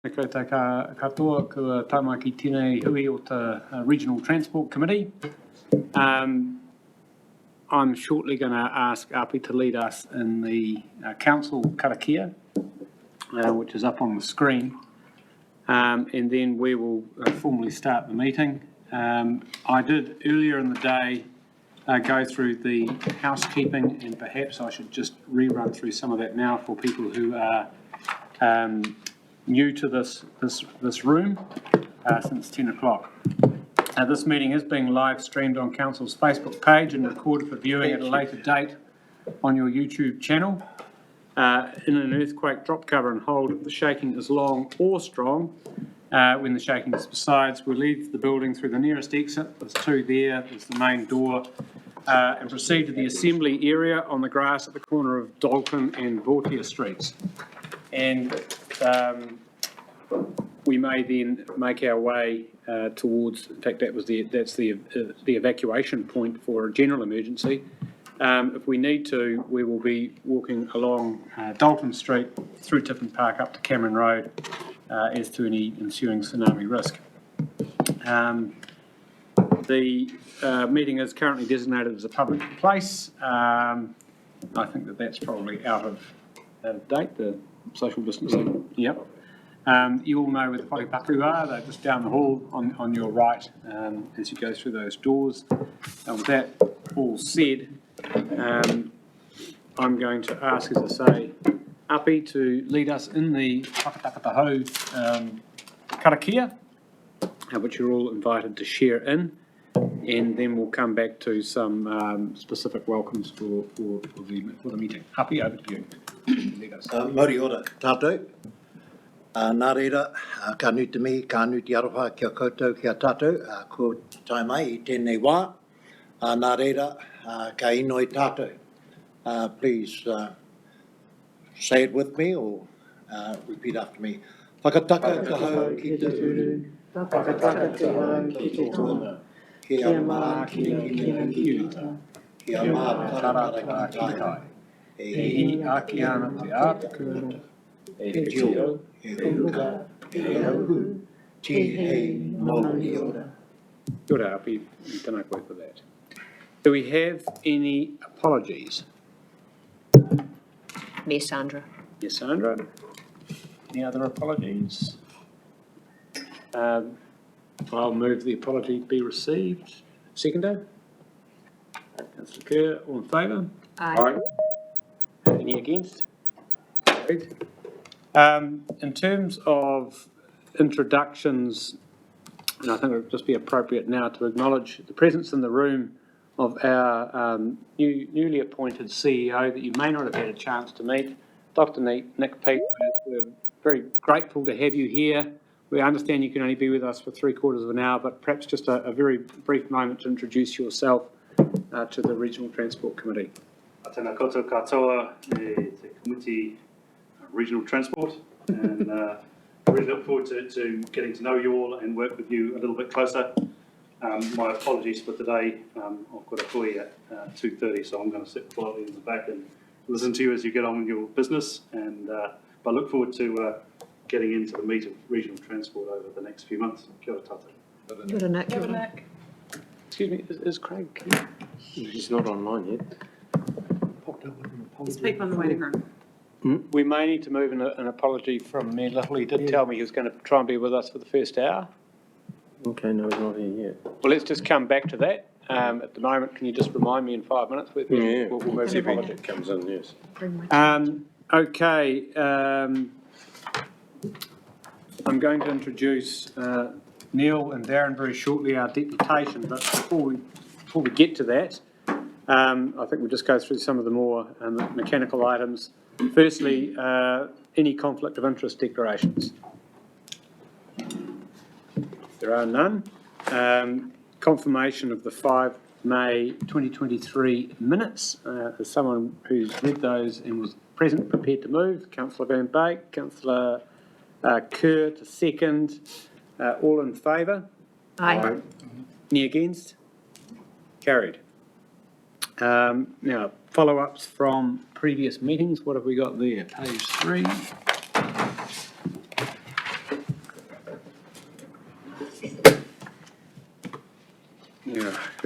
Koutou katoa kua taumaki tēnei hui o the Regional Transport Committee. I'm shortly going to ask Api to lead us in the council karakia, which is up on the screen, and then we will formally start the meeting. I did earlier in the day go through the housekeeping, and perhaps I should just rerun through some of that now for people who are new to this room since 10 o'clock. This meeting is being live streamed on Council's Facebook page and recorded for viewing at a later date on your YouTube channel. In an earthquake, drop cover and hold if the shaking is long or strong. When the shaking subsides, we'll leave the building through the nearest exit. There's two there, there's the main door, and proceed to the assembly area on the grass at the corner of Dalton and Vortia Streets. And we may then make our way towards, in fact, that's the evacuation point for a general emergency. If we need to, we will be walking along Dalton Street through Tiffin Park up to Cameron Road as to any ensuing tsunami risk. The meeting is currently designated as a public place. I think that's probably out of date, the social distancing. Yep. You all know where the wharepaku are. They're just down the hall on your right as you go through those doors. And with that all said, I'm going to ask, as I say, Api to lead us in the Whakatakatahau karakia, which you're all invited to share in, and then we'll come back to some specific welcomes for the meeting. Api, over to you. Lead us. Mauri ora tātou. Nā reira, ka nuti mi, ka nuti aroha kia koutou kia tātou, ko tai mai I tēnei wā. Nā reira, ka ino I tātou. Please say it with me or repeat after me. Whakataka ka hau ki te uru, whakataka ka hau ki te tōna, kia mā ki ki uta, kia mā paratara ki tai, E aki ana te ātakura, e tio, e huka, e auhu, hei mauri ora. Kia ora, Api, tēnā koe for that. Do we have any apologies? Me, Sandra. Yes, Sandra. Any other apologies? I'll move the apology be received. Seconder? Councillor Kerr, all in favour? Aye. Any against? Carried. In terms of introductions, and I think it would just be appropriate now to acknowledge the presence in the room of our newly appointed CEO that you may not have had a chance to meet, Dr. Nick Peake. We're very grateful to have you here. We understand you can only be with us for 3/4 of an hour, but perhaps just a very brief moment to introduce yourself to the Regional Transport Committee. Tēnā koutou katoa e te committee Regional Transport, and really look forward to getting to know you all and work with you a little bit closer. My apologies for today. I've got a hui at 2:30, so I'm going to sit quietly in the back and listen to you as you get on with your business. And but look forward to getting into the meat of regional transport over the next few months. Kia ora tātou. Kia ora, Nick. Kia ora, Nick. Excuse me, is Craig here? He's not online yet. There's people in the waiting room. We may need to move an apology from Mayor Little. He did tell me he was going to try and be with us for the first hour. Okay, no, he's not here yet. Well, let's just come back to that. At the moment, can you just remind me in 5 minutes? We'll move the apology. Comes in, yes. Okay. I'm going to introduce Neil and Darren very shortly, our deputation, but before we get to that, I think we'll just go through some of the more mechanical items. Firstly, any conflict of interest declarations? There are none. Confirmation of the 5 May 2023 minutes. As someone who's read those and was present, prepared to move, Councillor Van Beek, Councillor Kerr to second. All in favour? Aye. Any against? Carried. Now, follow-ups from previous meetings. What have we got there? Page 3.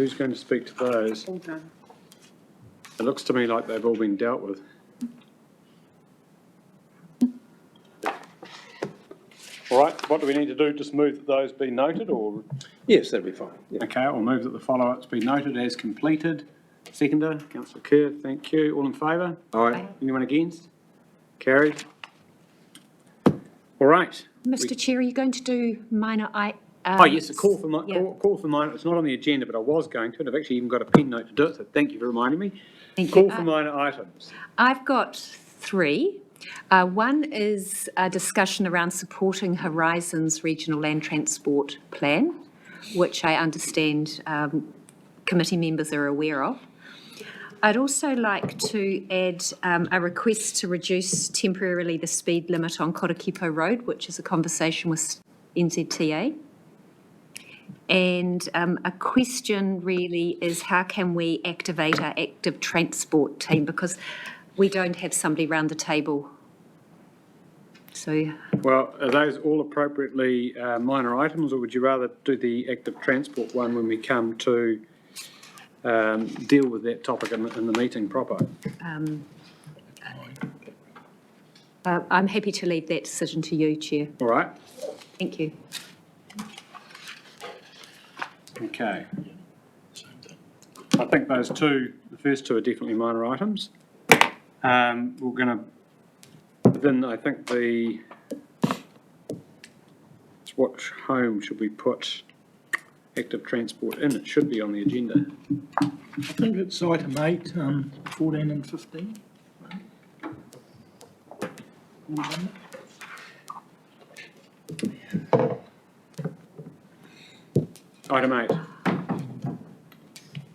who's going to speak to those? All done. It looks to me like they've all been dealt with. All right, what do we need to do? Just move that those be noted, or? Yes, that'd be fine. Yeah. Okay, I'll move that the follow-ups be noted as completed. Seconder, councillor Kerr, thank you. All in favour? Aye. Anyone against? Carried. All right. Mr Chair, are you going to do minor Oh, yes, a call for yeah. call for minor, it's not on the agenda, but I was going to, and I've actually even got a pen note to do it, so thank you for reminding me. Thank you. Call for minor items. I've got three. One is a discussion around supporting Horizons Regional Land Transport Plan, which I understand committee members are aware of. I'd also like to add a request to reduce temporarily the speed limit on Korokipo Road, which is a conversation with NZTA. And a question really is how can we activate our active transport team, because we don't have somebody round the table. So Well, are those all appropriately minor items, or would you rather do the active transport one when we come to deal with that topic in the meeting proper? I'm happy to leave that decision to you, Chair. All right, Thank you. okay. I think those two, the first two are definitely minor items. We're going to, then I think what home should we put active transport in? It should be on the agenda. I think it's item 8, 14 and 15. Item 8.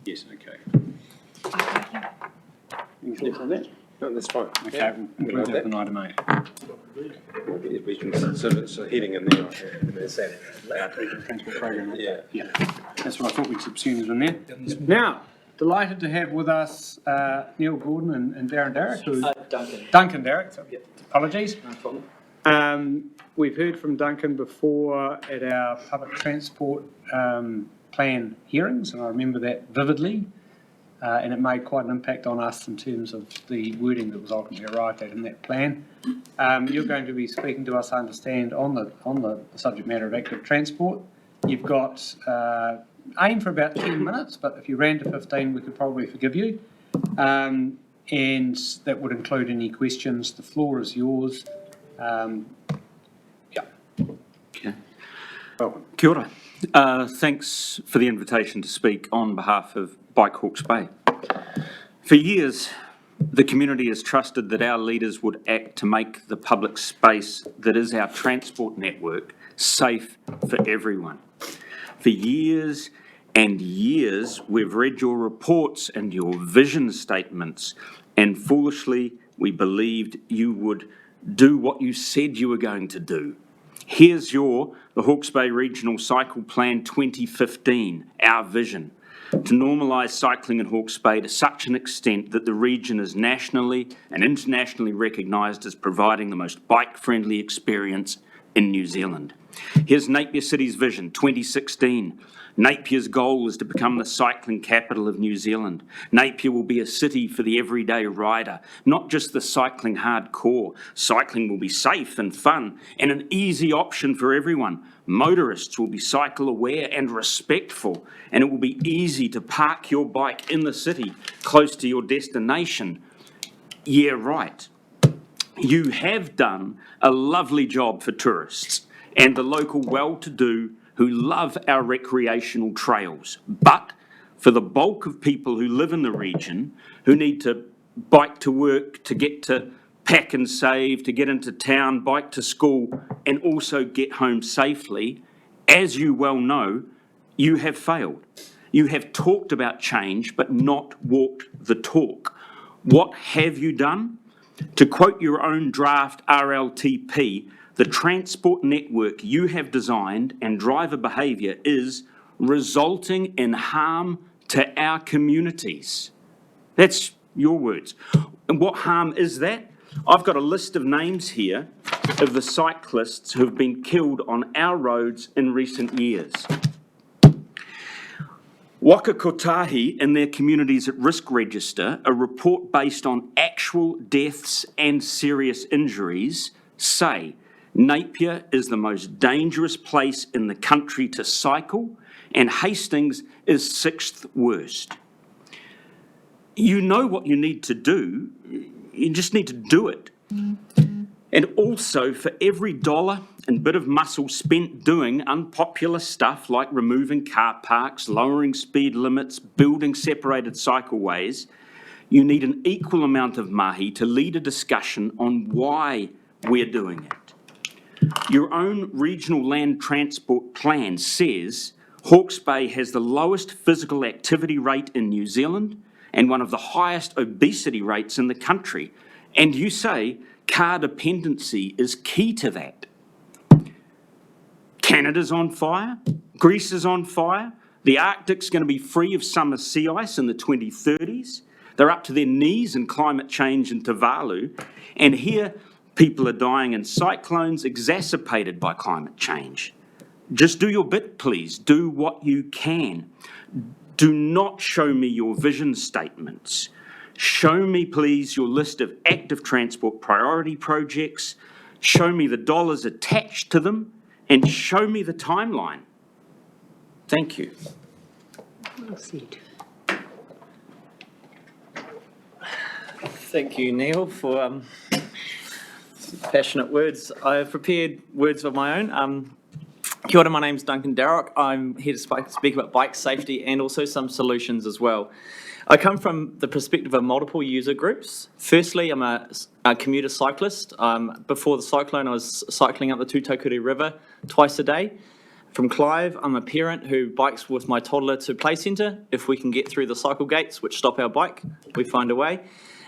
Yes, okay. Any thoughts on that? No, that's fine. Okay, we'll include that in item 8. We can consider it's a heading in there. Transport program. Yeah. Yeah, that's what I thought we subsumed it in there. Now, delighted to have with us Neil Gordon and Darren Derrick. Duncan Derrick, sorry. Apologies. No problem. We've heard from Duncan before at our public transport plan hearings, and I remember that vividly. And it made quite an impact on us in terms of the wording that was ultimately arrived at in that plan. You're going to be speaking to us, I understand, on the subject matter of active transport. You've got aim for about 10 minutes, but if you ran to 15, we could probably forgive you. And that would include any questions. The floor is yours. Okay. Welcome. Kia ora. Thanks for the invitation to speak on behalf of Bike Hawke's Bay. For years, the community has trusted that our leaders would act to make the public space that is our transport network safe for everyone. For years and years, we've read your reports and your vision statements, and foolishly, we believed you would do what you said you were going to do. Here's the Hawke's Bay Regional Cycle Plan 2015, our vision, to normalise cycling in Hawke's Bay to such an extent that the region is nationally and internationally recognised as providing the most bike-friendly experience in New Zealand. Here's Napier City's vision, 2016. Napier's goal is to become the cycling capital of New Zealand. Napier will be a city for the everyday rider, not just the cycling hardcore. Cycling will be safe and fun and an easy option for everyone. Motorists will be cycle aware and respectful, and it will be easy to park your bike in the city close to your destination. Yeah, right. You have done a lovely job for tourists and the local well-to-do who love our recreational trails. But for the bulk of people who live in the region, who need to bike to work, to get to pack and save, to get into town, bike to school, and also get home safely, as you well know, you have failed. You have talked about change, but not walked the talk. What have you done? To quote your own draft RLTP, the transport network you have designed and driver behaviour is resulting in harm to our communities. That's your words. And what harm is that? I've got a list of names here of the cyclists who have been killed on our roads in recent years. Waka Kotahi and their Communities at Risk Register, a report based on actual deaths and serious injuries, say Napier is the most dangerous place in the country to cycle and Hastings is 6th worst. You know what you need to do, you just need to do it. And also, for every dollar and bit of muscle spent doing unpopular stuff like removing car parks, lowering speed limits, building separated cycleways, you need an equal amount of mahi to lead a discussion on why we're doing it. Your own regional land transport plan says Hawke's Bay has the lowest physical activity rate in New Zealand and one of the highest obesity rates in the country. And you say car dependency is key to that. Canada's on fire, Greece is on fire, the Arctic's going to be free of summer sea ice in the 2030s, they're up to their knees in climate change in Tuvalu, and here people are dying in cyclones exacerbated by climate change. Just do your bit, please, do what you can. Do not show me your vision statements. Show me, please, your list of active transport priority projects, show me the dollars attached to them, and show me the timeline. Thank you. Well said. Thank you, Neil, for passionate words. I have prepared words of my own. Kia ora, my name's Duncan Darroch. I'm here to speak about bike safety and also some solutions as well. I come from the perspective of multiple user groups. Firstly, I'm a commuter cyclist. Before the cyclone, I was cycling up the Tutaukuri River twice a day. From Clive, I'm a parent who bikes with my toddler to play centre. If we can get through the cycle gates, which stop our bike, we find a way.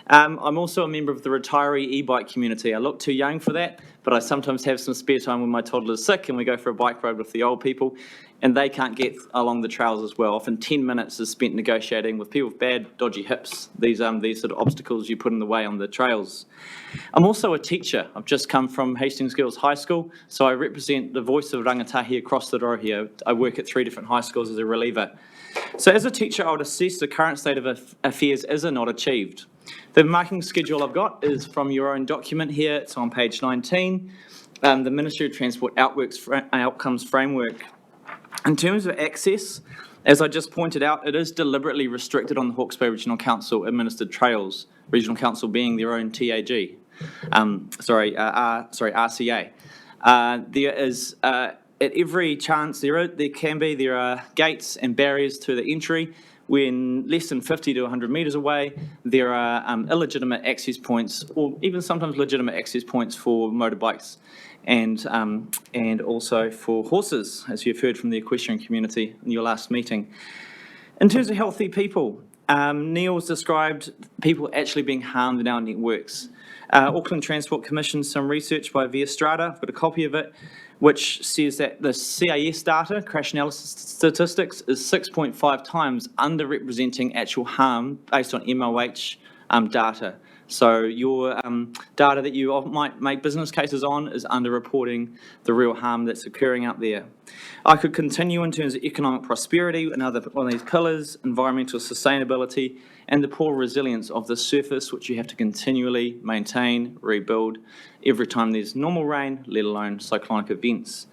I'm also a member of the retiree e-bike community. I look too young for that, but I sometimes have some spare time when my toddler's sick and we go for a bike ride with the old people, and they can't get along the trails as well. Often 10 minutes is spent negotiating with people with bad, dodgy hips, these sort of obstacles you put in the way on the trails. I'm also a teacher. I've just come from Hastings Girls High School, so I represent the voice of rangatahi across the road here. I work at 3 different high schools as a reliever. So as a teacher, I would assess the current state of affairs is or not achieved. The marking schedule I've got is from your own document here. It's on page 19, the Ministry of Transport Outcomes Framework. In terms of access, as I just pointed out, it is deliberately restricted on the Hawke's Bay Regional Council administered trails, Regional Council being their own TAG, RCA. There is, at every chance there are gates and barriers to the entry. When less than 50 to 100 metres away, there are illegitimate access points, or even sometimes legitimate access points for motorbikes and also for horses, as you've heard from the equestrian community in your last meeting. In terms of healthy people, Neil's described people actually being harmed in our networks. Auckland Transport commissioned some research by Via Strata, I've got a copy of it, which says that the CAS data, crash analysis statistics, is 6.5 times underrepresenting actual harm based on MOH data. So your data that you might make business cases on is underreporting the real harm that's occurring out there. I could continue in terms of economic prosperity, another one of these pillars, environmental sustainability, and the poor resilience of the surface, which you have to continually maintain, rebuild every time there's normal rain, let alone cyclonic events.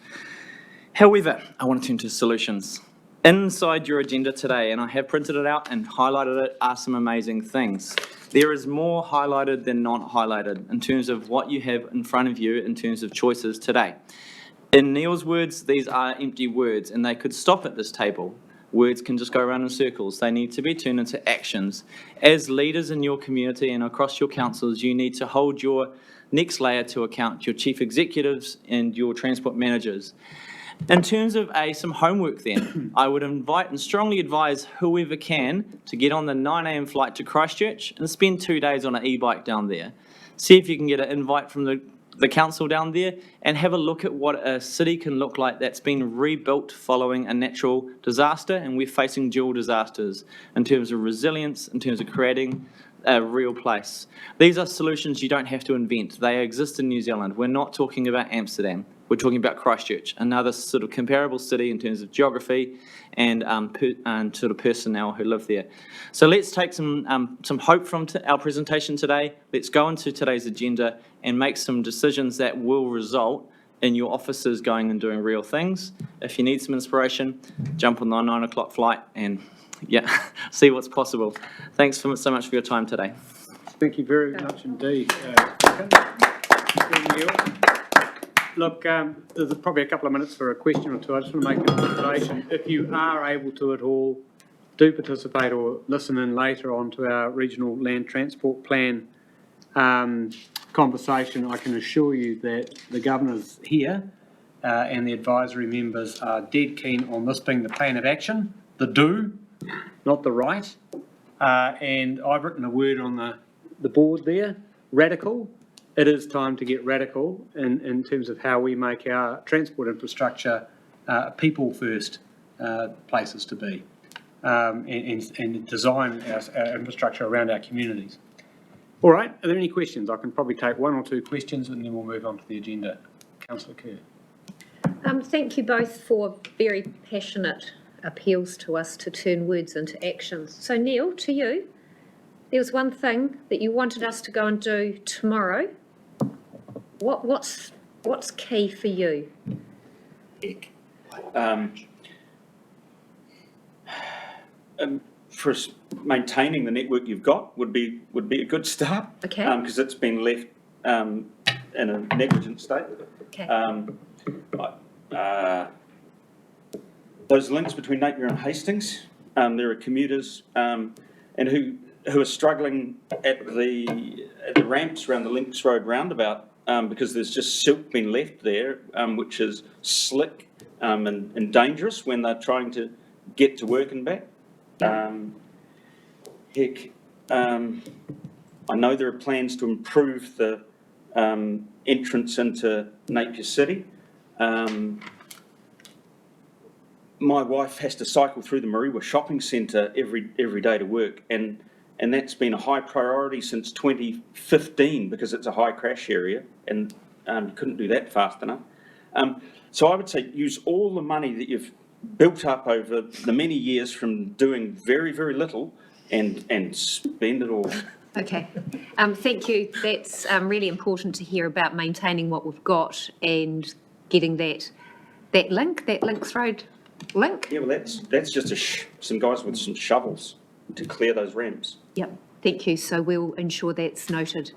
However, I want to turn to solutions. Inside your agenda today, and I have printed it out and highlighted it, are some amazing things. There is more highlighted than not highlighted in terms of what you have in front of you in terms of choices today. In Neil's words, these are empty words, and they could stop at this table. Words can just go around in circles. They need to be turned into actions. As leaders in your community and across your councils, you need to hold your next layer to account, your chief executives and your transport managers. In terms of some homework then, I would invite and strongly advise whoever can to get on the 9 a.m. flight to Christchurch and spend 2 days on an e-bike down there. See if you can get an invite from the council down there and have a look at what a city can look like that's been rebuilt following a natural disaster, and we're facing dual disasters in terms of resilience, in terms of creating a real place. These are solutions you don't have to invent. They exist in New Zealand. We're not talking about Amsterdam. we're talking about Christchurch, another sort of comparable city in terms of geography and sort of personnel who live there. So let's take some hope from our presentation today. Let's go into today's agenda and make some decisions that will result in your officers going and doing real things. If you need some inspiration, jump on the 9 o'clock flight and see what's possible. Thanks so much for your time today. Thank you very much indeed. Neil. Look, there's probably a couple of minutes for a question or two. I just want to make an observation. If you are able to at all, do participate or listen in later on to our regional land transport plan conversation. I can assure you that the governor's here and the advisory members are dead keen on this being the plan of action, the do, not the right. And I've written a word on the board there, radical. It is time to get radical in terms of how we make our transport infrastructure people first places to be and design our infrastructure around our communities. All right, are there any questions? I can probably take one or two questions and then we'll move on to the agenda. Councillor Kerr. Thank you both for very passionate appeals to us to turn words into actions. So Neil, to you, there was one thing that you wanted us to go and do tomorrow. What's key for you? For maintaining the network you've got would be a good start. Okay. Because it's been left in a negligent state. Okay. Those links between Napier and Hastings, there are commuters and who are struggling at the ramps around the Links Road roundabout because there's just silt been left there, which is slick and dangerous when they're trying to get to work and back. I know there are plans to improve the entrance into Napier City. My wife has to cycle through the Mariwa shopping centre every day to work, and that's been a high priority since 2015 because it's a high crash area and couldn't do that fast enough. So I would say use all the money that you've built up over the many years from doing very, very little and spend it all. Okay, thank you. That's really important to hear about maintaining what we've got and getting that Links Road link. Yeah, well, that's just some guys with some shovels to clear those ramps. Yep, thank you. So we'll ensure that's noted.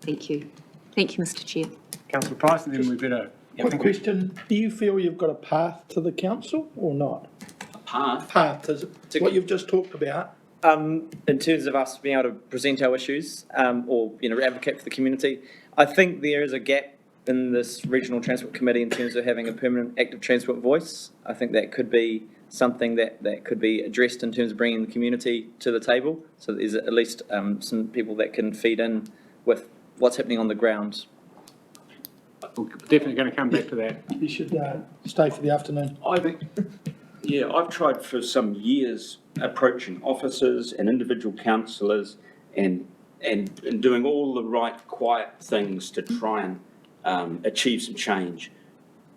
Thank you. Thank you, Mr. Chair. Councillor Price, and then we better... Quick question, do you feel you've got a path to the council or not? A path? Path, is it what you've just talked about? In terms of us being able to present our issues or advocate for the community, I think there is a gap in this regional transport committee in terms of having a permanent active transport voice. I think that could be something that could be addressed in terms of bringing the community to the table. So there's at least some people that can feed in with what's happening on the ground. We're definitely going to come back to that. You should stay for the afternoon. I've tried for some years approaching officers and individual councillors and doing all the right quiet things to try and achieve some change.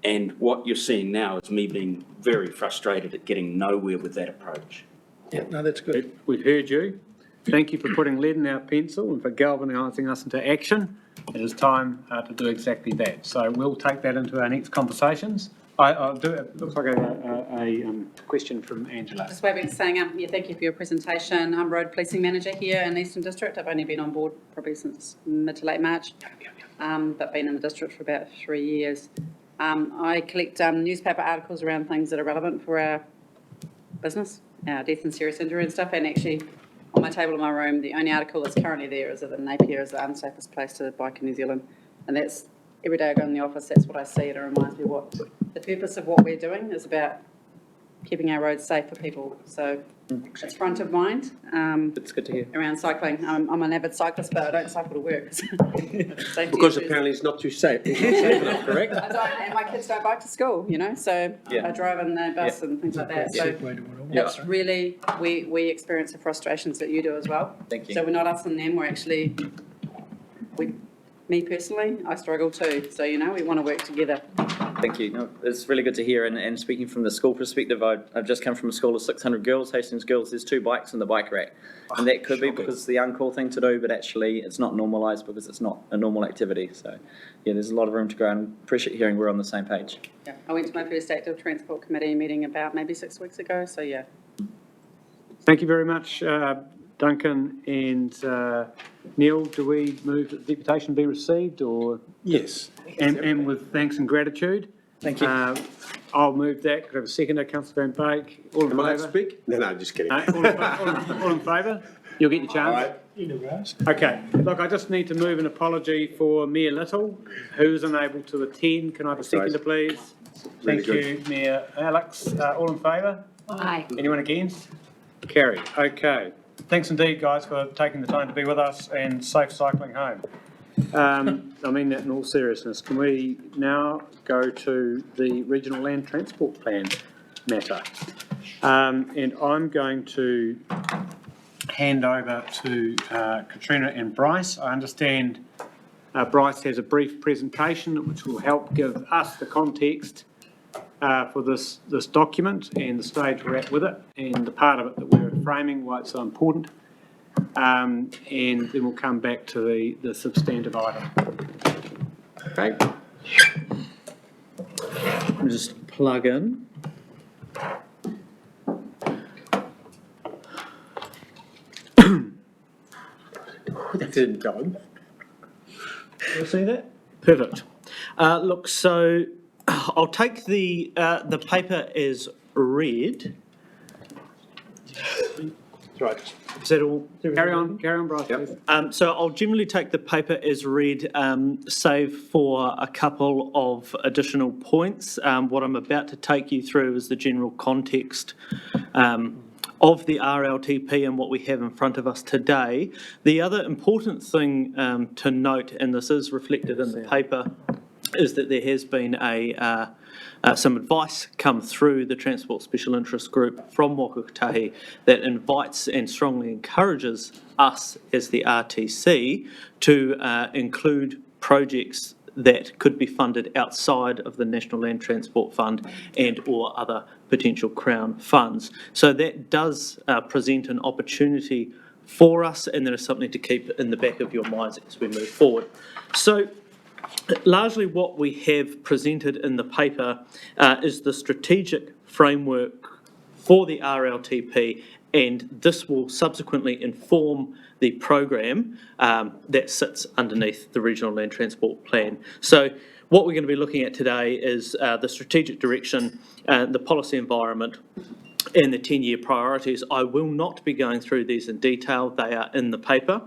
And what you're seeing now is me being very frustrated at getting nowhere with that approach. Yeah, no, that's good. We've heard you. Thank you for putting lead in our pencil and for galvanising us into action. It is time to do exactly that. So we'll take that into our next conversations. I'll do it. Looks like a question from Angela. Just way back saying, thank you for your presentation. I'm Road Policing Manager here in Eastern District. I've only been on board probably since mid to late March, but been in the district for about 3 years. I collect newspaper articles around things that are relevant for our business, our death and serious injury and stuff, and actually on my table in my room, the only article that's currently there is that Napier is the unsafest place to bike in New Zealand. And that's, every day I go in the office, that's what I see, and it reminds me what the purpose of what we're doing is about keeping our roads safe for people. So it's front of mind. It's good to hear. Around cycling. I'm an avid cyclist, but I don't cycle to work. Because apparently it's not too safe. It's not safe enough, correct? I don't, and my kids don't bike to school, so I drive in the bus and things like that. So it's really, we experience the frustrations that you do as well. Thank you. So we're not us and them, we're actually, Me personally, I struggle too, so we want to work together. Thank you. No, it's really good to hear. And speaking from the school perspective, I've just come from a school of 600 girls, Hastings Girls. There's 2 bikes in the bike rack. And that could be because it's the uncool thing to do, but actually it's not normalised because it's not a normal activity. So, yeah, there's a lot of room to grow, and appreciate hearing we're on the same page. Yeah, I went to my first active transport committee meeting about maybe 6 weeks ago, so yeah. Thank you very much, Duncan and Neil. Do we move that the deputation be received, or? Yes. And with thanks and gratitude? Thank you. I'll move that. Could I have a seconder, Councillor Van Beek? All in Am I allowed to favour? speak? No, just kidding. All in favour? You'll get your chance. All right. You never asked. Okay, look, I just need to move an apology for Mayor Little, who's unable to attend. Can I have a seconder, please? Really Thank you, Mayor Alex. All in favour? Aye. Anyone against? Carried. Okay. Thanks indeed, guys, for taking the time to be with us, and safe cycling home. I mean that in all seriousness. Can we now go to the Regional Land Transport Plan matter? And I'm going to hand over to Katrina and Bryce. I understand Bryce has a brief presentation which will help give us the context for this document and the stage we're at with it, and the part of it that we're framing, why it's so important. And then we'll come back to the substantive item. Okay. I'll just plug in. That didn't go. You see that? Perfect. Look, so I'll take the paper as read. Right. Is that all? Carry on, Bryce, please. So I'll generally take the paper as read, save for a couple of additional points. What I'm about to take you through is the general context of the RLTP and what we have in front of us today. The other important thing to note, and this is reflected in the paper, is that there has been some advice come through the Transport Special Interest Group from Waka Kotahi that invites and strongly encourages us as the RTC to include projects that could be funded outside of the National Land Transport Fund and or other potential Crown funds. So that does present an opportunity for us, and that is something to keep in the back of your minds as we move forward. So largely what we have presented in the paper is the strategic framework for the RLTP, and this will subsequently inform the program that sits underneath the Regional Land Transport Plan. So what we're going to be looking at today is the strategic direction, the policy environment, and the 10-year priorities. I will not be going through these in detail, they are in the paper.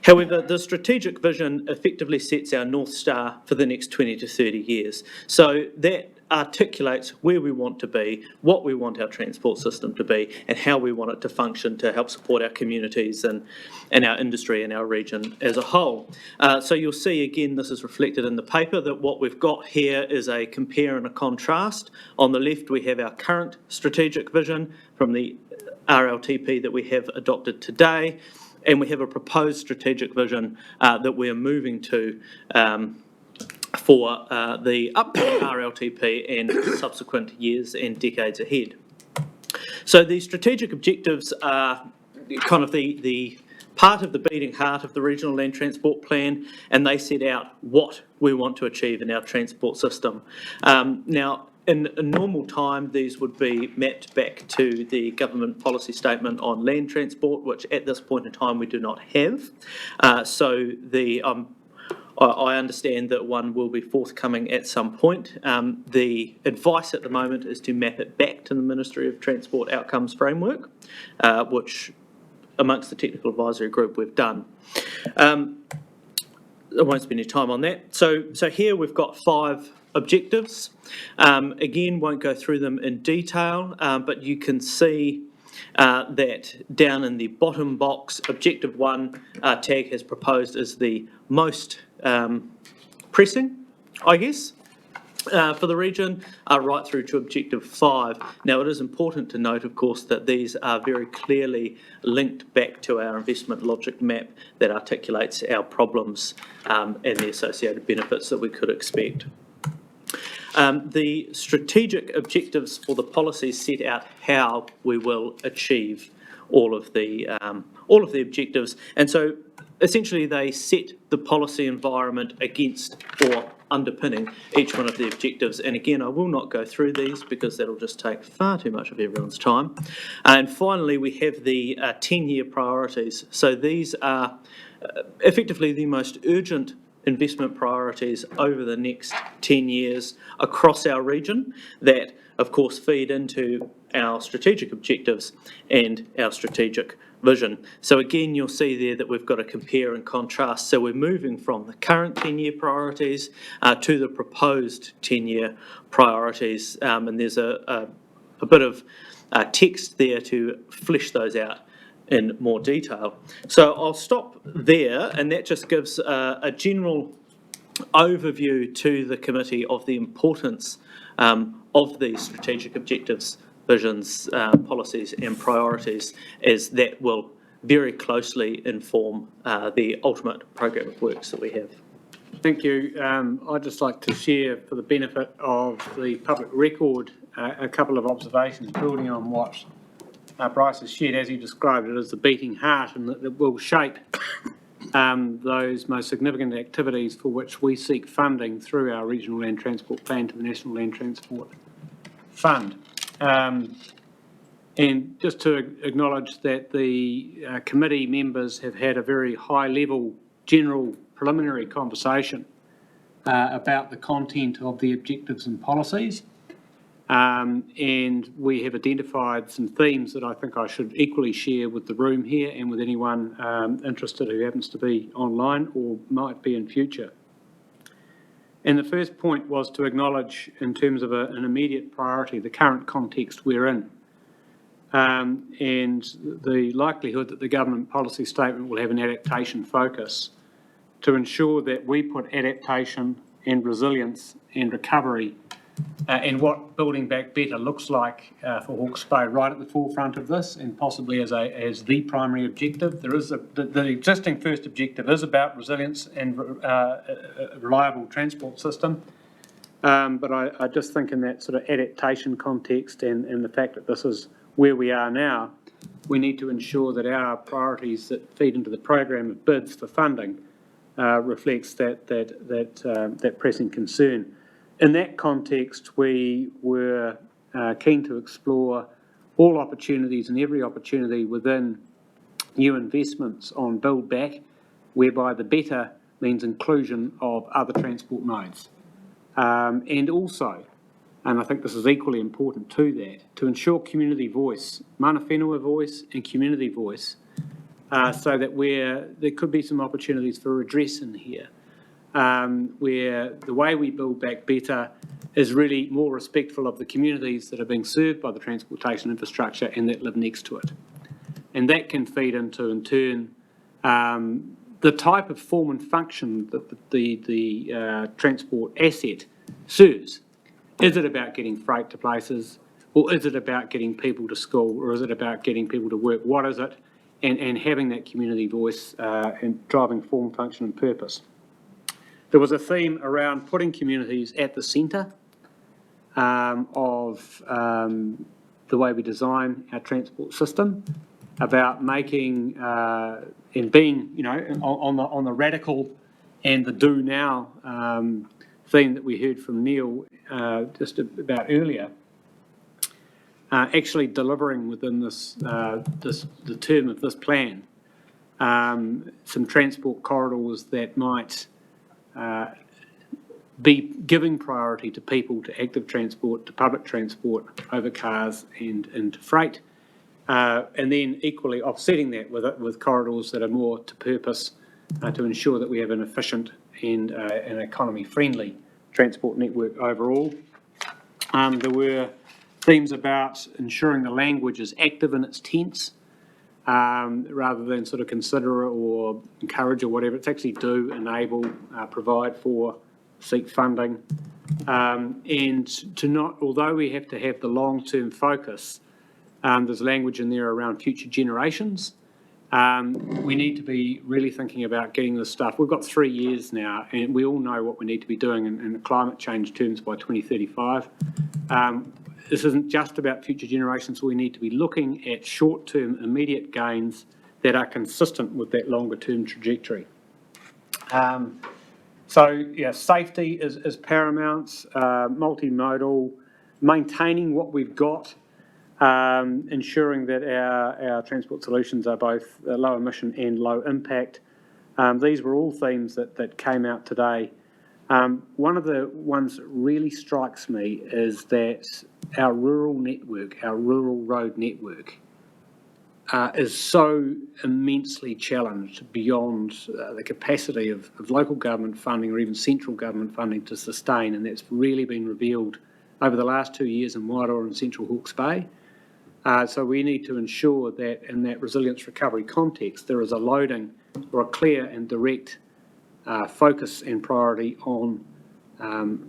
However, the strategic vision effectively sets our North Star for the next 20 to 30 years. So that articulates where we want to be, what we want our transport system to be, and how we want it to function to help support our communities and our industry and our region as a whole. So you'll see again, this is reflected in the paper, that what we've got here is a compare and a contrast. On the left, we have our current strategic vision from the RLTP that we have adopted today, and we have a proposed strategic vision that we are moving to for the upcoming RLTP and subsequent years and decades ahead. So the strategic objectives are kind of the part of the beating heart of the Regional Land Transport Plan, and they set out what we want to achieve in our transport system. Now, in a normal time, these would be mapped back to the government policy statement on land transport, which at this point in time we do not have. So I understand that one will be forthcoming at some point. The advice at the moment is to map it back to the Ministry of Transport Outcomes Framework, which amongst the technical advisory group we've done. I won't spend any time on that. So here we've got 5 objectives. Again, won't go through them in detail, but you can see that down in the bottom box, Objective 1, TAG has proposed as the most pressing, I guess. for the region, right through to Objective 5. Now, it is important to note, of course, that these are very clearly linked back to our investment logic map that articulates our problems and the associated benefits that we could expect. The strategic objectives for the policies set out how we will achieve all of the objectives, and so essentially they set the policy environment against or underpinning each one of the objectives. And again, I will not go through these because that'll just take far too much of everyone's time. And finally, we have the 10-year priorities. So these are effectively the most urgent investment priorities over the next 10 years across our region that, of course, feed into our strategic objectives and our strategic vision. So again, you'll see there that we've got a compare and contrast. So we're moving from the current 10-year priorities to the proposed 10-year priorities, and there's a bit of text there to flesh those out in more detail. So I'll stop there, and that just gives a general overview to the committee of the importance of these strategic objectives, visions, policies and priorities, as that will very closely inform the ultimate program of works that we have. Thank you. I'd just like to share, for the benefit of the public record, a couple of observations building on what Bryce has shared. As he described it as the beating heart, and that it will shape those most significant activities for which we seek funding through our Regional Land Transport Plan to the National Land Transport Fund. And just to acknowledge that the committee members have had a very high-level general preliminary conversation about the content of the objectives and policies. And we have identified some themes that I think I should equally share with the room here and with anyone interested who happens to be online or might be in future. And the first point was to acknowledge, in terms of an immediate priority, the current context we're in, and the likelihood that the government policy statement will have an adaptation focus to ensure that we put adaptation and resilience and recovery and what building back better looks like for Hawke's Bay right at the forefront of this, and possibly as the primary objective. There is the existing first objective is about resilience and a reliable transport system, but I just think in that sort of adaptation context and the fact that this is where we are now, we need to ensure that our priorities that feed into the program of bids for funding reflects that pressing concern. In that context, we were keen to explore all opportunities and every opportunity within new investments on build back, whereby the better means inclusion of other transport modes. And also, and I think this is equally important to that, to ensure community voice, mana whenua voice and community voice, so that there could be some opportunities for redress in here. Where the way we build back better is really more respectful of the communities that are being served by the transportation infrastructure and that live next to it. And that can feed into, in turn, the type of form and function that the transport asset serves. Is it about getting freight to places, or is it about getting people to school, or is it about getting people to work? What is it? And having that community voice and driving form, function and purpose. There was a theme around putting communities at the centre of the way we design our transport system, about making and being, on the radical and the do now theme that we heard from Neil just about earlier. Actually delivering within the term of this plan some transport corridors that might be giving priority to people, to active transport, to public transport over cars and to freight, and then equally offsetting that with corridors that are more to purpose to ensure that we have an efficient and an economy-friendly transport network overall. There were themes about ensuring the language is active in its tense, rather than sort of consider or encourage or whatever. It's actually do, enable, provide for, seek funding, And to not, although we have to have the long-term focus, there's language in there around future generations. We need to be really thinking about getting this stuff. We've got 3 years now, and we all know what we need to be doing in climate change terms by 2035. This isn't just about future generations. We need to be looking at short-term, immediate gains that are consistent with that longer-term trajectory. So, yeah, safety is paramount, multimodal, maintaining what we've got, ensuring that our transport solutions are both low emission and low impact. These were all themes that came out today. One of the ones that really strikes me is that our rural network, our rural road network, is so immensely challenged beyond the capacity of local government funding or even central government funding to sustain, and that's really been revealed over the last 2 years in Wairoa and Central Hawke's Bay. So we need to ensure that in that resilience recovery context, there is a loading or a clear and direct focus and priority on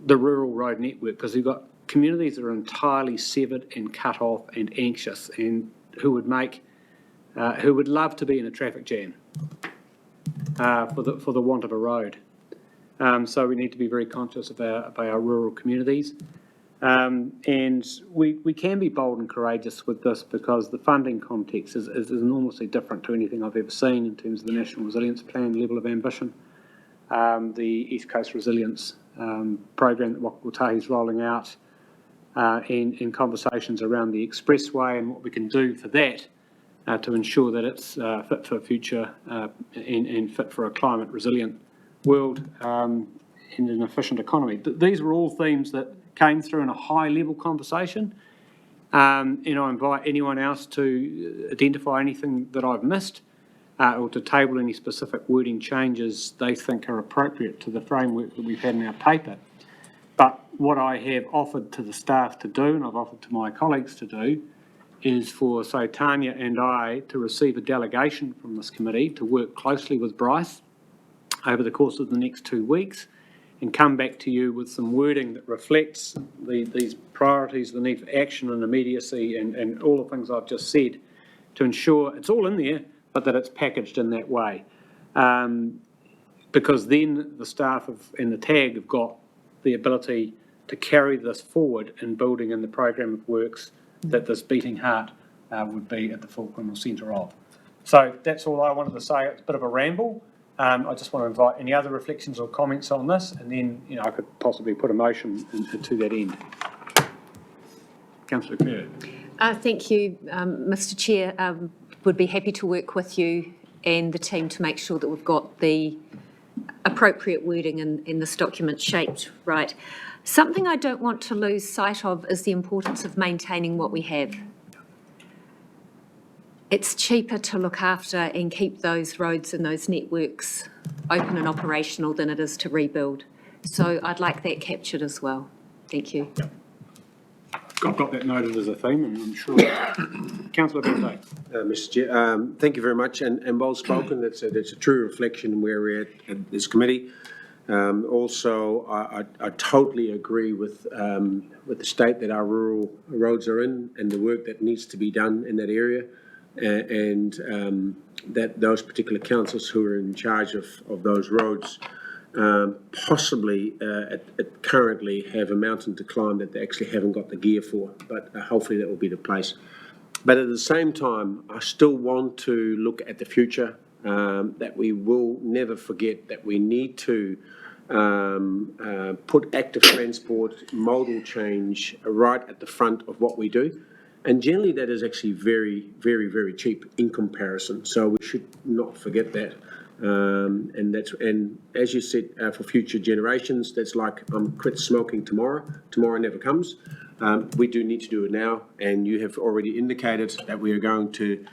the rural road network, because we've got communities that are entirely severed and cut off and anxious, and who would love to be in a traffic jam for the want of a road. So we need to be very conscious of our rural communities. And we can be bold and courageous with this because the funding context is enormously different to anything I've ever seen in terms of the National Resilience Plan level of ambition. The East Coast Resilience program that Waka Kotahi is rolling out, in conversations around the expressway and what we can do for that to ensure that it's fit for future and fit for a climate resilient world and an efficient economy. These were all themes that came through in a high-level conversation, and I invite anyone else to identify anything that I've missed or to table any specific wording changes they think are appropriate to the framework that we've had in our paper. But what I have offered to the staff to do, and I've offered to my colleagues to do, is for, say, Tanya and I to receive a delegation from this committee to work closely with Bryce over the course of the next 2 weeks and come back to you with some wording that reflects these priorities, the need for action and immediacy and all the things I've just said, to ensure it's all in there, but that it's packaged in that way. Because then the staff and the TAG have got the ability to carry this forward in building in the program of works that this beating heart would be at the Fulcrum or centre of. So that's all I wanted to say. It's a bit of a ramble. I just want to invite any other reflections or comments on this, and then I could possibly put a motion to that end. Councillor Kerr. Thank you, Mr Chair. Would be happy to work with you and the team to make sure that we've got the appropriate wording in this document shaped right. Something I don't want to lose sight of is the importance of maintaining what we have. It's cheaper to look after and keep those roads and those networks open and operational than it is to rebuild. So I'd like that captured as well. Thank you. I've got that noted as a theme, and I'm sure. Councillor Bente. Mr. Chair, thank you very much, and well spoken. That's a true reflection of where we're at this committee. Also, I totally agree with the state that our rural roads are in and the work that needs to be done in that area, and that those particular councils who are in charge of those roads possibly currently have a mountain to climb that they actually haven't got the gear for, but hopefully that will be the place. But at the same time, I still want to look at the future, that we will never forget that we need to put active transport, modal change right at the front of what we do. And generally that is actually very, very, very cheap in comparison. So we should not forget that. And as you said, for future generations, that's like quit smoking tomorrow. Tomorrow never comes. We do need to do it now, and you have already indicated that we are going to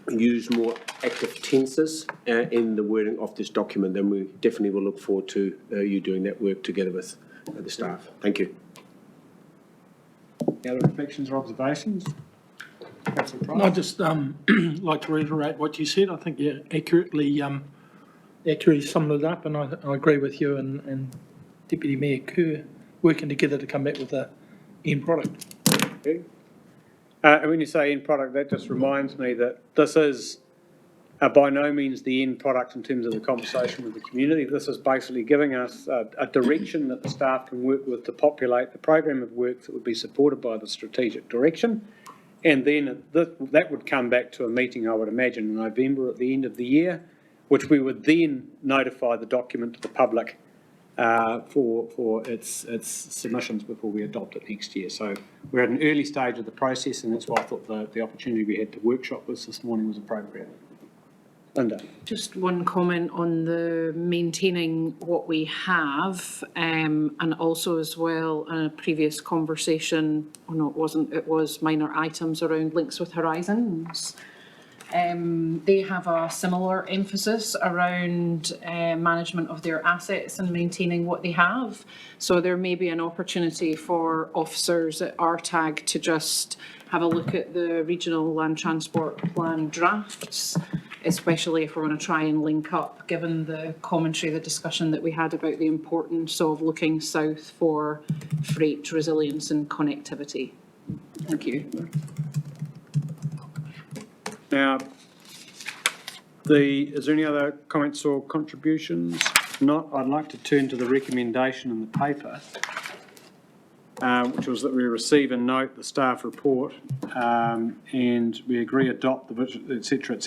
use more active tenses in the wording of this document. Then we definitely will look forward to you doing that work together with the staff. Thank you. Any other reflections or observations? I'd just like to reiterate what you said. I think you accurately summed it up, and I agree with you and Deputy Mayor Kerr working together to come back with a end product. And when you say end product, that just reminds me that this is by no means the end product in terms of the conversation with the community. This is basically giving us a direction that the staff can work with to populate the program of work that would be supported by the strategic direction. And then that would come back to a meeting, I would imagine, in November at the end of the year, which we would then notify the document to the public for its submissions before we adopt it next year. So we're at an early stage of the process, and that's why I thought the opportunity we had to workshop this morning was appropriate. Linda. Just one comment on the maintaining what we have, and also as well in a previous conversation, oh no, it was minor items around links with Horizons. They have a similar emphasis around management of their assets and maintaining what they have. So there may be an opportunity for officers at RTAG to just have a look at the regional land transport plan drafts, especially if we're going to try and link up, given the commentary, the discussion that we had about the importance of looking south for freight resilience and connectivity. Thank you. Now, is there any other comments or contributions? If not, I'd like to turn to the recommendation in the paper, which was that we receive and note the staff report, and we agree adopt the vision, et cetera,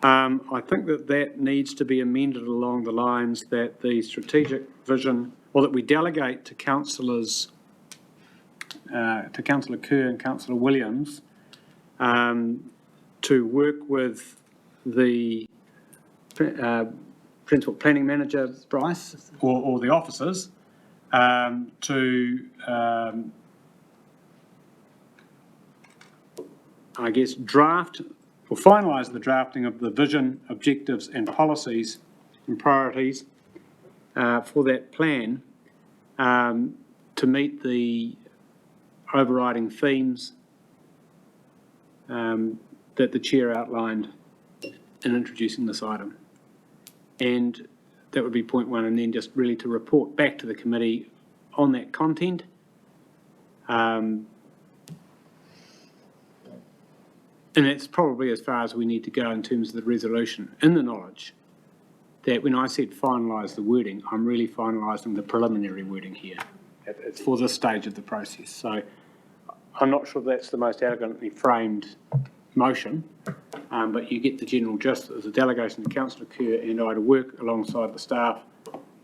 I think that needs to be amended along the lines that the strategic vision, or that we delegate to councillors, to Councillor Kerr and Councillor Williams, to work with the Transport Planning Manager, Bryce, or the officers, to, I guess, draft or finalise the drafting of the vision, objectives and policies and priorities for that plan to meet the overriding themes that the Chair outlined in introducing this item. And that would be point one, and then just really to report back to the committee on that content. And that's probably as far as we need to go in terms of the resolution, in the knowledge that when I said finalise the wording, I'm really finalising the preliminary wording here. It's for this stage of the process. So I'm not sure that's the most elegantly framed motion, but you get the general gist. As a delegation to Councillor Kerr and I to work alongside the staff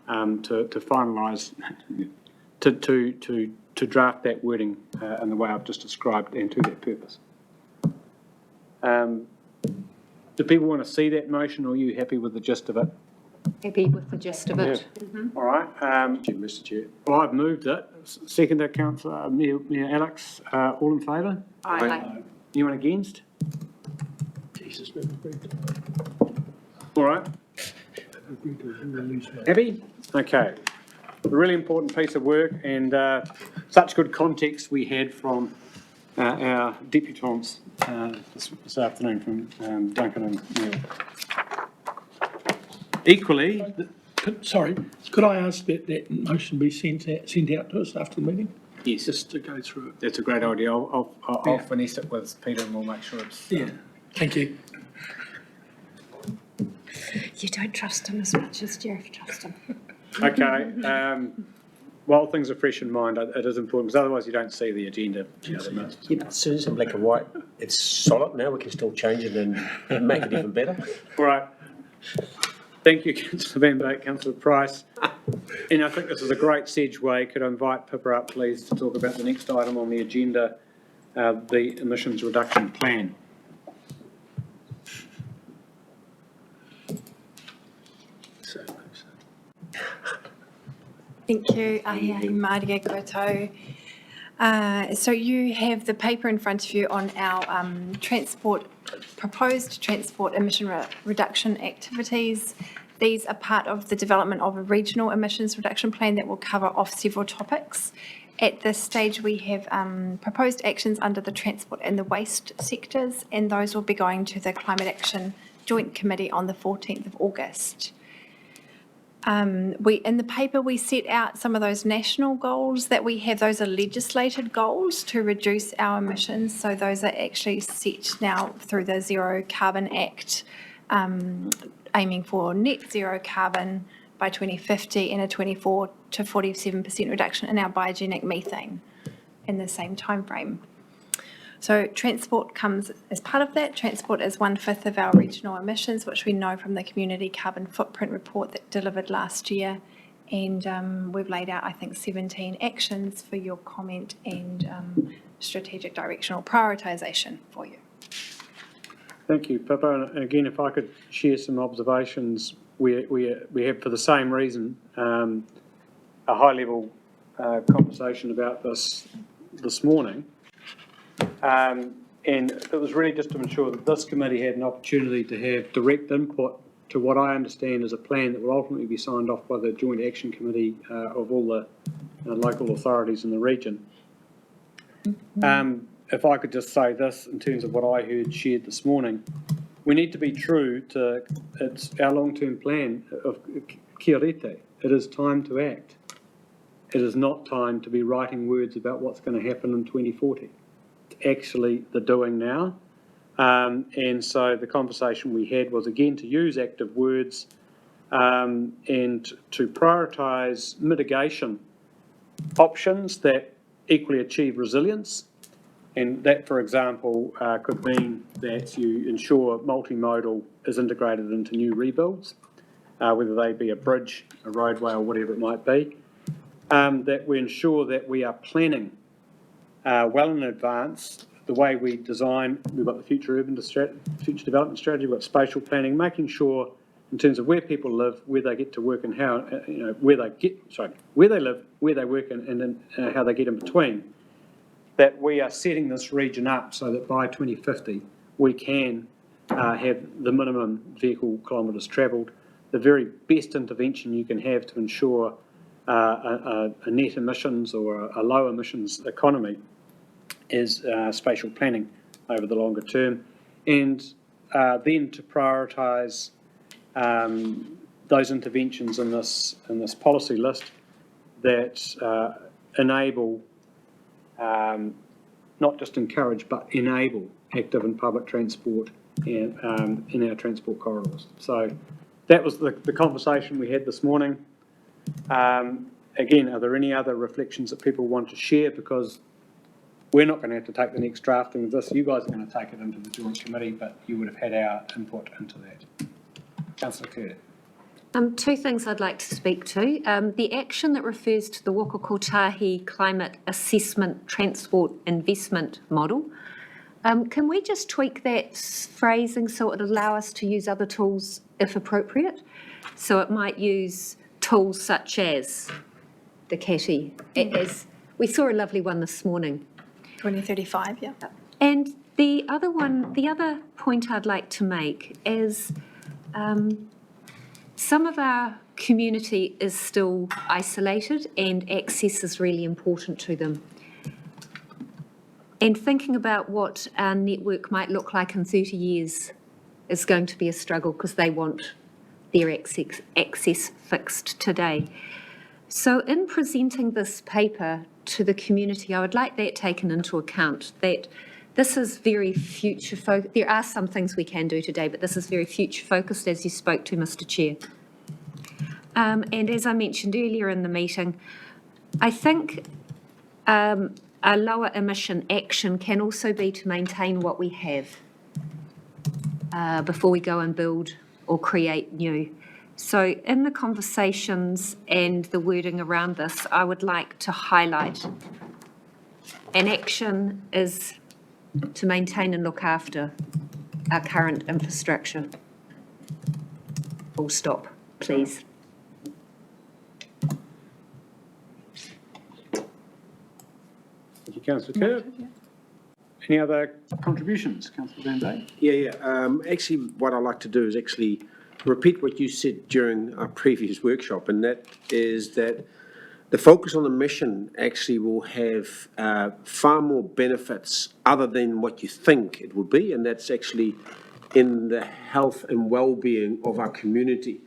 to finalise, to draft that wording in the way I've just described and to that purpose. Do people want to see that motion, or are you happy with the gist of it? Happy with the gist of it. All right. Mr. Chair. Well, I've moved it. Seconder, Councillor Mayor Alex. All in favour? Aye. Anyone against? All right. Happy? Okay. A really important piece of work, and such good context we had from our deputants this afternoon from Duncan and Neil. Equally, Could I ask that motion be sent out to us after the meeting? yes, Just to go through it. that's a great idea. I'll finesse it with Peter, and we'll make sure it's. Yeah, thank you. You don't trust him as much as Jeff trusts him. Okay. While things are fresh in mind, it is important, because otherwise you don't see the agenda. Yeah, as soon as it's in black and white, it's solid now. We can still change it and make it even better. All right. Thank you, Councillor Van Beek, Councillor Price. And I think this is a great segue. Could I invite Pippa up, please, to talk about the next item on the agenda, the emissions reduction plan. Thank you, Maria koutou. So you have the paper in front of you on our proposed transport emission reduction activities. These are part of the development of a regional emissions reduction plan that will cover off several topics. At this stage, we have proposed actions under the transport and the waste sectors, and those will be going to the Climate Action Joint Committee on the 14th of August. In the paper, we set out some of those national goals that we have. Those are legislated goals to reduce our emissions. So those are actually set now through the Zero Carbon Act, aiming for net zero carbon by 2050 and a 24 to 47% reduction in our biogenic methane in the same timeframe. So transport comes as part of that. Transport is 1/5 of our regional emissions, which we know from the Community Carbon Footprint Report that delivered last year. And we've laid out, I think, 17 actions for your comment and strategic directional prioritisation for you. Thank you, Pippa. And again, if I could share some observations, we have, for the same reason, a high-level conversation about this morning. And it was really just to ensure that this committee had an opportunity to have direct input to what I understand is a plan that will ultimately be signed off by the Joint Action Committee of all the local authorities in the region. If I could just say this in terms of what I heard shared this morning, we need to be true to our long-term plan of kia rete. It is time to act. It is not time to be writing words about what's going to happen in 2040. It's actually the doing now. And so the conversation we had was, again, to use active words and to prioritise mitigation options that equally achieve resilience. And that, for example, could mean that you ensure multimodal is integrated into new rebuilds, whether they be a bridge, a roadway, or whatever it might be. That we ensure that we are planning well in advance the way we design. We've got the future future development strategy, we've got spatial planning, making sure in terms of where people live, where they get to work, and how where they live, where they work, and how they get in between. That we are setting this region up so that by 2050 we can have the minimum vehicle kilometres travelled, the very best intervention you can have to ensure a net emissions or a low emissions economy is spatial planning over the longer term, and then to prioritise those interventions in this policy list that enable, not just encourage, but enable active and public transport in our transport corridors. So that was the conversation we had this morning. Again, are there any other reflections that people want to share? Because we're not going to have to take the next drafting of this. You guys are going to take it into the Joint Committee, but you would have had our input into that. Councillor Kerr. Two things I'd like to speak to. The action that refers to the Waka Kotahi Climate Assessment Transport Investment Model. Can we just tweak that phrasing so it would allow us to use other tools if appropriate? So it might use tools such as the CATI. As we saw a lovely one this morning. 2035, yeah. And the other point I'd like to make is some of our community is still isolated and access is really important to them. And thinking about what our network might look like in 30 years is going to be a struggle because they want their access fixed today. So in presenting this paper to the community, I would like that taken into account, that this is very future focused. There are some things we can do today, but this is very future focused, as you spoke to, Mr. Chair. And as I mentioned earlier in the meeting, I think a lower emission action can also be to maintain what we have before we go and build or create new. So in the conversations and the wording around this, I would like to highlight an action is to maintain and look after our current infrastructure. Full stop, please. Thank you, Councillor Kerr. Any other contributions, Councillor Van Day? Yeah. Actually, what I'd like to do is actually repeat what you said during our previous workshop, and that is that the focus on the mission actually will have far more benefits other than what you think it will be, and that's actually in the health and well-being of our community.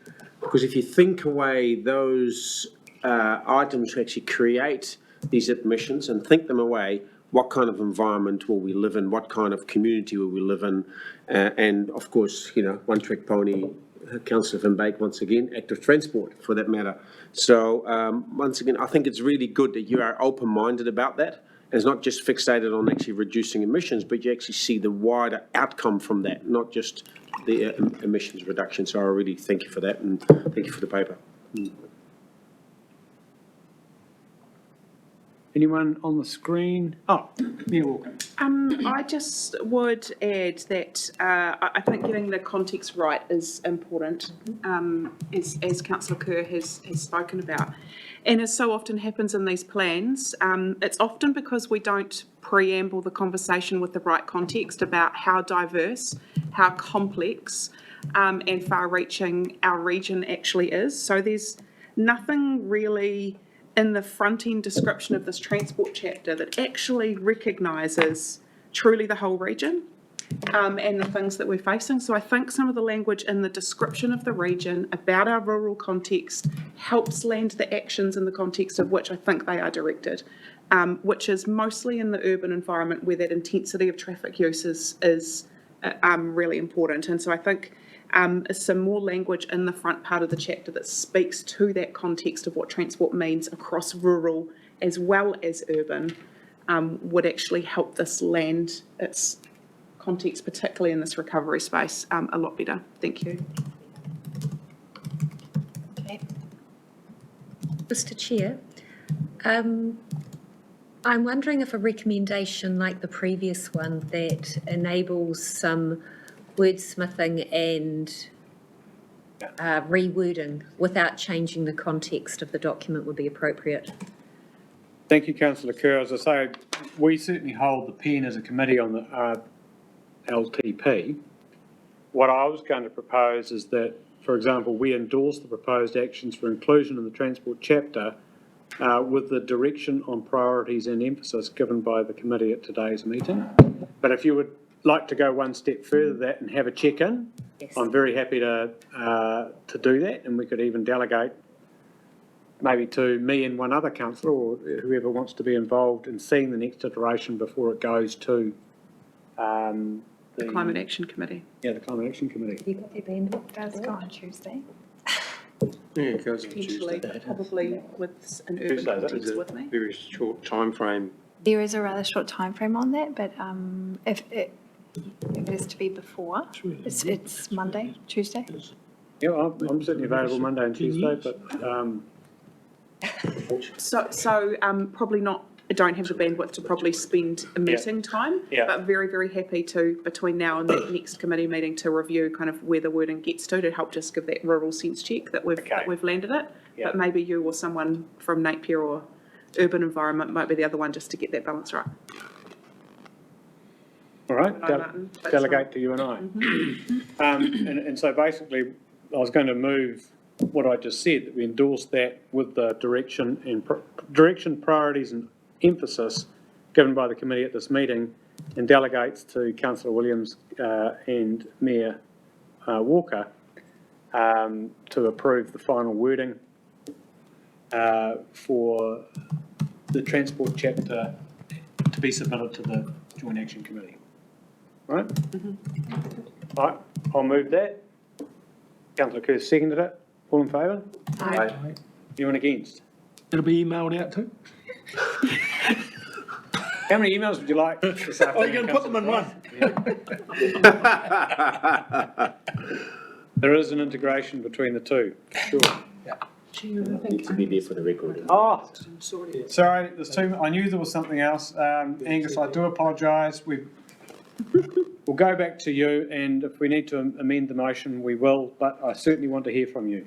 Because if you think away those items to actually create these emissions and think them away, what kind of environment will we live in? What kind of community will we live in? And of course, one trick pony, Councillor Van Beek, once again, active transport for that matter. So once again, I think it's really good that you are open-minded about that. It's not just fixated on actually reducing emissions, but you actually see the wider outcome from that, not just the emissions reduction. So I really thank you for that, and thank you for the paper. Anyone on the screen? Oh, Mayor Walker. I just would add that I think getting the context right is important, as Councillor Kerr has spoken about. And as so often happens in these plans, it's often because we don't preamble the conversation with the right context about how diverse, how complex and far-reaching our region actually is. So there's nothing really in the front-end description of this transport chapter that actually recognises truly the whole region and the things that we're facing. So I think some of the language in the description of the region about our rural context helps land the actions in the context of which I think they are directed, which is mostly in the urban environment where that intensity of traffic use is really important. And so I think some more language in the front part of the chapter that speaks to that context of what transport means across rural as well as urban would actually help this land its context, particularly in this recovery space, a lot better. Thank you. Mr. Chair, I'm wondering if a recommendation like the previous one that enables some wordsmithing and rewording without changing the context of the document would be appropriate. Thank you, Councillor Kerr. As I say, we certainly hold the pen as a committee on the LTP. What I was going to propose is that, for example, we endorse the proposed actions for inclusion in the transport chapter with the direction on priorities and emphasis given by the committee at today's meeting. But if you would like to go one step further than that and have a check-in, yes, I'm very happy to do that, and we could even delegate maybe to me and one other councillor or whoever wants to be involved in seeing the next iteration before it goes to The Climate Action Committee. Yeah, the Climate Action Committee. Have you got their bandwidth? It does go on Tuesday. Yeah, it goes on Potentially, Tuesday. probably with an urban context with me. Very short time frame. There is a rather short time frame on that, but if it is to be before, it's Monday, Tuesday. Yeah, I'm certainly available Monday and Tuesday, but So probably not. I don't have the bandwidth to probably spend a meeting time, but very, very happy to, between now and that next committee meeting, to review kind of where the wording gets to help just give that rural sense check that we've landed it. But maybe you or someone from Napier or urban environment might be the other one just to get that balance right. all right, Martin, that's delegate fine. to you and I. And so basically, I was going to move what I just said, that we endorse that with the direction and direction, priorities and emphasis given by the committee at this meeting, and delegates to Councillor Williams and Mayor Walker to approve the final wording for the transport chapter to be submitted to the Joint Action Committee. Right? All right, I'll move that. Councillor Kerr seconded it. All in favour? Aye. Anyone against? It'll be emailed out too. How many emails would you like this afternoon? Oh, you're going to put them in one? There is an integration between the two, sure. Need to be there for the record. Oh, sorry, there's two. I knew there was something else. Angus, I do apologise. We'll go back to you, and if we need to amend the motion, we will, but I certainly want to hear from you.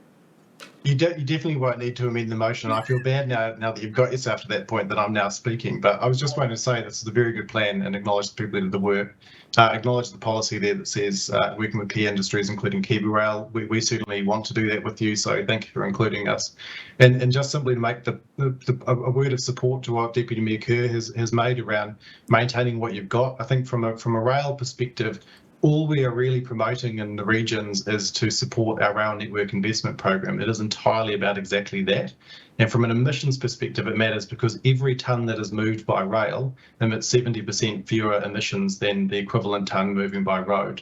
You definitely won't need to amend the motion. I feel bad now that you've got yourself to that point that I'm now speaking, but I was just wanting to say this is a very good plan and acknowledge the people that did the work, acknowledge the policy there that says working with key industries, including Kiwi Rail. We certainly want to do that with you, so thank you for including us. And just simply to make a word of support to what Deputy Mayor Kerr has made around maintaining what you've got. I think from a rail perspective, all we are really promoting in the regions is to support our rail network investment program. It is entirely about exactly that. And from an emissions perspective, it matters because every tonne that is moved by rail emits 70% fewer emissions than the equivalent tonne moving by road.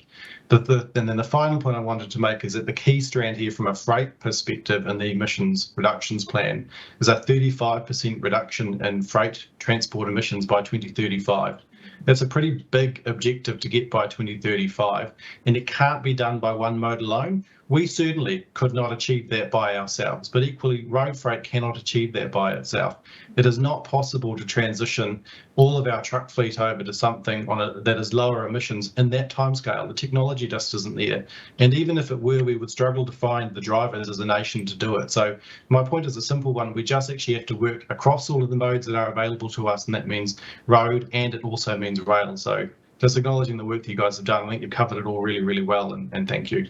And then the final point I wanted to make is that the key strand here from a freight perspective in the emissions reductions plan is a 35% reduction in freight transport emissions by 2035. That's a pretty big objective to get by 2035, and it can't be done by one mode alone. We certainly could not achieve that by ourselves, but equally road freight cannot achieve that by itself. It is not possible to transition all of our truck fleet over to something that is lower emissions in that timescale. The technology just isn't there. And even if it were, we would struggle to find the drivers as a nation to do it. So my point is a simple one. We just actually have to work across all of the modes that are available to us, and that means road, and it also means rail. So just acknowledging the work that you guys have done, I think you've covered it all really, really well, and thank you.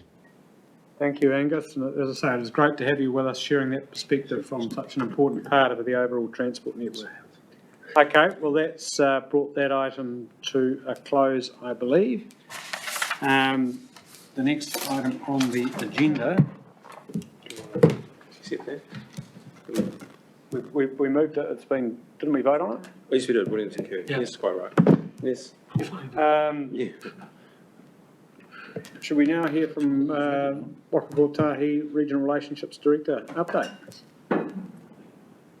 Thank you, Angus. And as I say, it is great to have you with us sharing that perspective from such an important part of the overall transport network. Okay, well, that's brought that item to a close, I believe. The next item on the agenda. We moved it, it's been, didn't we vote on it? Yes, we did. We didn't take care. Yes, quite right. Yes. Yeah. Should we now hear from Waka Kotahi Regional Relationships Director? Update.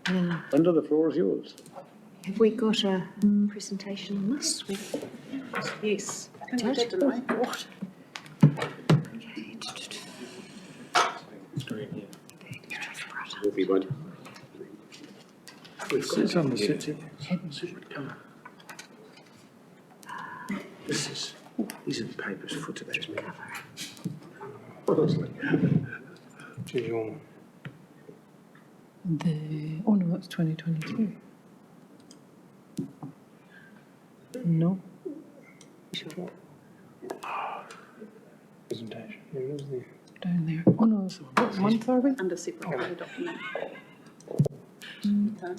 Linda, the floor is yours. Have we got a presentation on this? Yes. I think we did, didn't we? What? Will be one. It's on the These are the papers for today's meeting. Oh no, that's 2023. No. presentation. Where is the? Down there. Oh no, what month are we? Under separate document. Okay.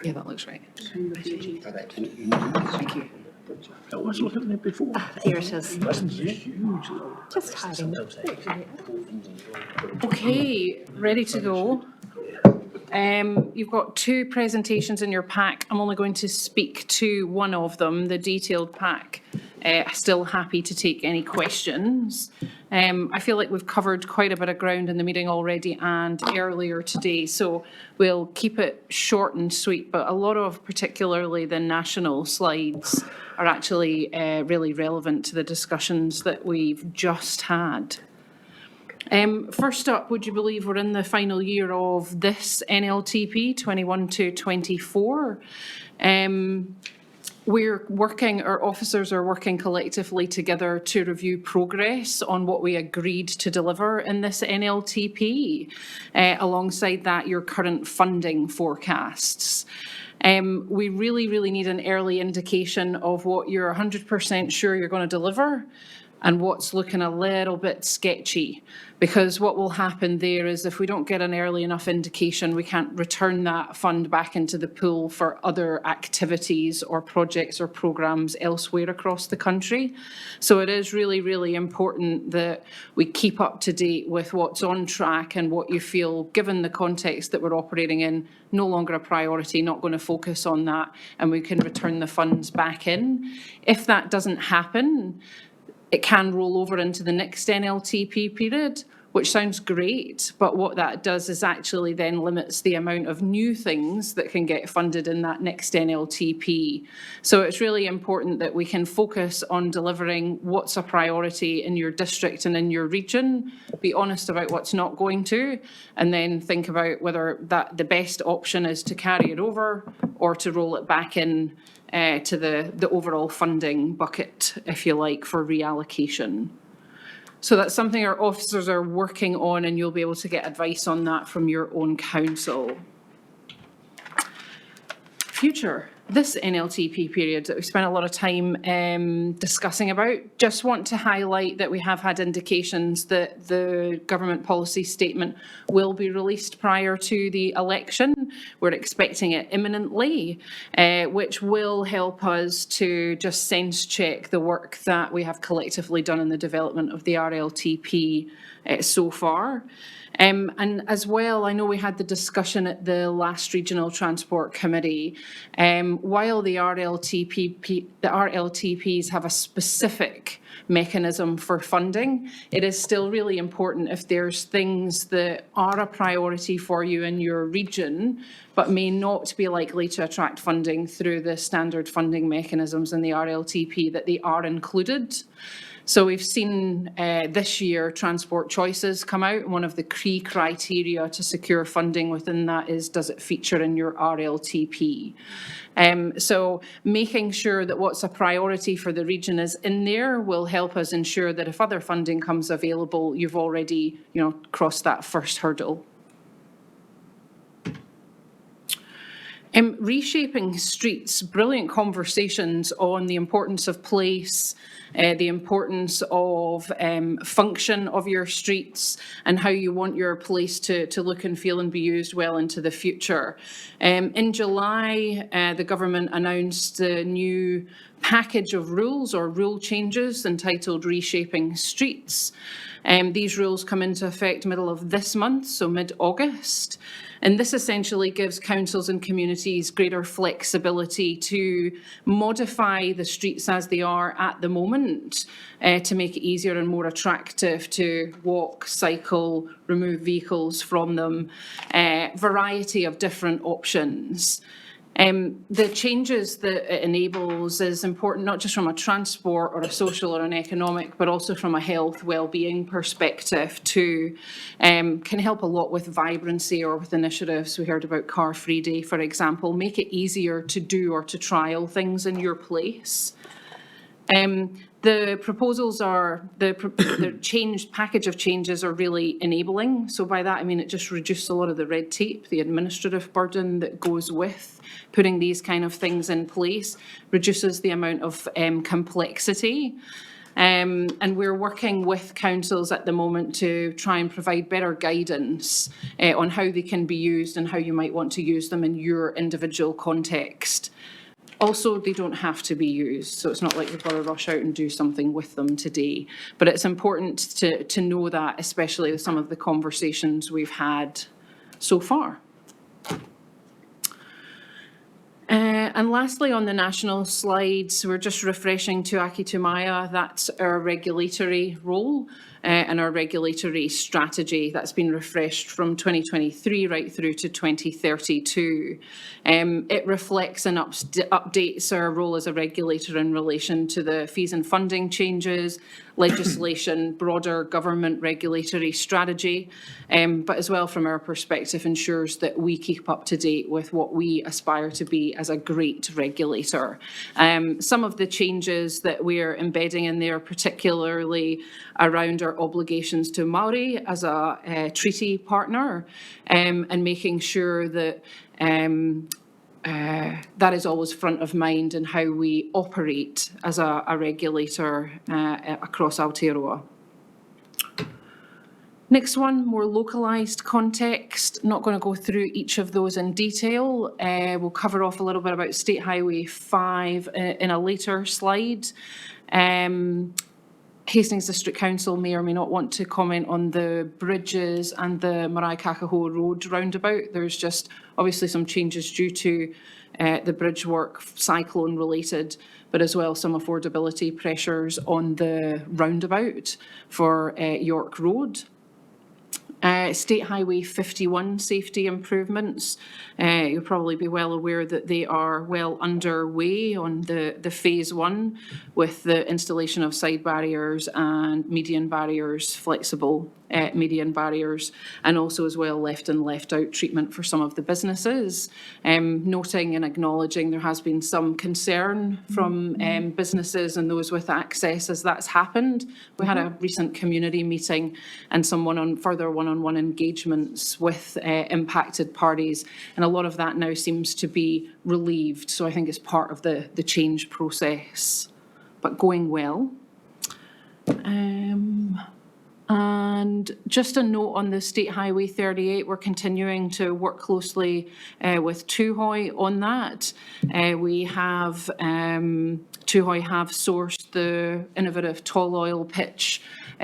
Yeah, that looks right. Thank you. Thank you. I was looking at that before. There it is. Just hiding. Okay, ready to go. You've got two presentations in your pack. I'm only going to speak to one of them, the detailed pack. Still happy to take any questions. I feel like we've covered quite a bit of ground in the meeting already and earlier today, so we'll keep it short and sweet, but a lot of particularly the national slides are actually really relevant to the discussions that we've just had. First up, would you believe we're in the final year of this NLTP 21 to 24? Our officers are working collectively together to review progress on what we agreed to deliver in this NLTP. Alongside that, your current funding forecasts. We really need an early indication of what you're 100% sure you're going to deliver and what's looking a little bit sketchy. Because what will happen there is if we don't get an early enough indication, we can't return that fund back into the pool for other activities or projects or programmes elsewhere across the country. So it is really important that we keep up to date with what's on track and what you feel, given the context that we're operating in, no longer a priority, not going to focus on that, and we can return the funds back in. If that doesn't happen, it can roll over into the next NLTP period, which sounds great, but what that does is actually then limits the amount of new things that can get funded in that next NLTP. So it's really important that we can focus on delivering what's a priority in your district and in your region, be honest about what's not going to, and then think about whether that the best option is to carry it over or to roll it back in to the overall funding bucket, if you like, for reallocation. So that's something our officers are working on, and you'll be able to get advice on that from your own council. Future. this NLTP period that we spent a lot of time discussing about. Just want to highlight that we have had indications that the government policy statement will be released prior to the election. We're expecting it imminently, which will help us to just sense check the work that we have collectively done in the development of the RLTP so far. And as well, I know we had the discussion at the last Regional Transport Committee. While the RLTPs have a specific mechanism for funding, it is still really important if there's things that are a priority for you in your region, but may not be likely to attract funding through the standard funding mechanisms in the RLTP, that they are included. So we've seen this year Transport Choices come out. One of the key criteria to secure funding within that is, does it feature in your RLTP? So making sure that what's a priority for the region is in there will help us ensure that if other funding comes available, you've already, crossed that first hurdle. Reshaping streets, brilliant conversations on the importance of place, the importance of function of your streets, and how you want your place to look and feel and be used well into the future. In July, the government announced a new package of rules or rule changes entitled Reshaping Streets. These rules come into effect middle of this month, so mid-August. And this essentially gives councils and communities greater flexibility to modify the streets as they are at the moment to make it easier and more attractive to walk, cycle, remove vehicles from them, variety of different options. The changes that it enables is important, not just from a transport or a social or an economic, but also from a health well-being perspective too. Can help a lot with vibrancy or with initiatives. We heard about Car Free Day, for example. Make it easier to do or to trial things in your place. The proposals are, the changed package of changes are really enabling. So by that, I mean, it just reduced a lot of the red tape, the administrative burden that goes with putting these kind of things in place, reduces the amount of complexity. And we're working with councils at the moment to try and provide better guidance on how they can be used and how you might want to use them in your individual context. Also, they don't have to be used, so it's not like you've got to rush out and do something with them today. But it's important to know that, especially with some of the conversations we've had so far. And lastly, on the national slides, we're just refreshing Tuaki Tumaya. That's our regulatory role and our regulatory strategy. That's been refreshed from 2023 right through to 2032. It reflects and updates our role as a regulator in relation to the fees and funding changes, legislation, broader government regulatory strategy, but as well from our perspective ensures that we keep up to date with what we aspire to be as a great regulator. Some of the changes that we're embedding in there, particularly around our obligations to Māori as a treaty partner, and making sure that that is always front of mind in how we operate as a regulator across Aotearoa. Next one, more localised context. Not going to go through each of those in detail. We'll cover off a little bit about State Highway 5 in a later slide. Hastings District Council may or may not want to comment on the bridges and the Marae Kakaho Road roundabout. There's just obviously some changes due to the bridge work, cyclone related, but as well some affordability pressures on the roundabout for York Road. State Highway 51 safety improvements. You'll probably be well aware that they are well underway on the phase 1 with the installation of side barriers and median barriers, flexible median barriers, and also as well left in, left out treatment for some of the businesses. Noting and acknowledging there has been some concern from businesses and those with access as that's happened. We had a recent community meeting and some further one-on-one engagements with impacted parties, and a lot of that now seems to be relieved. So I think it's part of the change process, but going well. And just a note on the State Highway 38, we're continuing to work closely with Tuhoy on that. We have, Tuhoy have sourced the innovative tall oil pitch,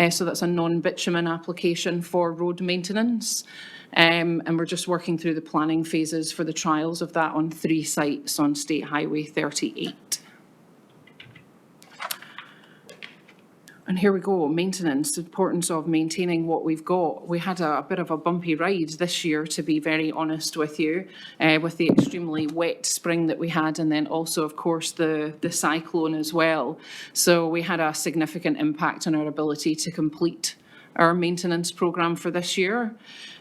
so that's a non-bitumen application for road maintenance. And we're just working through the planning phases for the trials of that on 3 sites on State Highway 38. And here we go, maintenance, the importance of maintaining what we've got. We had a bit of a bumpy ride this year, to be very honest with you, with the extremely wet spring that we had, and then also, of course, the cyclone as well. So we had a significant impact on our ability to complete our maintenance programme for this year.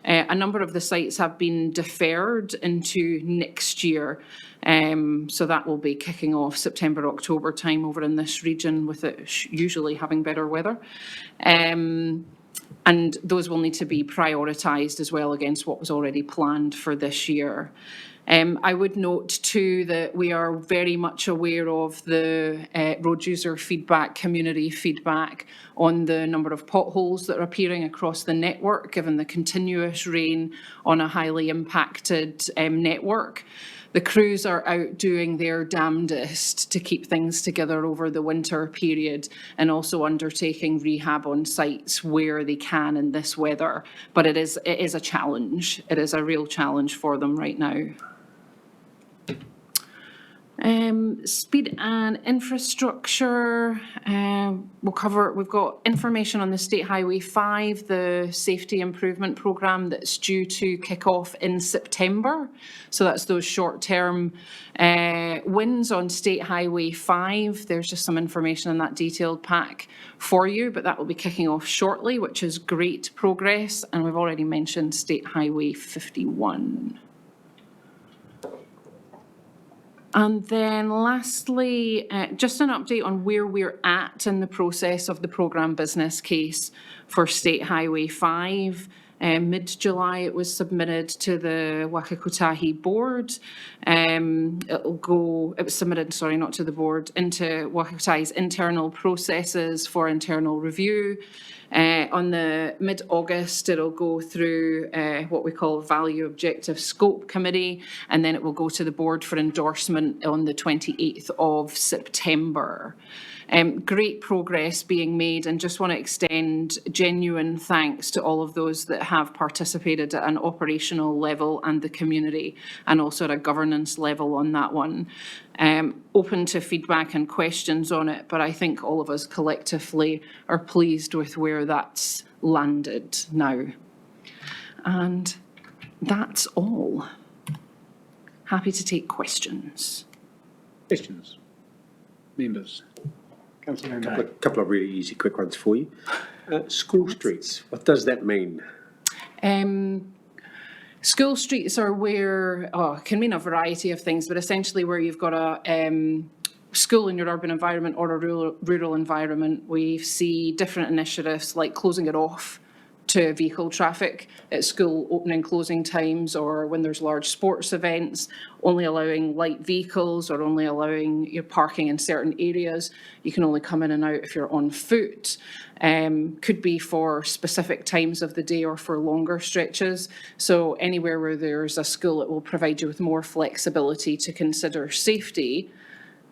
A number of the sites have been deferred into next year. So that will be kicking off September, October time over in this region, with it usually having better weather. And those will need to be prioritised as well against what was already planned for this year. I would note too that we are very much aware of the road user feedback, community feedback on the number of potholes that are appearing across the network, given the continuous rain on a highly impacted network. The crews are out doing their damnedest to keep things together over the winter period, and also undertaking rehab on sites where they can in this weather. But it is a challenge. It is a real challenge for them right now. Speed and infrastructure, we'll cover, we've got information on the State Highway 5, the safety improvement programme that's due to kick off in September. So that's those short-term wins on State Highway 5. There's just some information in that detailed pack for you, but that will be kicking off shortly, which is great progress. And we've already mentioned State Highway 51. And then lastly, just an update on where we're at in the process of the programme business case for State Highway 5. Mid-July, it was submitted to the Waka Kotahi board. It was submitted, sorry, not to the board, into Waka Kotahi's internal processes for internal review. On the mid-August, it'll go through what we call Value Objective Scope Committee, and then it will go to the board for endorsement on the 28th of September. Great progress being made, and just want to extend genuine thanks to all of those that have participated at an operational level and the community, and also at a governance level on that one. Open to feedback and questions on it, but I think all of us collectively are pleased with where that's landed now. And that's all. Happy to take questions. Questions? Members? Councillor May. A couple of really easy, quick ones for you. School streets, what does that mean? School streets are where, can mean a variety of things, but essentially where you've got a school in your urban environment or a rural environment. We see different initiatives like closing it off to vehicle traffic at school opening closing times, or when there's large sports events, only allowing light vehicles or only allowing your parking in certain areas. You can only come in and out if you're on foot. Could be for specific times of the day or for longer stretches. So anywhere where there's a school, it will provide you with more flexibility to consider safety,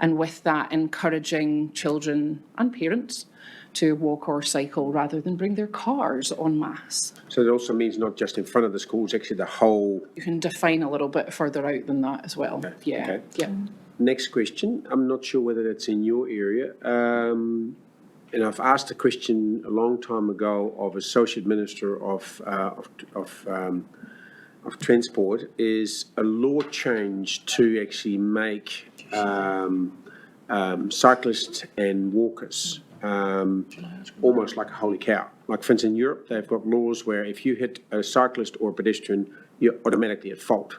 and with that encouraging children and parents to walk or cycle rather than bring their cars en masse. So it also means not just in front of the schools, actually the whole... You can define a little bit further out than that as well. Okay. Yeah. Okay. Yeah. Next question. I'm not sure whether it's in your area. And I've asked a question a long time ago of Associate Minister of Transport. Is a law change to actually make cyclists and walkers almost like a holy cow. Like for instance, in Europe, they've got laws where if you hit a cyclist or a pedestrian, you're automatically at fault.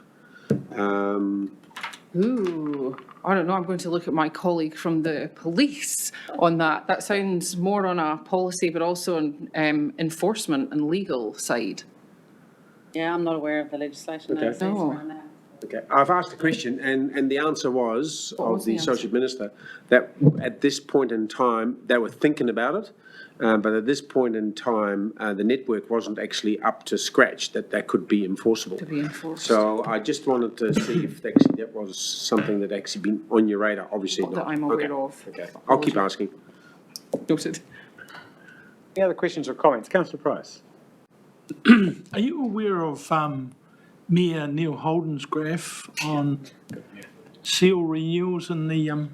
Ooh, I don't know, I'm going to look at my colleague from the police on that. That sounds more on a policy, but also on enforcement and legal side. Yeah, I'm not aware of the legislation. Okay. that says No. around that. Okay, I've asked a question, and the answer was, What of was the the answer? Associate Minister, that at this point in time, they were thinking about it, but at this point in time, the network wasn't actually up to scratch, that could be enforceable. To be enforced. So I just wanted to see if actually that was something that actually been on your radar, obviously Not not. that I'm aware Okay, of. Okay, I'll keep asking. Noted. Any other questions or comments? Councillor Price? Are you aware of Mayor Neil Holden's graph on seal renewals in the,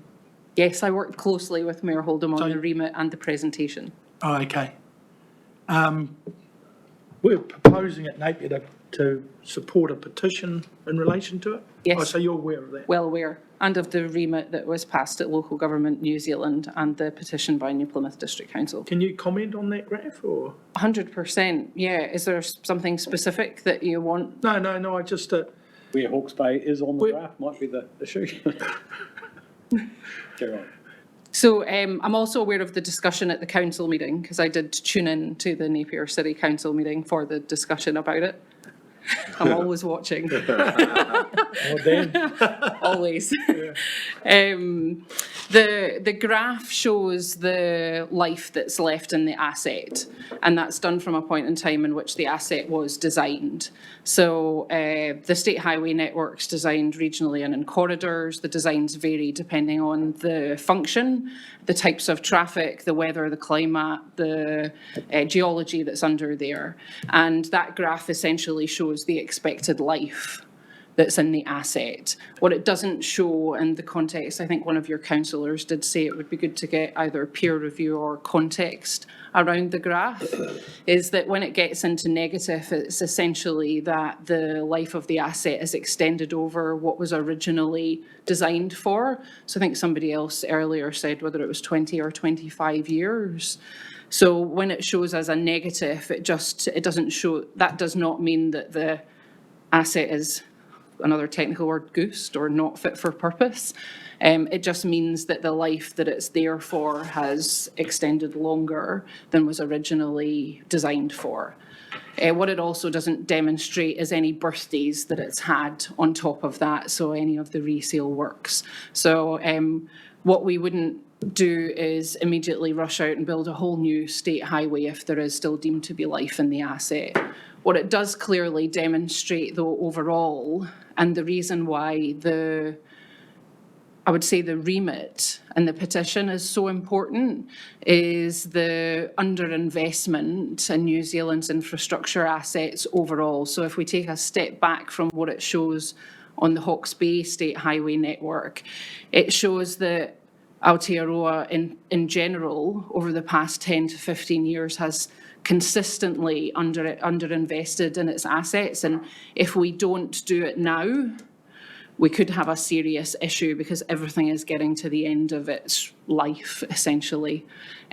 Yes, I worked closely with Mayor Holdham on So- the remit and the presentation. oh, okay. We're proposing at Napier to support a petition in relation to it? Yes. Oh, so you're aware of that? Well aware, and of the remit that was passed at Local Government New Zealand and the petition by New Plymouth District Council. Can you comment on that graph or? 100%, yeah. Is there something specific that you want? No, I just, Where Hawke's Bay is on the Where- graph might be the issue. Carry on. So I'm also aware of the discussion at the council meeting, because I did tune in to the Napier City Council meeting for the discussion about it. I'm always watching. Always. The graph shows the life that's left in the asset, and that's done from a point in time in which the asset was designed. So the state highway network's designed regionally and in corridors. The designs vary depending on the function, the types of traffic, the weather, the climate, the geology that's under there. And that graph essentially shows the expected life that's in the asset. What it doesn't show in the context, I think one of your councillors did say it would be good to get either peer review or context around the graph, is that when it gets into negative, it's essentially that the life of the asset is extended over what was originally designed for. So I think somebody else earlier said whether it was 20 or 25 years. So when it shows as a negative, it doesn't show, that does not mean that the asset is, another technical word, goosed or not fit for purpose. It just means that the life that it's there for has extended longer than was originally designed for. What it also doesn't demonstrate is any birthdays that it's had on top of that, so any of the resale works. So what we wouldn't do is immediately rush out and build a whole new state highway if there is still deemed to be life in the asset. What it does clearly demonstrate, though, overall, and the reason why I would say the remit and the petition is so important, is the underinvestment in New Zealand's infrastructure assets overall. So if we take a step back from what it shows on the Hawke's Bay State Highway network, it shows that Aotearoa in general, over the past 10 to 15 years, has consistently underinvested in its assets. And if we don't do it now, we could have a serious issue because everything is getting to the end of its life, essentially.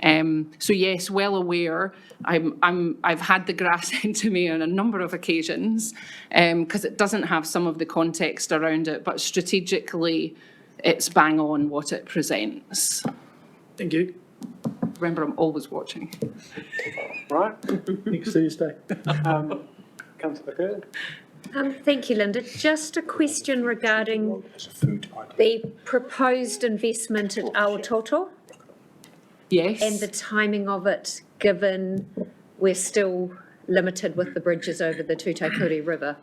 So yes, well aware. I've had the graph sent to me on a number of occasions because it doesn't have some of the context around it, but strategically, it's bang on what it presents. Thank you. Remember, I'm always watching. Right, Next Thursday. Councillor Kerr? Thank you, Linda. Just a question regarding the proposed investment at Aototo Yes. and the timing of it, given we're still limited with the bridges over the Tutaikuri River.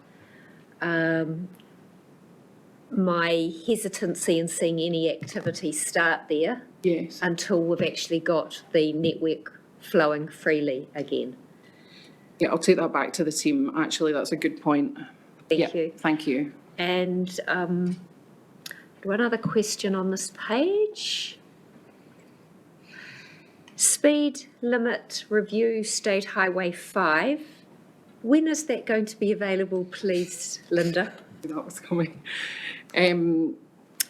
My hesitancy in seeing any activity start there Yes. until we've actually got the network flowing freely again. Yeah, I'll take that back to the team. Actually, that's a good point. Thank you. Thank you. And one other question on this page. Speed limit review, State Highway 5. When is that going to be available, please, Linda? That was coming.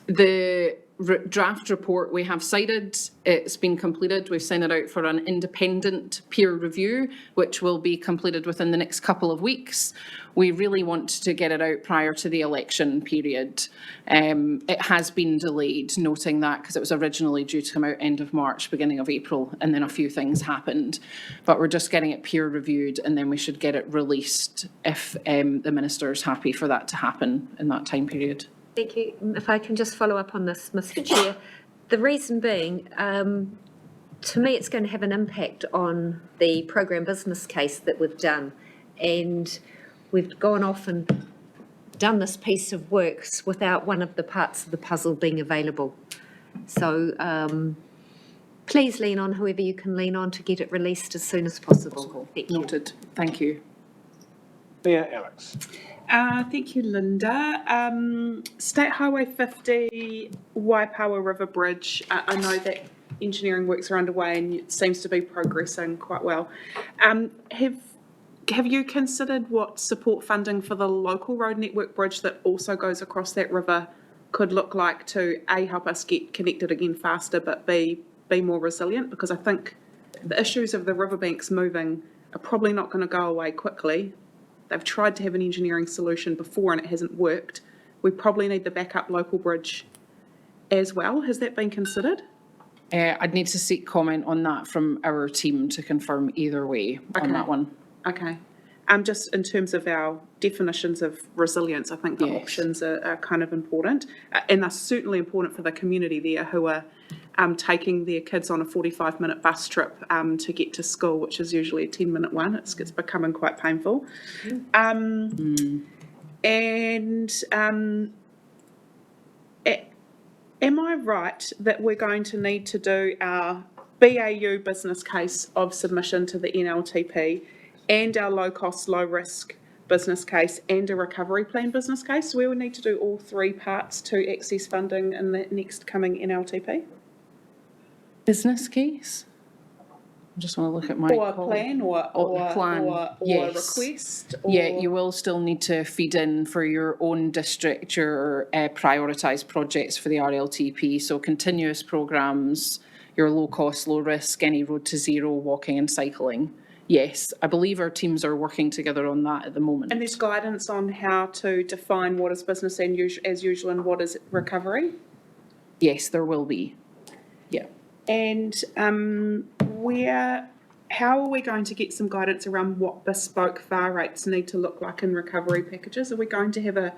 The draft report we have cited. It's been completed. We've sent it out for an independent peer review, which will be completed within the next couple of weeks. We really want to get it out prior to the election period. It has been delayed, noting that because it was originally due to come out end of March, beginning of April, and then a few things happened. But we're just getting it peer reviewed, and then we should get it released if the minister is happy for that to happen in that time period. Thank you. If I can just follow up on this, Mr. Chair. The reason being, to me, it's going to have an impact on the program business case that we've done. And we've gone off and done this piece of works without one of the parts of the puzzle being available. So please lean on whoever you can lean on to get it released as soon as possible. Thank you. Noted. Thank you. Mayor Alex. Thank you, Linda. State Highway 50, Waipawa River Bridge. I know that engineering works are underway and it seems to be progressing quite well. Have you considered what support funding for the local road network bridge that also goes across that river could look like to A, help us get connected again faster, but B, be more resilient? Because I think the issues of the riverbanks moving are probably not going to go away quickly. They've tried to have an engineering solution before and it hasn't worked. We probably need the backup local bridge as well. Has that been considered? I'd need to seek comment on that from our team to confirm either way on that one. Okay. Just in terms of our definitions of resilience, I think the options are kind of important. And they're certainly important for the community there who are taking their kids on a 45-minute bus trip to get to school, which is usually a 10-minute one. It's becoming quite painful. Am I right that we're going to need to do our BAU business case of submission to the NLTP and our low-cost, low-risk business case and a recovery plan business case? So we will need to do all three parts to access funding in the next coming NLTP? Business case? I just want to look at my... Or a plan or plan. Yes. Request? Yeah, you will still need to feed in for your own district, your prioritised projects for the RLTP. So continuous programmes, your low cost, low risk, any road to zero, walking and cycling. Yes, I believe our teams are working together on that at the moment. And there's guidance on how to define what is business as usual and what is recovery? Yes, there will be. Yeah. And how are we going to get some guidance around what bespoke VAR rates need to look like in recovery packages? Are we going to have a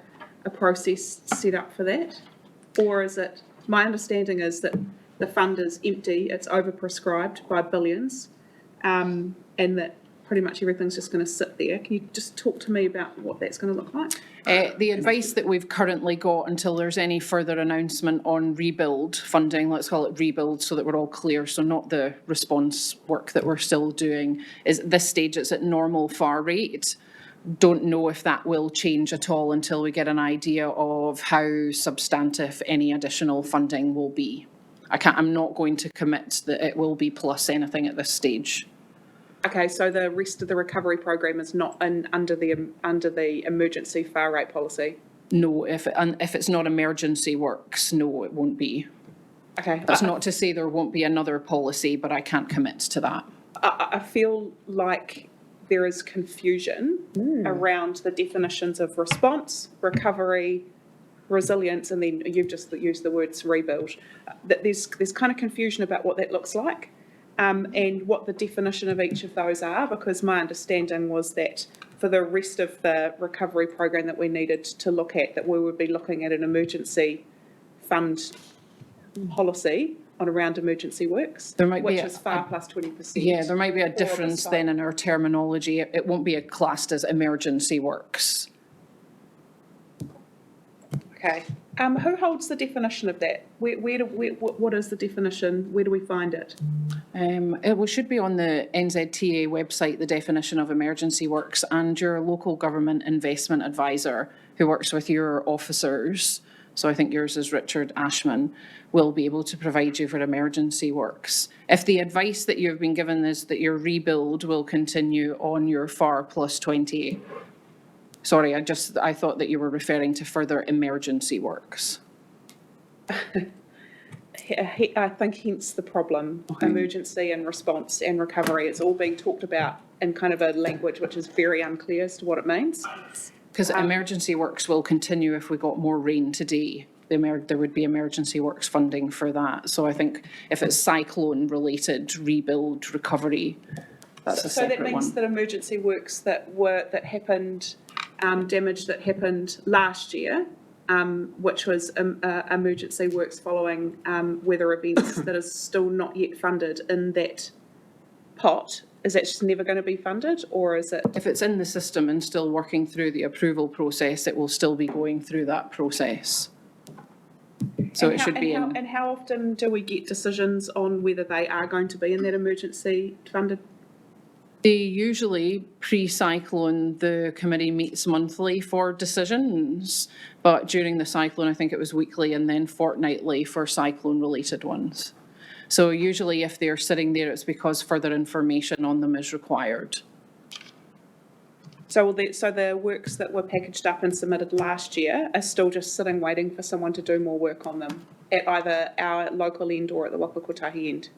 process set up for that? Or is it, my understanding is that the fund is empty, it's overprescribed by billions, and that pretty much everything's just going to sit there. Can you just talk to me about what that's going to look like? The advice that we've currently got until there's any further announcement on rebuild funding, let's call it rebuild so that we're all clear, so not the response work that we're still doing, is at this stage it's at normal FAR rate. Don't know if that will change at all until we get an idea of how substantive any additional funding will be. I'm not going to commit that it will be plus anything at this stage. Okay, so the rest of the recovery program is not under the emergency FAR rate policy? No, if it's not emergency works, no, it won't be. Okay. That's not to say there won't be another policy, but I can't commit to that. I feel like there is confusion around the definitions of response, recovery, resilience, and then you've just used the words rebuild. That there's kind of confusion about what that looks like. And what the definition of each of those are, because my understanding was that for the rest of the recovery program that we needed to look at, that we would be looking at an emergency fund policy on around emergency works, which is FAR plus 20%. Yeah, there might be a difference then in our terminology. It won't be classed as emergency works. Okay. Who holds the definition of that? What is the definition? Where do we find it? It should be on the NZTA website, the definition of emergency works, and your local government investment advisor who works with your officers, so I think yours is Richard Ashman, will be able to provide you for emergency works. If the advice that you've been given is that your rebuild will continue on your FAR plus 20, sorry, I thought that you were referring to further emergency works. I think hence the problem, emergency and response and recovery. It's all being talked about in kind of a language which is very unclear as to what it means. Because emergency works will continue if we got more rain today. There would be emergency works funding for that. So I think if it's cyclone related, rebuild, recovery, that's a So that separate means one. that emergency works that happened, damage that happened last year, which was emergency works following weather events that is still not yet funded in that pot. Is that just never going to be funded, or is it? If it's in the system and still working through the approval process, it will still be going through that process. So it should be in. And how often do we get decisions on whether they are going to be in that emergency funded? They usually, pre-cyclone, the committee meets monthly for decisions, but during the cyclone, I think it was weekly and then fortnightly for cyclone-related ones. So usually if they're sitting there, it's because further information on them is required. So the works that were packaged up and submitted last year are still just sitting waiting for someone to do more work on them at either our local end or at the Waka Kotahi end?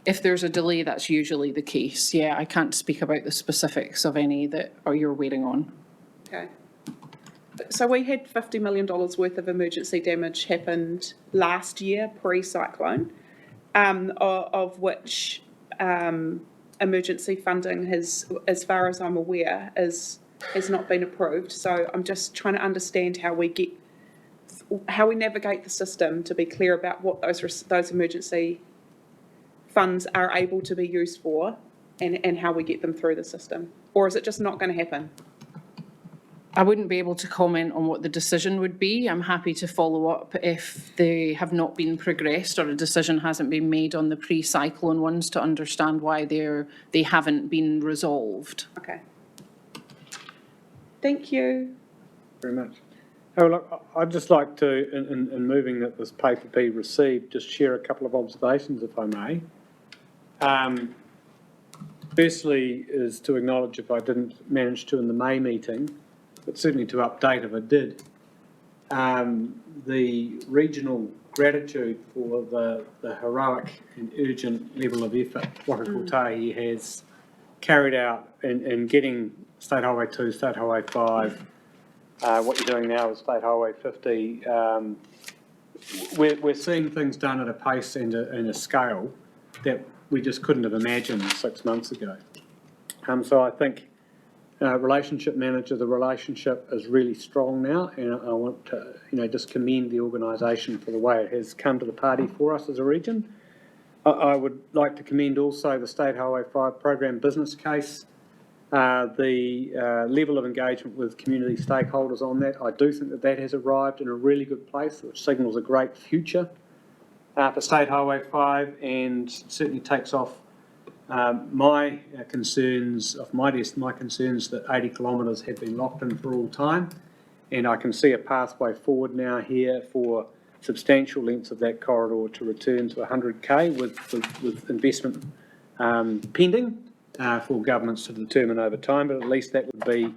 If there's a delay, that's usually the case. Yeah, I can't speak about the specifics of any that you're waiting on. Okay. So we had $50 million worth of emergency damage happened last year, pre-cyclone, of which emergency funding has, as far as I'm aware, has not been approved. So I'm just trying to understand how we navigate the system to be clear about what those emergency funds are able to be used for and how we get them through the system. Or is it just not going to happen? I wouldn't be able to comment on what the decision would be. I'm happy to follow up if they have not been progressed or a decision hasn't been made on the pre-cyclone ones to understand why they haven't been resolved. Okay. Thank you. Very much. Oh, look, I'd just like to, in moving that this paper be received, just share a couple of observations, if I may. Firstly is to acknowledge, if I didn't manage to in the May meeting, but certainly to update if I did, the regional gratitude for the heroic and urgent level of effort Waka Kotahi has carried out in getting State Highway 2, State Highway 5, what you're doing now with State Highway 50. We're seeing things done at a pace and a scale that we just couldn't have imagined 6 months ago. So I think relationship manager, the relationship is really strong now, and I want to, just commend the organisation for the way it has come to the party for us as a region. I would like to commend also the State Highway 5 program business case, the level of engagement with community stakeholders on that. I do think that has arrived in a really good place, which signals a great future for State Highway 5, and certainly takes off my concerns that 80 kilometres had been locked in for all time, and I can see a pathway forward now here for substantial lengths of that corridor to return to 100k with investment pending for governments to determine over time, but at least that would be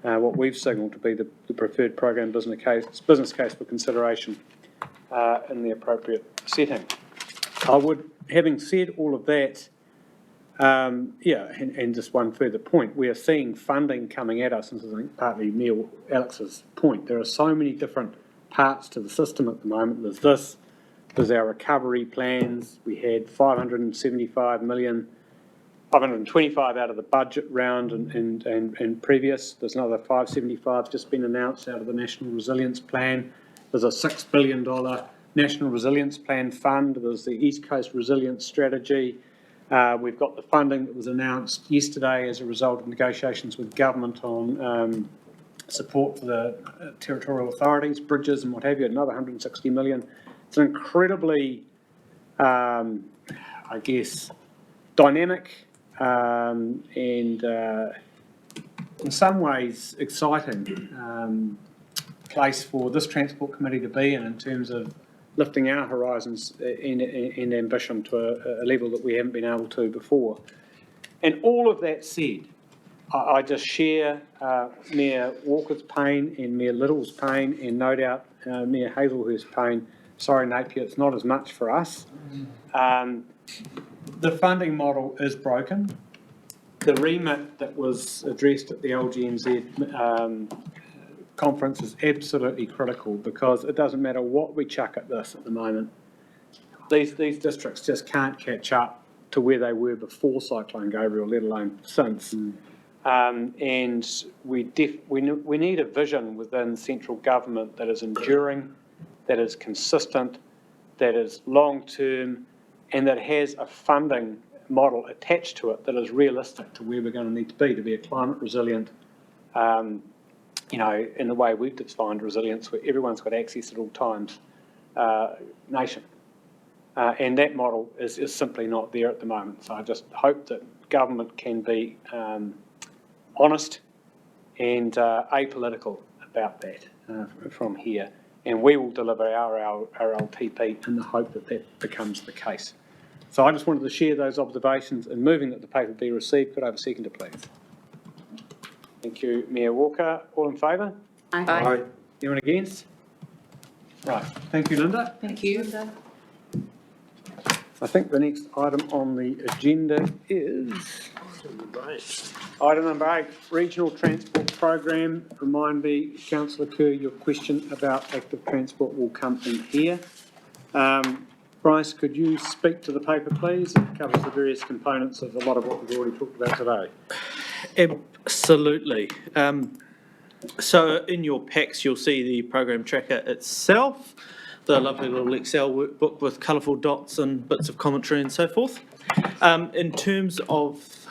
what we've signalled to be the preferred program business case for consideration in the appropriate setting. Having said all of that, and just one further point, we are seeing funding coming at us, and I think partly Neil Alex's point. There are so many different parts to the system at the moment. There's our recovery plans. We had 575 million, 525 out of the budget round and previous. There's another 575 just been announced out of the National Resilience Plan. There's a $6 billion National Resilience Plan fund. There's the East Coast Resilience Strategy. We've got the funding that was announced yesterday as a result of negotiations with government on support for the territorial authorities, bridges and what have you, another 160 million. It's an incredibly, dynamic and in some ways exciting place for this Transport Committee to be in terms of lifting our horizons and ambition to a level that we haven't been able to before. And all of that said, I just share Mayor Walker's pain and Mayor Little's pain, and no doubt Mayor Hazelhurst's pain Sorry, Napier, it's not as much for us. The funding model is broken. The remit that was addressed at the LGNZ conference is absolutely critical, because it doesn't matter what we chuck at this at the moment. These districts just can't catch up to where they were before Cyclone Gabriel, let alone since. And we need a vision within central government that is enduring, that is consistent, that is long-term, and that has a funding model attached to it that is realistic to where we're going to need to be a climate resilient, in the way we've defined resilience, where everyone's got access at all times, nation. And that model is simply not there at the moment. So I just hope that government can be honest and apolitical about that from here. And we will deliver our RLTP in the hope that that becomes the case. So I just wanted to share those observations, and moving that the paper be received. Could I have a seconder, please? Thank you, Mayor Walker. All in favour? Aye. Anyone against? Right. Thank you, Linda. Thank you. I think the next item on the agenda is item number 8, Regional Transport Program. Remind me, Councillor Kerr, your question about active transport will come in here. Bryce, could you speak to the paper, please? It covers the various components of a lot of what we've already talked about today. Absolutely. So in your packs, you'll see the program tracker itself, the lovely little Excel workbook with colourful dots and bits of commentary and so forth. In terms of,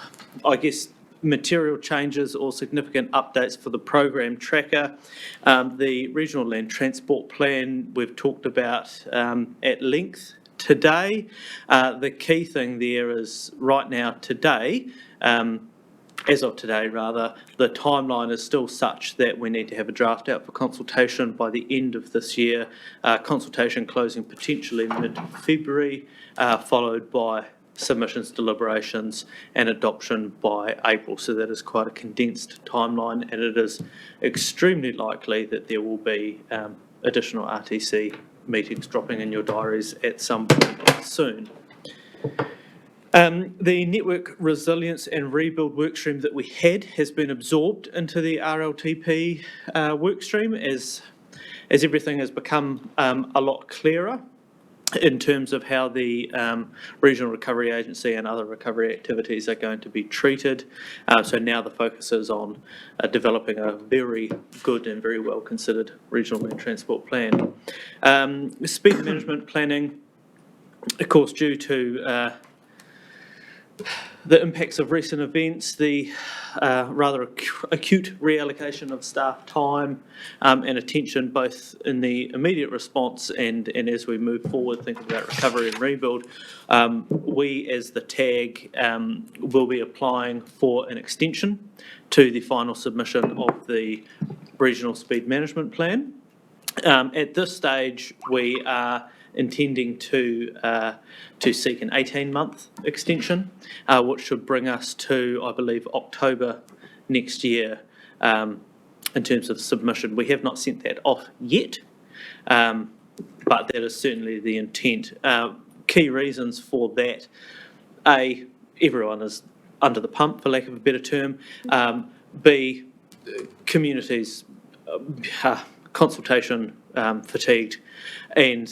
I guess, material changes or significant updates for the program tracker, the Regional Land Transport Plan we've talked about at length today. The key thing there is right now today, as of today rather, the timeline is still such that we need to have a draft out for consultation by the end of this year, consultation closing potentially mid-February, followed by submissions, deliberations and adoption by April. So that is quite a condensed timeline, and it is extremely likely that there will be additional RTC meetings dropping in your diaries at some point soon. The network resilience and rebuild workstream that we had has been absorbed into the RLTP workstream as everything has become a lot clearer in terms of how the Regional Recovery Agency and other recovery activities are going to be treated. So now the focus is on developing a very good and very well considered Regional Land Transport Plan. Speed management planning, of course, due to the impacts of recent events, the rather acute reallocation of staff time and attention, both in the immediate response and as we move forward thinking about recovery and rebuild, we as the TAG will be applying for an extension to the final submission of the Regional Speed Management Plan. At this stage, we are intending to seek an 18-month extension, which should bring us to, I believe, October next year in terms of submission. We have not sent that off yet, but that is certainly the intent. Key reasons for that: A, everyone is under the pump, for lack of a better term. B, communities consultation fatigued, and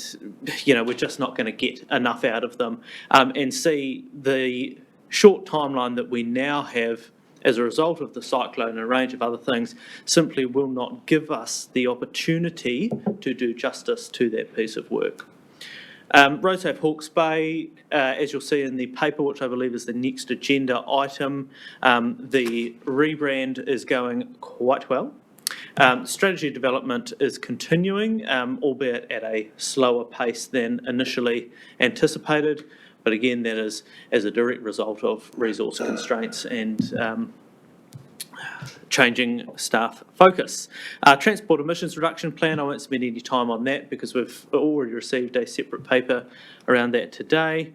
we're just not going to get enough out of them. And C, the short timeline that we now have as a result of the cyclone and a range of other things simply will not give us the opportunity to do justice to that piece of work. Roadsafe Hawke's Bay, as you'll see in the paper, which I believe is the next agenda item, the rebrand is going quite well. Strategy development is continuing, albeit at a slower pace than initially anticipated. But again, that is as a direct result of resource constraints and changing staff focus. Transport emissions reduction plan, I won't spend any time on that because we've already received a separate paper around that today.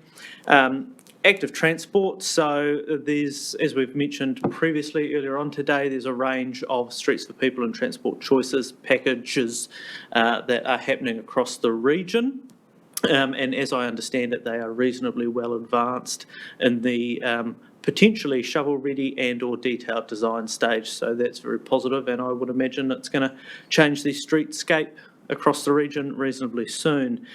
Active transport, so there's, as we've mentioned previously earlier on today, there's a range of Streets for People and Transport Choices packages that are happening across the region. And as I understand it, they are reasonably well advanced in the potentially shovel-ready and/or detailed design stage. So that's very positive, and I would imagine it's going to change the streetscape across the region reasonably soon.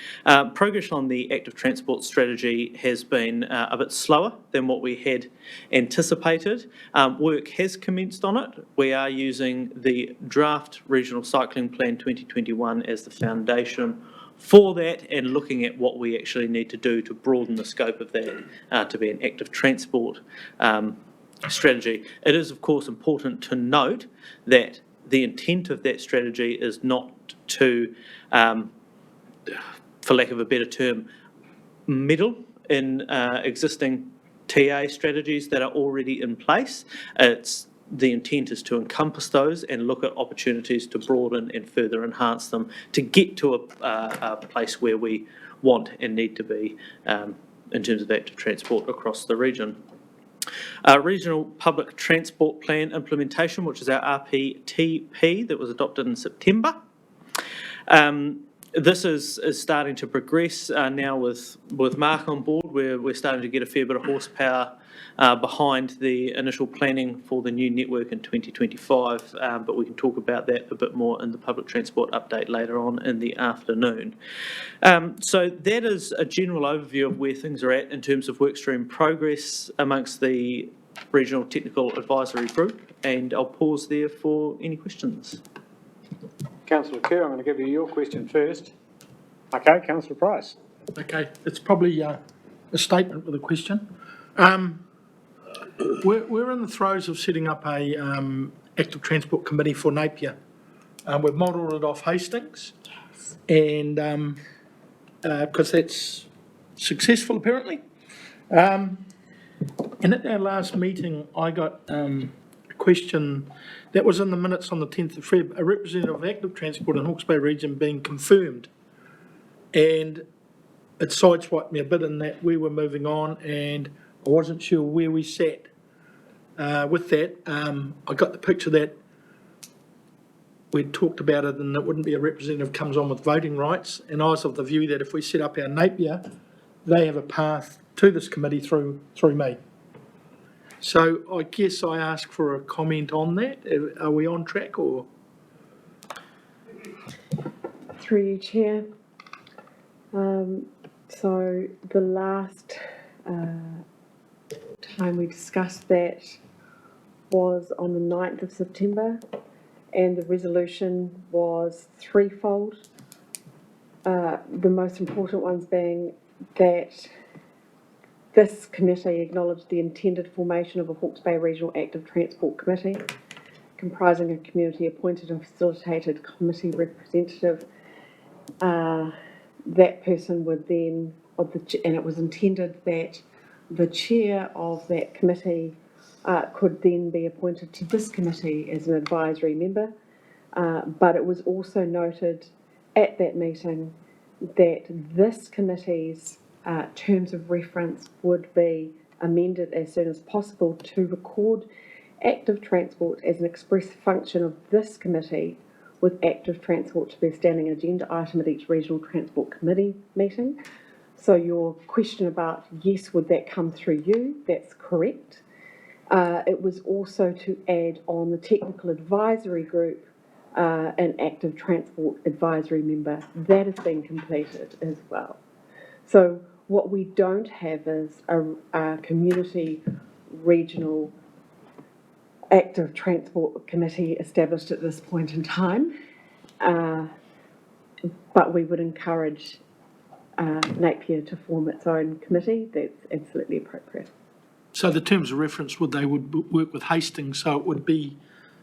Progress on the active transport strategy has been a bit slower than what we had anticipated. Work has commenced on it. We are using the draft Regional Cycling Plan 2021 as the foundation for that, and looking at what we actually need to do to broaden the scope of that to be an active transport strategy. It is, of course, important to note that the intent of that strategy is not to, for lack of a better term, meddle in existing TA strategies that are already in place. The intent is to encompass those and look at opportunities to broaden and further enhance them to get to a place where we want and need to be in terms of active transport across the region. Regional Public Transport Plan Implementation, which is our RPTP that was adopted in September. This is starting to progress now with Mark on board, where we're starting to get a fair bit of horsepower behind the initial planning for the new network in 2025, but we can talk about that a bit more in the public transport update later on in the afternoon. So that is a general overview of where things are at in terms of workstream progress amongst the Regional Technical Advisory Group, and I'll pause there for any questions. Councillor Kerr, I'm going to give you your question first. Okay, Councillor Price. Okay, it's probably a statement with a question. We're in the throes of setting up a active transport committee for Napier. We've modelled it off Hastings, and because that's successful apparently. And at our last meeting, I got a question that was in the minutes on the 10th of Feb, a representative of active transport in Hawke's Bay region being confirmed. And it sideswiped me a bit in that we were moving on and I wasn't sure where we sat with that. I got the picture that we'd talked about it and it wouldn't be a representative comes on with voting rights. And I was of the view that if we set up our Napier, they have a path to this committee through me. So I guess I ask for a comment on that. Are we on track or? Through you, Chair. So the last time we discussed that was on the 9th of September, and the resolution was threefold. The most important ones being that this committee acknowledged the intended formation of a Hawke's Bay Regional Active Transport Committee, comprising a community-appointed and facilitated committee representative. That person would then, and it was intended that the chair of that committee could then be appointed to this committee as an advisory member. But it was also noted at that meeting that this committee's terms of reference would be amended as soon as possible to record active transport as an express function of this committee, with active transport to be a standing agenda item at each regional transport committee meeting. So your question about, yes, would that come through you? That's correct. It was also to add on the technical advisory group an active transport advisory member. That has been completed as well. So what we don't have is a community regional active transport committee established at this point in time, but we would encourage Napier to form its own committee. That's absolutely appropriate. So the terms of reference would work with Hastings, so it would be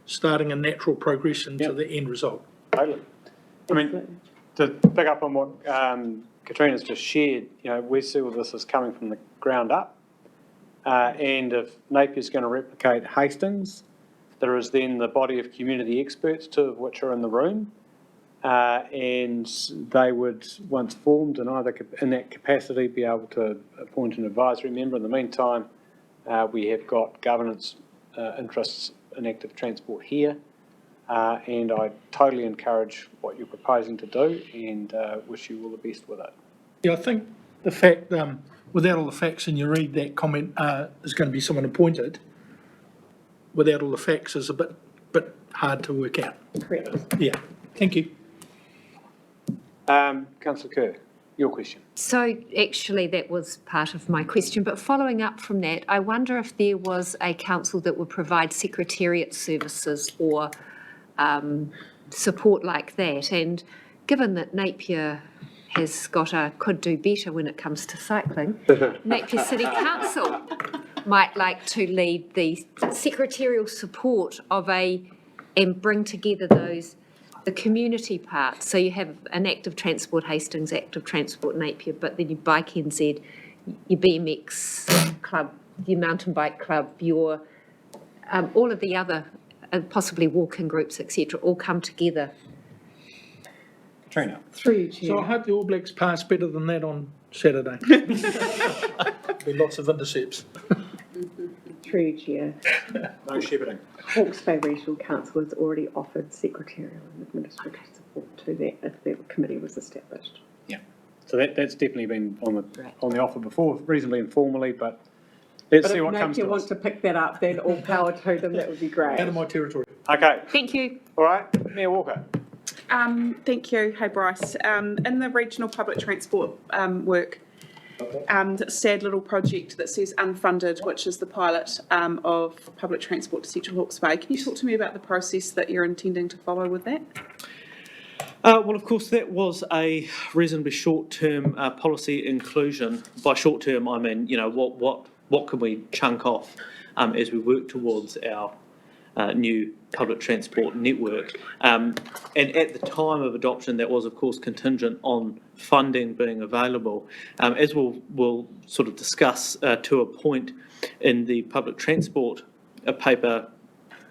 starting a natural progression to the end result. Totally. I mean, to pick up on what Katrina's just shared, we see all this as coming from the ground up. And if Napier's going to replicate Hastings, there is then the body of community experts, two of which are in the room, and they would, once formed in that capacity, be able to appoint an advisory member. In the meantime, we have got governance interests in active transport here, and I totally encourage what you're proposing to do and wish you all the best with it. Yeah, I think the fact, without all the facts, and you read that comment, is going to be someone appointed, without all the facts is a bit hard to work out. Correct. Yeah, thank you. Councillor Kerr, your question. So actually, that was part of my question, but following up from that, I wonder if there was a council that would provide secretariat services or support like that. And given that Napier has got could do better when it comes to cycling, Napier City Council might like to lead the secretarial support of and bring together the community part. So you have an active transport Hastings, active transport Napier, but then your Bike NZ, your BMX club, your mountain bike club, your all of the other possibly walking groups, etc., all come together. Katrina. Through you, Chair. So I hope the All Blacks pass better than that on Saturday. There'll be lots of intercepts. Through you, Chair. No shepherding. Hawke's Bay Regional Council has already offered secretarial and administrative support to that if the committee was established. Yeah. So that's definitely been on the offer before, reasonably informally, but let's see what comes to us. But if Napier wants to pick that up, then all power to them, that would be great. Out of my territory. Okay. Thank you. All right, Mayor Walker. Thank you. Hey, Bryce. In the regional public transport work, sad little project that says unfunded, which is the pilot of public transport to Central Hawke's Bay. Can you talk to me about the process that you're intending to follow with that? Well, of course, that was a reasonably short-term policy inclusion. By short-term, I mean, what can we chunk off as we work towards our new public transport network. And at the time of adoption, that was, of course, contingent on funding being available. As we'll sort of discuss to a point in the public transport paper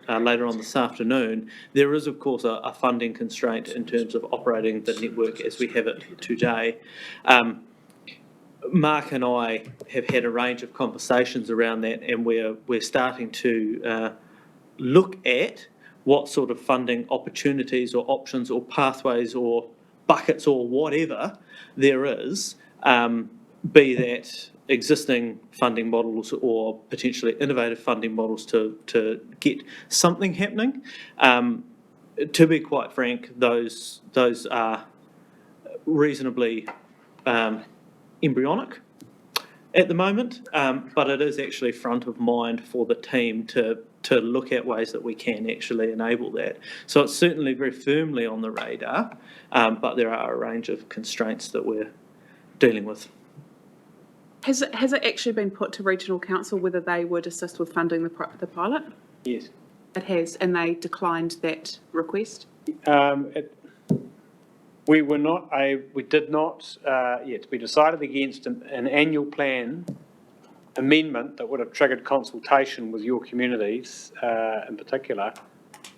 later on this afternoon, there is, of course, a funding constraint in terms of operating the network as we have it today. Mark and I have had a range of conversations around that, and we're starting to look at what sort of funding opportunities or options or pathways or buckets or whatever there is, be that existing funding models or potentially innovative funding models to get something happening. To be quite frank, those are reasonably embryonic at the moment, but it is actually front of mind for the team to look at ways that we can actually enable that. So it's certainly very firmly on the radar, but there are a range of constraints that we're dealing with. Has it actually been put to regional council whether they would assist with funding the pilot? Yes. It has, and they declined that request? We did not, we decided against an annual plan amendment that would have triggered consultation with your communities in particular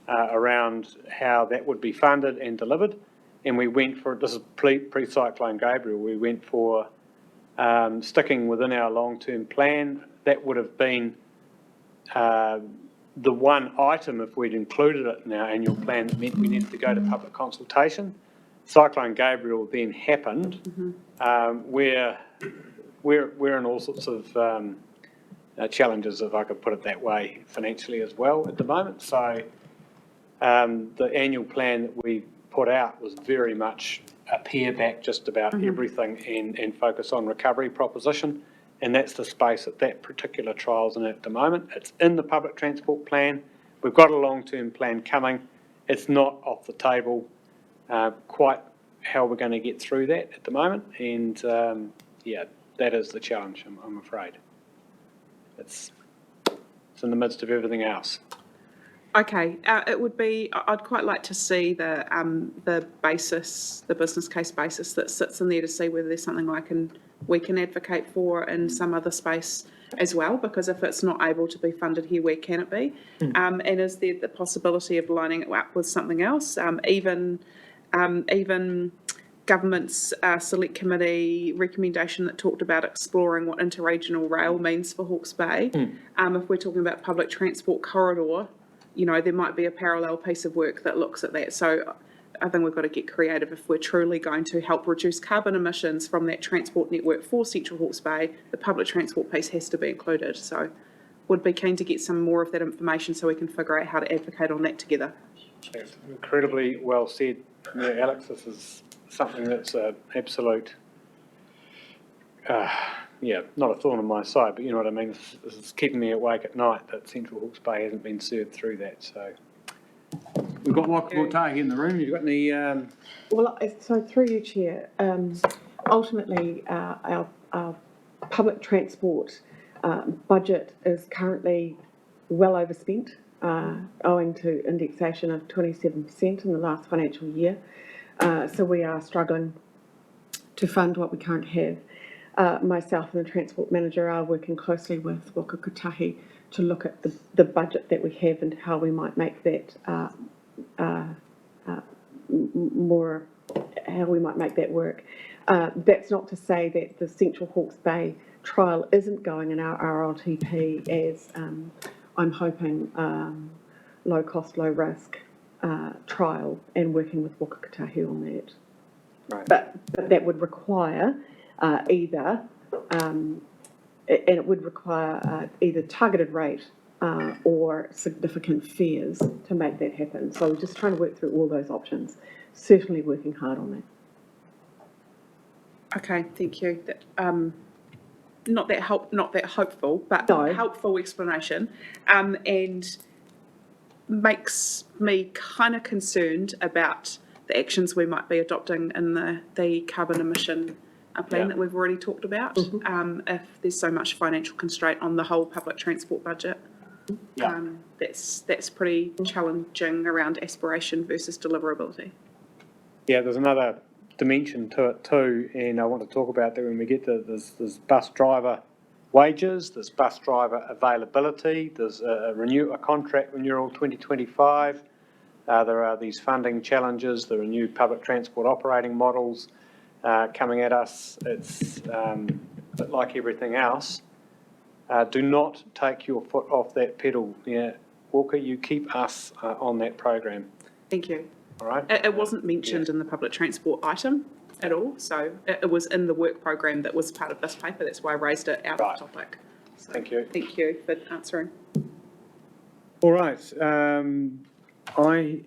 around how that would be funded and delivered. And we went for, this is pre-Cyclone Gabriel, we went for sticking within our long-term plan. That would have been the one item, if we'd included it in our annual plan, that meant we needed to go to public consultation. Cyclone Gabriel then happened. We're in all sorts of challenges, if I could put it that way, financially as well at the moment. So the annual plan that we put out was very much a pare back just about everything and focus on recovery proposition. And that's the space that particular trial's in at the moment. It's in the public transport plan. We've got a long-term plan coming. It's not off the table quite how we're going to get through that at the moment. And that is the challenge, I'm afraid. It's in the midst of everything else. Okay, it would be, I'd quite like to see the basis, the business case basis that sits in there to see whether there's something we can advocate for in some other space as well, because if it's not able to be funded here, where can it be? And is there the possibility of lining it up with something else? Even government's select committee recommendation that talked about exploring what interregional rail means for Hawke's Bay. If we're talking about public transport corridor, there might be a parallel piece of work that looks at that. So I think we've got to get creative if we're truly going to help reduce carbon emissions from that transport network for Central Hawke's Bay. The public transport piece has to be included. So would be keen to get some more of that information so we can figure out how to advocate on that together. That's incredibly well said. Yeah, Alex, this is something that's an absolute, not a thorn in my side, but you know what I mean. This is keeping me awake at night that Central Hawke's Bay hasn't been served through that. So we've got Waka Kotahi in the room. You've got any? Well, so through you, Chair, ultimately our public transport budget is currently well overspent, owing to indexation of 27% in the last financial year. So we are struggling to fund what we currently have. Myself and the Transport Manager are working closely with Waka Kotahi to look at the budget that we have and how we might make that how we might make that work. That's not to say that the Central Hawke's Bay trial isn't going in our RLTP as I'm hoping low cost, low risk trial, and working with Waka Kotahi on that. Right. But that would require either targeted rate or significant fares to make that happen. So we're just trying to work through all those options. Certainly working hard on that. Okay, thank you. Not that hopeful, but helpful explanation, and makes me kind of concerned about the actions we might be adopting in the carbon emission plan that we've already talked about. If there's so much financial constraint on the whole public transport budget, that's pretty challenging around aspiration versus deliverability. Yeah, there's another dimension to it too, and I want to talk about that when we get to there's bus driver wages, there's bus driver availability, there's a contract renewal 2025, there are these funding challenges, there are new public transport operating models coming at us. It's but like everything else, do not take your foot off that pedal. Yeah, Walker, you keep us on that program. Thank you. All right. It wasn't mentioned in the public transport item at all, so it was in the work program that was part of this paper. That's why I raised it out of topic. So thank you. Thank you for answering. All right. I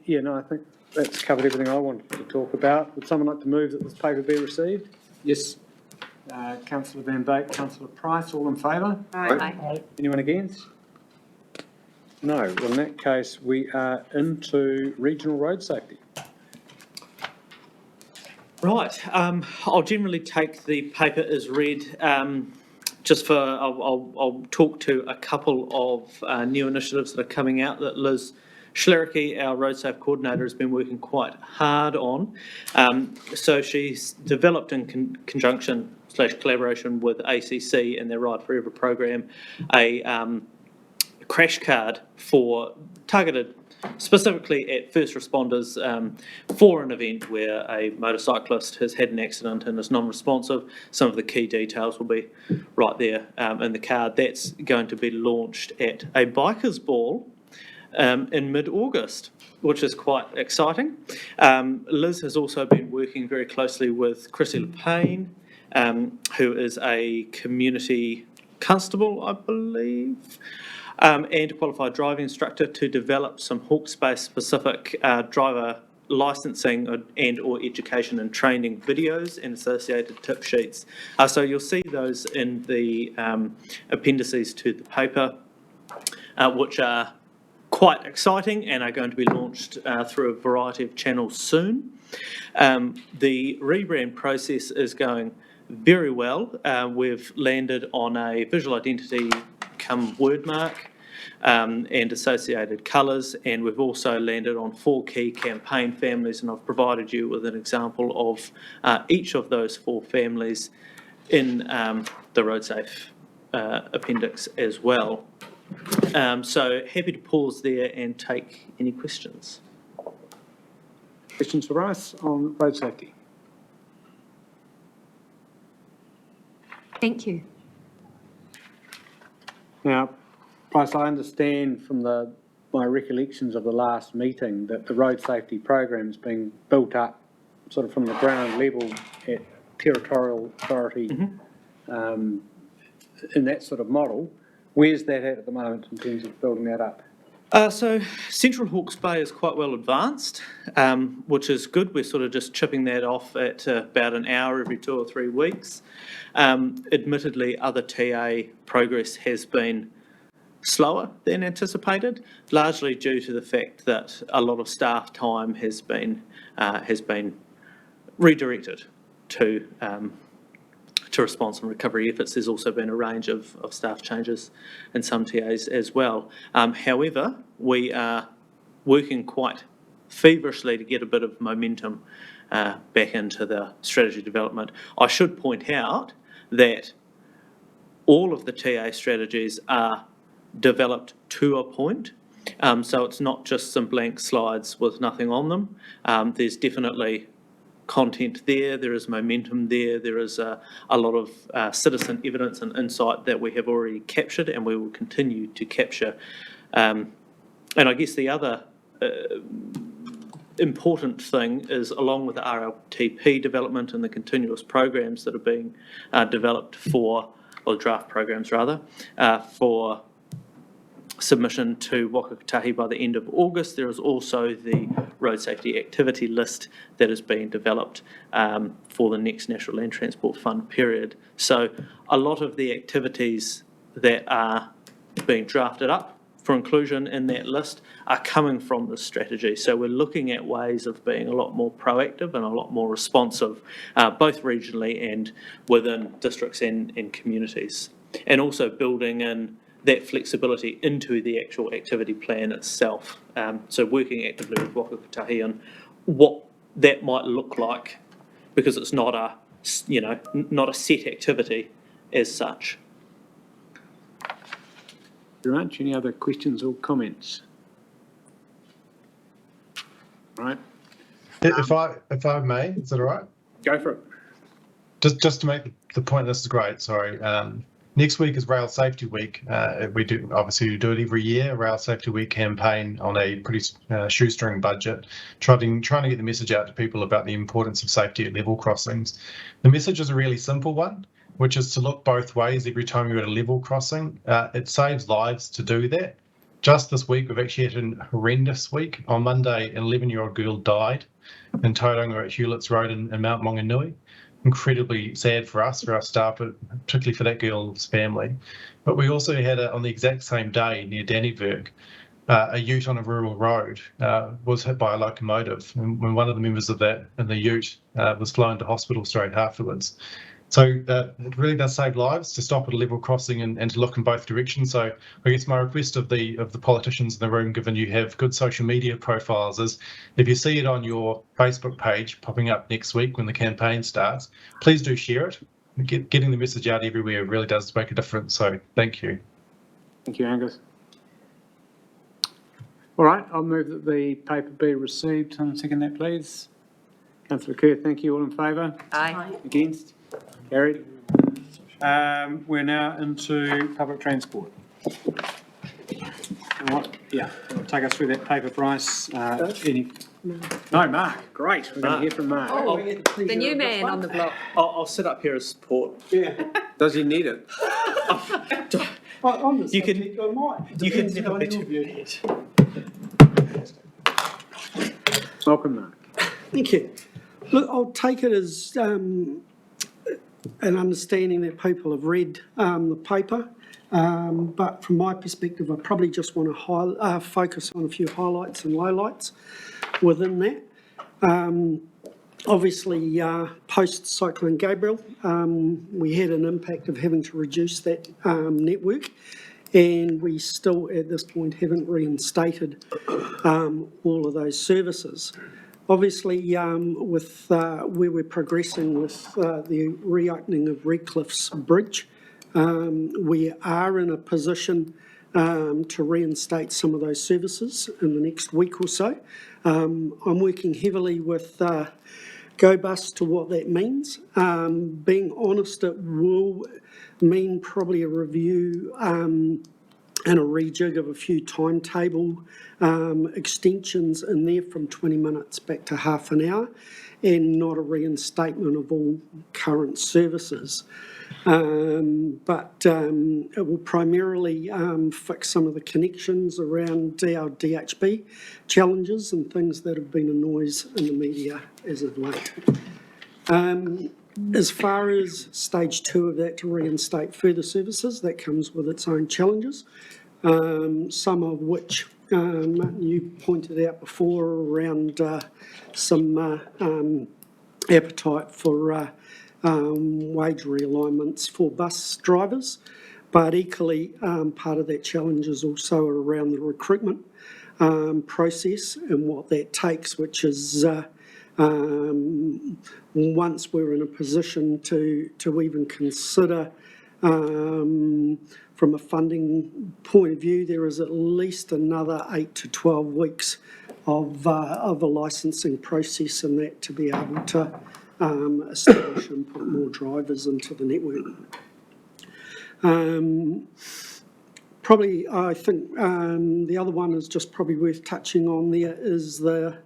think that's covered everything I wanted to talk about. Would someone like to move that this paper be received? Yes. Councillor Van Beek, Councillor Price, all in favour? Aye. Anyone against? No. Well, in that case, we are into regional road safety. Right, I'll generally take the paper as read. I'll talk to a couple of new initiatives that are coming out that Liz Schlerke, our Road Safe Coordinator, has been working quite hard on. So she's developed in conjunction/collaboration with ACC and their Ride Forever program a crash card for targeted specifically at first responders for an event where a motorcyclist has had an accident and is non-responsive. Some of the key details will be right there in the card. That's going to be launched at a bikers ball in mid-August, which is quite exciting. Liz has also been working very closely with Chrissy LePayne, who is a community constable, I believe, and qualified driving instructor, to develop some Hawke's Bay specific driver licensing and or education and training videos and associated tip sheets. So you'll see those in the appendices to the paper, which are quite exciting and are going to be launched through a variety of channels soon. The rebrand process is going very well. We've landed on a visual identity come wordmark and associated colours, and we've also landed on 4 key campaign families, and I've provided you with an example of each of those 4 families in the Road Safe appendix as well. So happy to pause there and take any questions. Questions for Bryce on road safety? Thank you. Now, Bryce, I understand from my recollections of the last meeting, that the road safety program's being built up sort of from the ground level at territorial authority, in that sort of model. Where's that at the moment in terms of building that up? So Central Hawke's Bay is quite well advanced, which is good. We're sort of just chipping that off at about an hour every 2 or 3 weeks. Admittedly, other TA progress has been slower than anticipated, largely due to the fact that a lot of staff time has been redirected to response and recovery efforts. There's also been a range of staff changes in some TAs as well. However, we are working quite feverishly to get a bit of momentum back into the strategy development. I should point out that all of the TA strategies are developed to a point. So it's not just some blank slides with nothing on them. There's definitely content there, there is momentum there, there is a lot of citizen evidence and insight that we have already captured and we will continue to capture. And I guess the other important thing is, along with the RLTP development and the continuous programs that are being developed for, or draft programs rather, for submission to Waka Kotahi by the end of August. There is also the road safety activity list that is being developed for the next National Land Transport Fund period. So a lot of the activities that are being drafted up for inclusion in that list are coming from this strategy. So we're looking at ways of being a lot more proactive and a lot more responsive, both regionally and within districts and communities. And also building in that flexibility into the actual activity plan itself. So working actively with Waka Kotahi on what that might look like, because it's not a, not a set activity as such. Very much. Any other questions or comments? Right. If I may, is that all right? Go for it. Just to make the point, this is great, sorry. Next week is Rail Safety Week. We do it every year, Rail Safety Week campaign on a pretty shoestring budget, trying to get the message out to people about the importance of safety at level crossings. The message is a really simple one, which is to look both ways every time you're at a level crossing. It saves lives to do that. Just this week, we've actually had a horrendous week. On Monday, an 11-year-old girl died in Tauranga at Hewlett's Road in Mount Maunganui. Incredibly sad for us, for our staff, but particularly for that girl's family. But we also had, on the exact same day near Dannyburg, a ute on a rural road was hit by a locomotive, and when one of the members of that in the ute was flown to hospital straight afterwards. So it really does save lives to stop at a level crossing and to look in both directions. So I guess my request of the politicians in the room, given you have good social media profiles, is if you see it on your Facebook page popping up next week when the campaign starts, please do share it. Getting the message out everywhere really does make a difference. So thank you. Thank you, Angus. All right, I'll move that the paper be received. Someone second that, please. Councillor Kerr, thank you. All in favour? Aye. Against? Carried. We're now into public transport. Yeah, take us through that paper, Bryce. No, Mark. Great. We're going to hear from Mark. Oh, the new man on the block. I'll sit up here as support. Yeah. Does he need it? You can never be too. Welcome, Mark. Thank you. Look, I'll take it as an understanding that people have read the paper, but from my perspective, I probably just want to focus on a few highlights and lowlights within that. Obviously, post-Cyclone Gabriel, we had an impact of having to reduce that network, and we still, at this point, haven't reinstated all of those services. Obviously, with where we're progressing with the reopening of Redcliff's Bridge, we are in a position to reinstate some of those services in the next week or so. I'm working heavily with GoBus to what that means. Being honest, it will mean probably a review and a rejig of a few timetable extensions in there from 20 minutes back to half an hour, and not a reinstatement of all current services. But it will primarily fix some of the connections around our DHB challenges and things that have been a noise in the media as of late. As far as stage 2 of that, to reinstate further services, that comes with its own challenges, some of which you pointed out before around some appetite for wage realignments for bus drivers, but equally part of that challenge is also around the recruitment process and what that takes, which is once we're in a position to even consider from a funding point of view, there is at least another 8 to 12 weeks of a licensing process in that to be able to establish and put more drivers into the network. Probably, I think the other one is just probably worth touching on there is the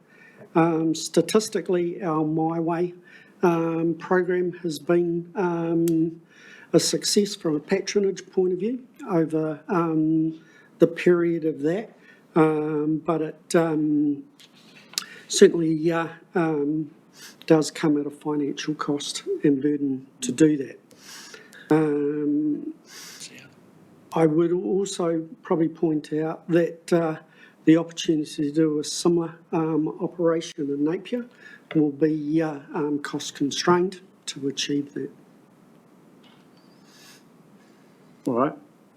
statistically our My Way program has been a success from a patronage point of view over the period of that, but it certainly does come at a financial cost and burden to do that. I would also probably point out that the opportunity to do a similar operation in Napier will be cost constrained to achieve that. All right.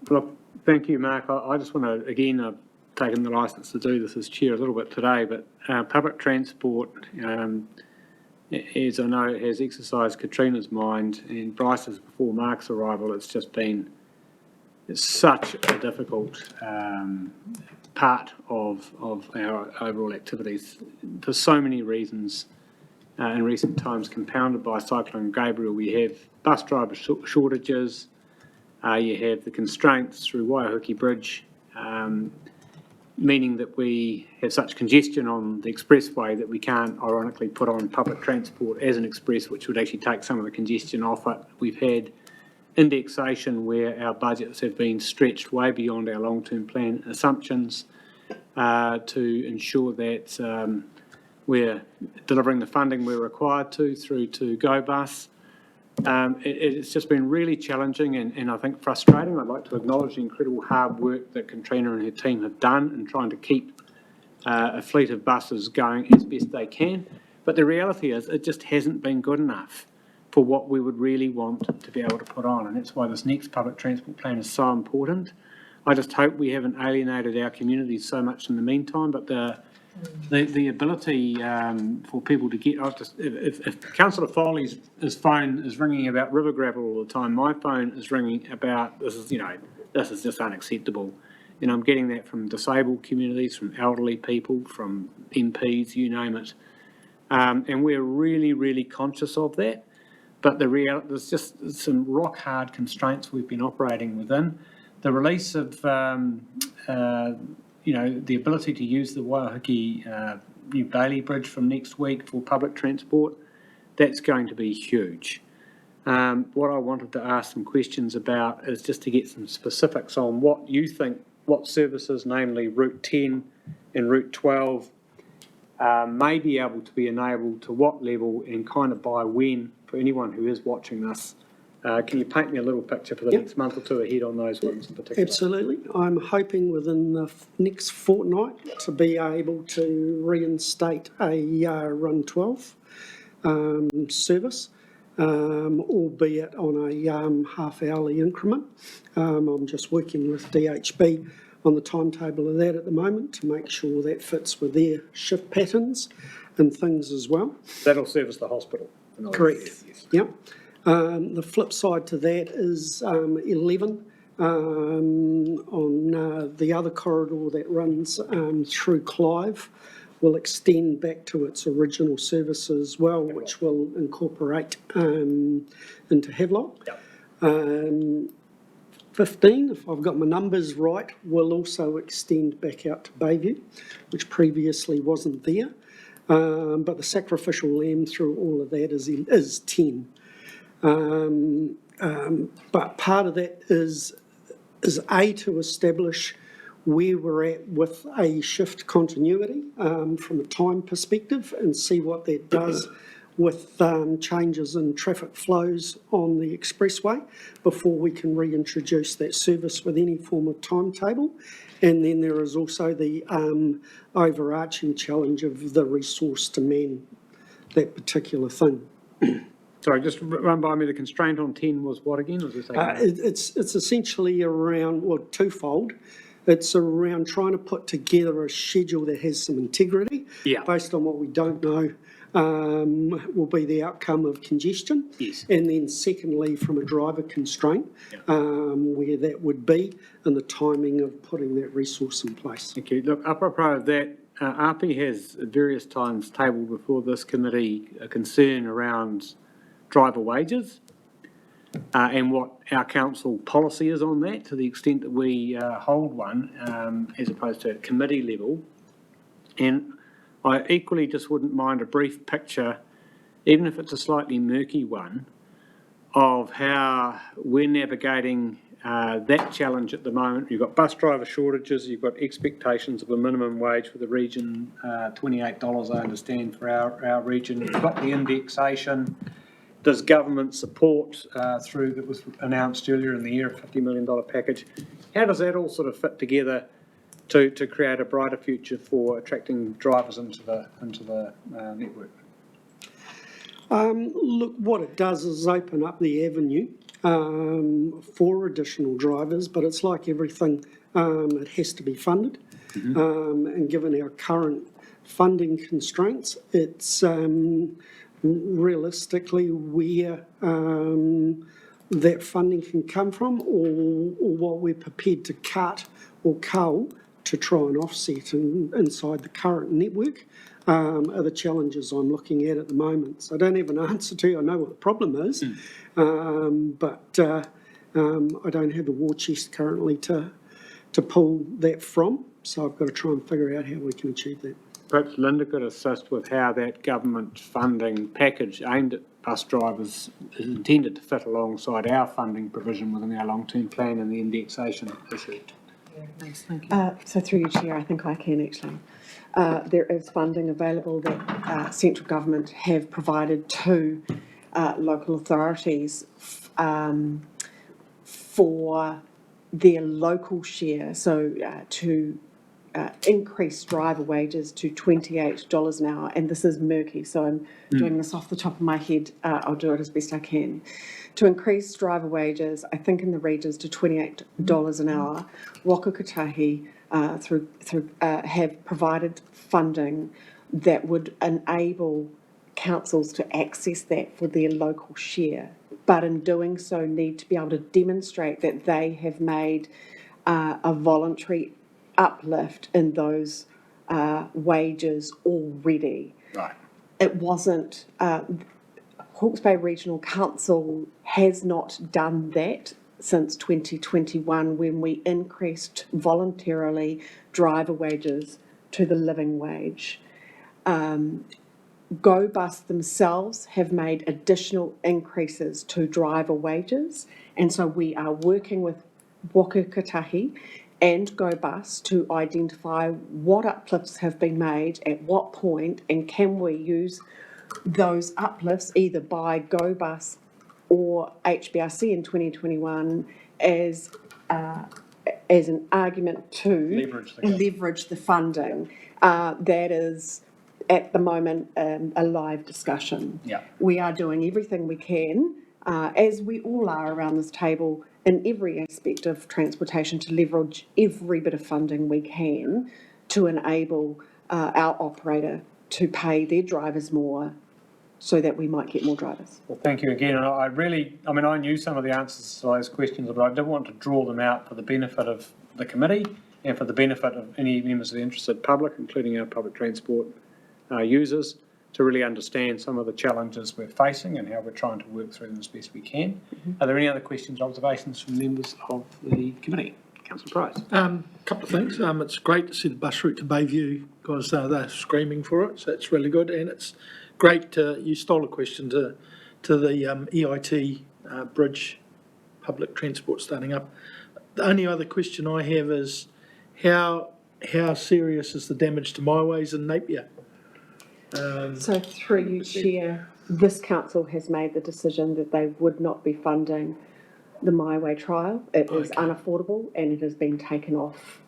Look, thank you, Mark. I just want to, again, I've taken the licence to do this as chair a little bit today, but public transport, as I know, has exercised Katrina's mind and Bryce's before Mark's arrival. It's just been such a difficult part of our overall activities for so many reasons. In recent times, compounded by Cyclone Gabriel, we have bus driver shortages. You have the constraints through Waihoki Bridge, meaning that we have such congestion on the expressway that we can't, ironically, put on public transport as an express, which would actually take some of the congestion off it. We've had indexation where our budgets have been stretched way beyond our long-term plan assumptions to ensure that we're delivering the funding we're required to through to GoBus. It's just been really challenging and I think frustrating. I'd like to acknowledge the incredible hard work that Katrina and her team have done in trying to keep a fleet of buses going as best they can. But the reality is it just hasn't been good enough for what we would really want to be able to put on. And that's why this next public transport plan is so important. I just hope we haven't alienated our communities so much in the meantime, but the ability for people to get, if Councillor Foley's his phone is ringing about river gravel all the time, my phone is ringing about, this is just unacceptable. And I'm getting that from disabled communities, from elderly people, from MPs, you name it. And we're really, really conscious of that. But there's just some rock hard constraints we've been operating within. The release of the ability to use the Waihoki New Bailey Bridge from next week for public transport, that's going to be huge. What I wanted to ask some questions about is just to get some specifics on what you think, what services, namely Route 10 and Route 12, may be able to be enabled to what level and kind of by when, for anyone who is watching this. Can you paint me a little picture for the next month or two ahead on those ones in particular? Absolutely. I'm hoping within the next fortnight to be able to reinstate a Run 12 service, albeit on a half-hourly increment. I'm just working with DHB on the timetable of that at the moment to make sure that fits with their shift patterns and things as well. That'll service the hospital. Correct. Yep. The flip side to that is 11 on the other corridor that runs through Clive will extend back to its original service as well, which will incorporate into Havelock. Yep. 15, if I've got my numbers right, will also extend back out to Bayview, which previously wasn't there. But the sacrificial lamb through all of that is 10. But part of that is to establish where we're at with a shift continuity from a time perspective and see what that does with changes in traffic flows on the expressway before we can reintroduce that service with any form of timetable. And then there is also the overarching challenge of the resource to man that particular thing. Sorry, just run by me, the constraint on 10 was what again? Was it It's essentially around, well, twofold. It's around trying to put together a schedule that has some integrity based on what we don't know will be the outcome of congestion. Yes. And then secondly, from a driver constraint, where that would be and the timing of putting that resource in place. Thank you. Look, apropos of that, ARPI has at various times tabled before this committee a concern around driver wages and what our council policy is on that, to the extent that we hold one as opposed to at committee level. And I equally just wouldn't mind a brief picture, even if it's a slightly murky one, of how we're navigating that challenge at the moment. You've got bus driver shortages, you've got expectations of a minimum wage for the region, $28 I understand for our region. You've got the indexation. Does government support through that was announced earlier in the year, a $50 million package? How does that all sort of fit together to create a brighter future for attracting drivers into the network? Look, what it does is open up the avenue for additional drivers, but it's like everything, it has to be funded. And given our current funding constraints, it's realistically where that funding can come from, or what we're prepared to cut or cull to try and offset inside the current network are the challenges I'm looking at the moment. So I don't have an answer to you. I know what the problem is, but I don't have the war chest currently to pull that from. So I've got to try and figure out how we can achieve that. Perhaps Linda could assist with how that government funding package aimed at bus drivers is intended to fit alongside our funding provision within our long-term plan and the indexation issue. Thanks, thank you. So through you, Chair, I think I can actually. There is funding available that central government have provided to local authorities for their local share, so to increase driver wages to $28 an hour, and this is murky, so I'm doing this off the top of my head. I'll do it as best I can. To increase driver wages, I think in the regions to $28 an hour, Waka Kotahi have provided funding that would enable councils to access that for their local share, but in doing so need to be able to demonstrate that they have made a voluntary uplift in those wages already. Right. It wasn't, Hawke's Bay Regional Council has not done that since 2021 when we increased voluntarily driver wages to the living wage. GoBus themselves have made additional increases to driver wages, and so we are working with Waka Kotahi and GoBus to identify what uplifts have been made at what point, and can we use those uplifts either by GoBus or HBRC in 2021 as an argument to leverage the funding. That is at the moment a live discussion. Yeah. We are doing everything we can, as we all are around this table, in every aspect of transportation, to leverage every bit of funding we can to enable our operator to pay their drivers more so that we might get more drivers. Well, thank you again. And I knew some of the answers to those questions, but I did want to draw them out for the benefit of the committee and for the benefit of any members of the interested public, including our public transport users, to really understand some of the challenges we're facing and how we're trying to work through them as best we can. Are there any other questions, observations from members of the committee? Councillor Price. Couple of things. It's great to see the bus route to Bayview because they're screaming for it, so it's really good. And it's great, you stole a question to the EIT bridge public transport starting up. The only other question I have is how serious is the damage to Myways in Napier? So through you, Chair, this council has made the decision that they would not be funding the My Way trial. It is unaffordable and it has been taken off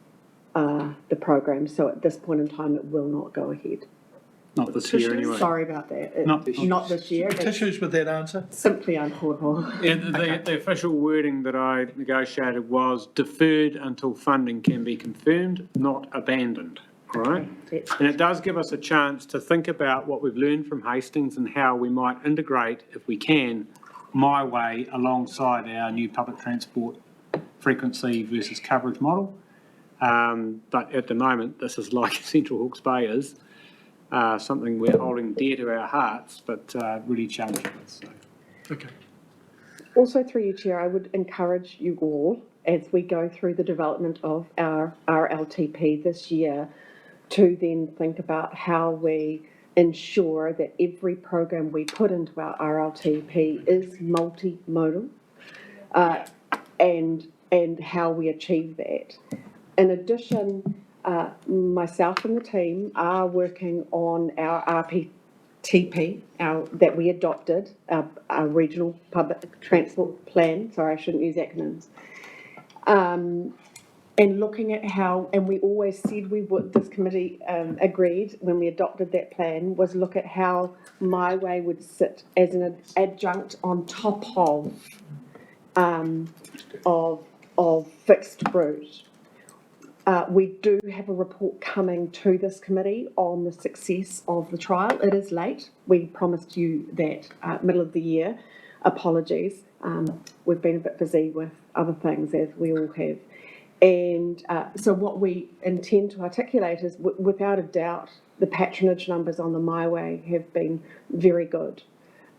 the program. So at this point in time, it will not go ahead. Not this year anyway. Sorry about that. Not this year. It's Tissues with that answer? simply unaffordable. Yeah, the official wording that I negotiated was deferred until funding can be confirmed, not abandoned, all right? And it does give us a chance to think about what we've learned from Hastings and how we might integrate, if we can, My Way alongside our new public transport frequency versus coverage model. But at the moment, this is like Central Hawke's Bay is, something we're holding dear to our hearts, but really challenging us. So. Okay. Also through you, Chair, I would encourage you all, as we go through the development of our RLTP this year, to then think about how we ensure that every program we put into our RLTP is multimodal, and how we achieve that. In addition, myself and the team are working on our RPTP, that we adopted, our regional public transport plan. Sorry, I shouldn't use acronyms. And looking at how, and we always said we would, this committee agreed when we adopted that plan, was look at how My Way would sit as an adjunct on top of fixed route. We do have a report coming to this committee on the success of the trial. It is late. We promised you that middle of the year. Apologies. We've been a bit busy with other things, as we all have. And so what we intend to articulate is, without a doubt, the patronage numbers on the My Way have been very good,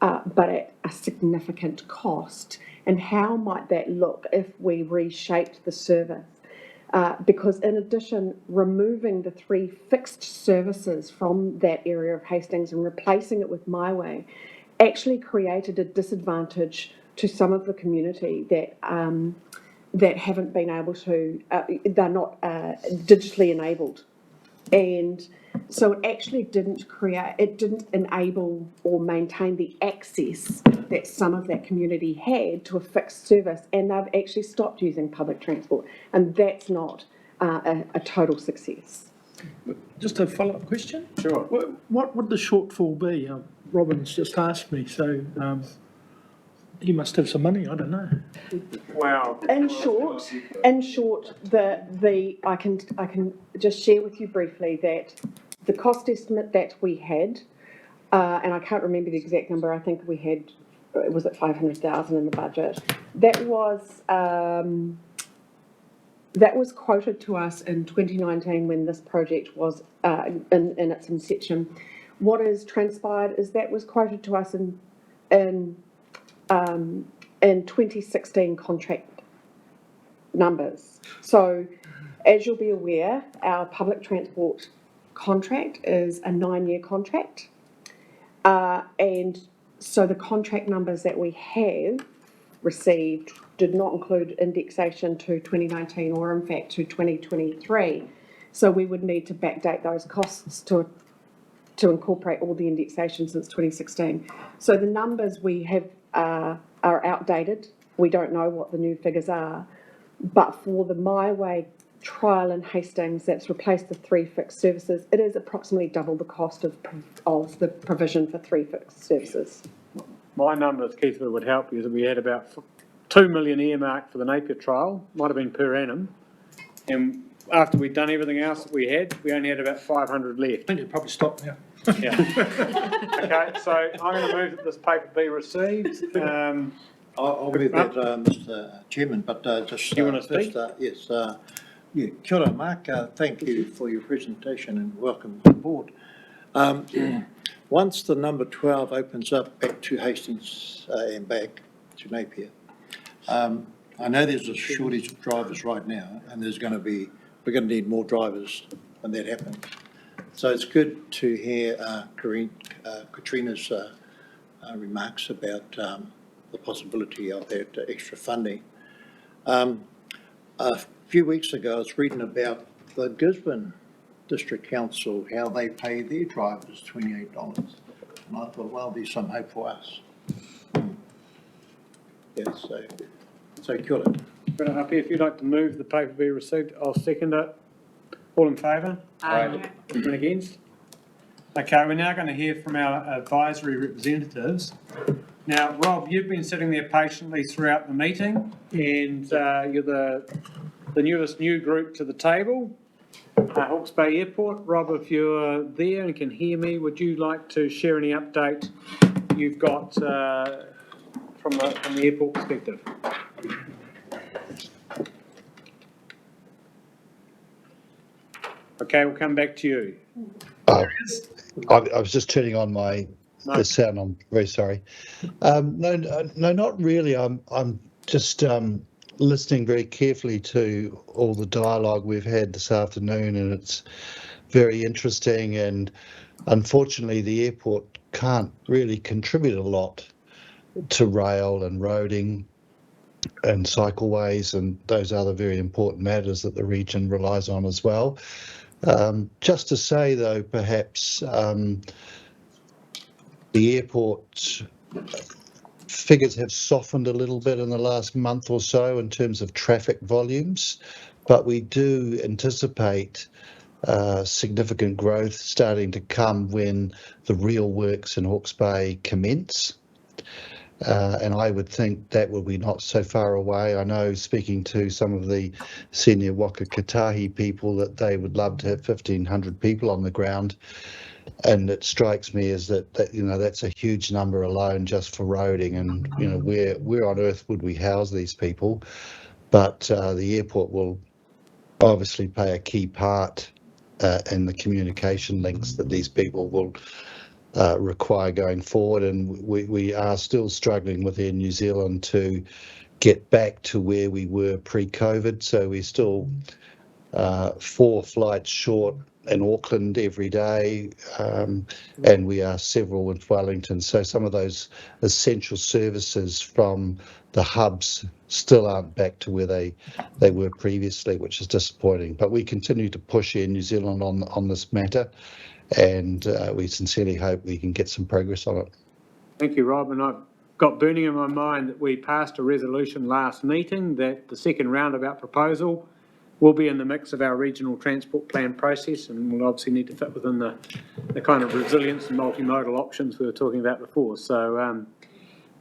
but at a significant cost. And how might that look if we reshaped the service? Because in addition, removing the 3 fixed services from that area of Hastings and replacing it with My Way actually created a disadvantage to some of the community that haven't been able to, they're not digitally enabled. And so it actually didn't enable or maintain the access that some of that community had to a fixed service, and they've actually stopped using public transport, and that's not a total success. Just a follow-up question? Sure. What would the shortfall be? Robin's just asked me, so he must have some money, I don't know. Wow. In short, I can just share with you briefly that the cost estimate that we had, and I can't remember the exact number, I think we had, was it 500,000 in the budget? That was quoted to us in 2019 when this project was in its inception. What has transpired is that was quoted to us in 2016 contract numbers. So, as you'll be aware, our public transport contract is a 9-year contract. And so the contract numbers that we have received did not include indexation to 2019 or in fact to 2023. So we would need to backdate those costs to incorporate all the indexation since 2016. So the numbers we have are outdated. We don't know what the new figures are. But for the My Way trial in Hastings that's replaced the 3 fixed services, it is approximately double the cost of the provision for 3 fixed services. My numbers, Keith, would help you, is that we had about 2 million earmarked for the Napier trial, might have been per annum, and after we'd done everything else that we had, we only had about 500 left. I think it'd probably stop now. Yeah. Okay, so I'm going to move that this paper be received. I'll move that, Mr. Chairman, but just... You want to speak? Yes. Yeah, kia ora, Mark. Thank you for your presentation and welcome aboard. once the number 12 opens up back to Hastings and back to Napier, I know there's a shortage of drivers right now, and we're going to need more drivers when that happens. So it's good to hear Katrina's remarks about the possibility of that extra funding. A few weeks ago, I was reading about the Gisborne District Council, how they pay their drivers $28. And I thought, well, there's some hope for us. Yeah, so kia ora. Brenna Happy, if you'd like to move the paper be received, I'll second it. All in favour? Aye. Anyone against? Okay, we're now going to hear from our advisory representatives. Now, Rob, you've been sitting there patiently throughout the meeting, and you're the newest new group to the table. Hawke's Bay Airport. Rob, if you're there and can hear me, would you like to share any update you've got from the airport perspective? Okay, we'll come back to you. I was just turning on the sound. I'm very sorry. No, not really. I'm just listening very carefully to all the dialogue we've had this afternoon, and it's very interesting. And unfortunately, the airport can't really contribute a lot to rail and roading and cycleways and those other very important matters that the region relies on as well. Just to say, though, perhaps the airport figures have softened a little bit in the last month or so in terms of traffic volumes, but we do anticipate significant growth starting to come when the real works in Hawke's Bay commence. And I would think that will be not so far away. I know, speaking to some of the senior Waka Kotahi people, that they would love to have 1,500 people on the ground. And it strikes me as that that's a huge number alone just for roading. And where on earth would we house these people? But the airport will obviously play a key part in the communication links that these people will require going forward, and we are still struggling with Air New Zealand to get back to where we were pre-COVID. So we're still 4 flights short in Auckland every day, and we are several in Wellington. So some of those essential services from the hubs still aren't back to where they were previously, which is disappointing. But we continue to push Air New Zealand on this matter, and we sincerely hope we can get some progress on it. Thank you, Rob. And I've got burning in my mind that we passed a resolution last meeting that the second roundabout proposal will be in the mix of our regional transport plan process, and will obviously need to fit within the kind of resilience and multimodal options we were talking about before. So